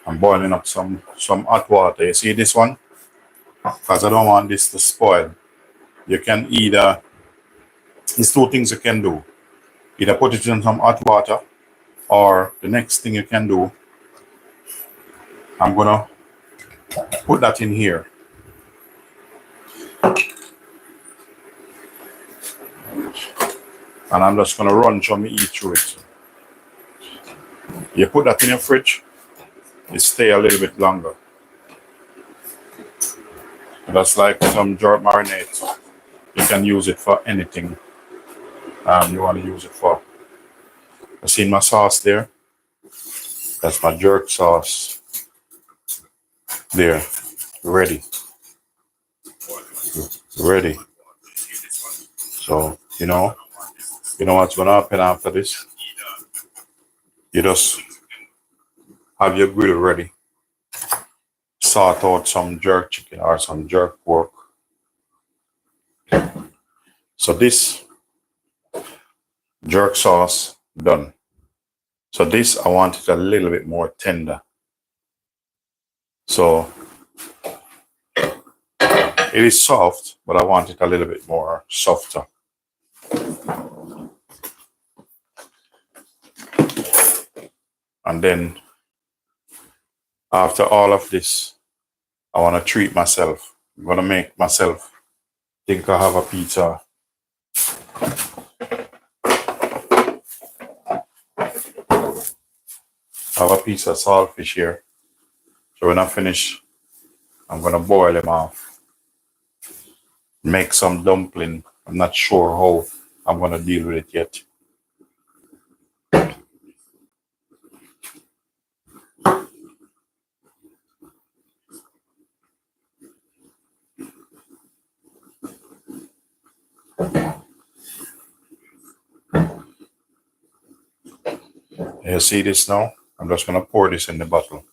I'm boiling up some hot water. You see this one? Because I don't want this to spoil. You can either, there's two things you can do. Either put it in some hot water, or the next thing you can do, I'm gonna put that in here. And I'm just gonna run some meat through it. You put that in your fridge, it stay a little bit longer. That's like some jerk marinade. You can use it for anything you want to use it for. I see my sauce there. That's my jerk sauce. There, ready. Ready. So, you know what's gonna happen after this? You just have your grill ready. Sort out some jerk chicken or some jerk pork. So this jerk sauce done. So this, I want it a little bit more tender. So it is soft, but I want it a little bit more softer. And then after all of this, I want to treat myself. I'm going to make myself think I have a pizza. I have a piece of saltfish here. So when I finish, I'm going to boil them off. Make some dumpling. I'm not sure how I'm going to deal with it yet. You see this now? I'm just going to pour this in the bottle.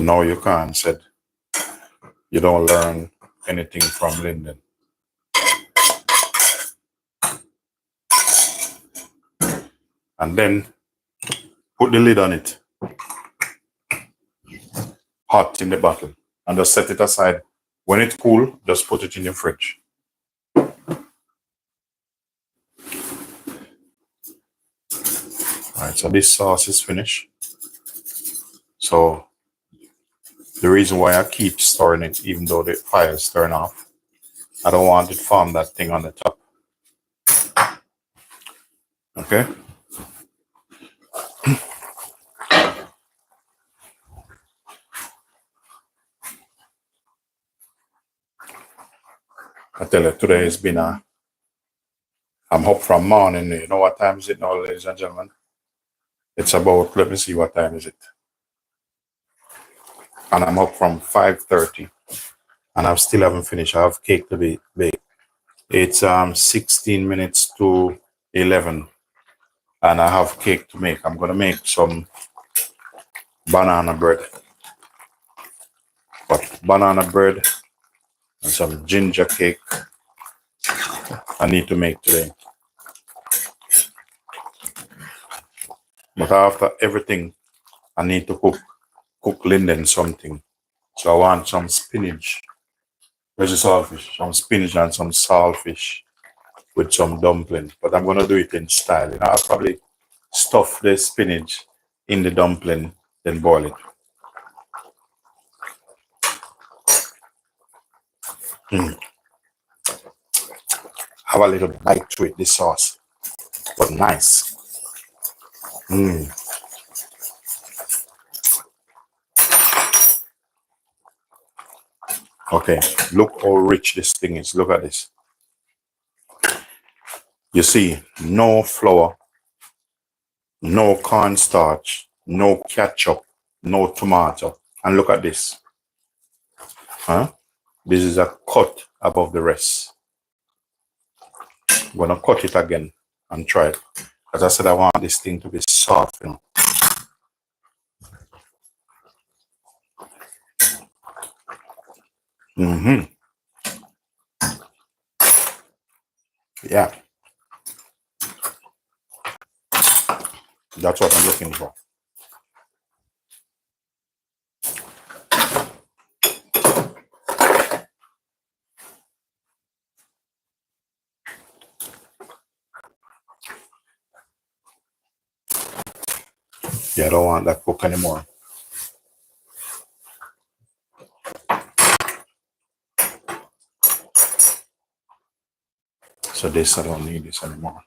now you can't said you don't learn anything from Linden. And then put the lid on it, hot in the bottle, and just set it aside. When it's cool, just put it in your fridge. All right, so this sauce is finished. So the reason why I keep stirring it, even though the fire is turned off, I don't want it to form that thing on the top. Okay. I tell you, today has been I'm up from morning. You know what time is it now, ladies and gentlemen? It's about, let me see what time is it. And I'm up from 5:30. And I still haven't finished. I have cake to bake. It's 16 minutes to 11. And I have cake to make. I'm gonna make some banana bread. But banana bread and some ginger cake I need to make today. But after everything, I need to cook Linden something. So I want some spinach. Where's the saltfish? Some spinach and some saltfish with some dumpling. But I'm gonna do it in style. You know, I'll probably stuff the spinach in the dumpling, then boil it. Have a little bite to it, this sauce. But nice. Okay, look how rich this thing is. Look at this. You see, no flour, no cornstarch, no ketchup, no tomato. And look at this. Huh? This is a cut above the rest. I'm gonna cut it again and try it. As I said, I want this thing to be soft, you know. Yeah. That's what I'm looking for. Yeah, I don't want that cook anymore. So this, I don't need this anymore.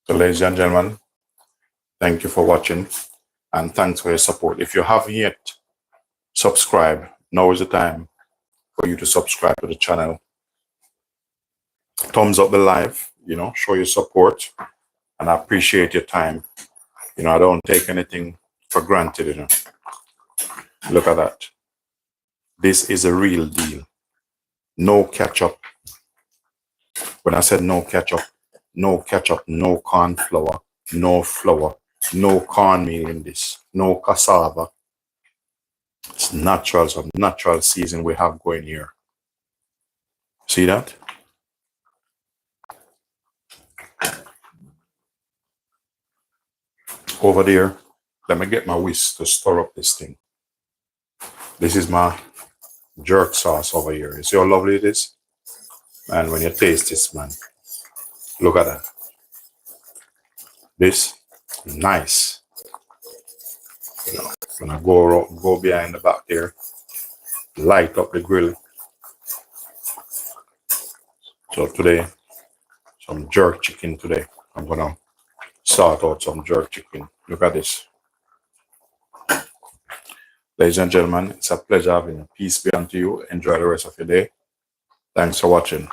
So ladies and gentlemen, thank you for watching and thanks for your support. If you haven't yet subscribed, now is the time for you to subscribe to the channel. Thumbs up the live, you know, show your support, and I appreciate your time. You know, I don't take anything for granted, you know. Look at that. This is a real deal. No ketchup. When I said no ketchup, no corn flour, no flour, no cornmeal in this, no cassava. It's natural, some natural season we have going here. See that? Over there, let me get my whisk to stir up this thing. This is my jerk sauce over here. You see how lovely it is? And when you taste this, man, look at that. This, nice. You know, when I go behind the back there, light up the grill. So today, some jerk chicken today. I'm gonna sort out some jerk chicken. Look at this. Ladies and gentlemen, it's a pleasure having you. Peace be unto you. Enjoy the rest of your day. Thanks for watching.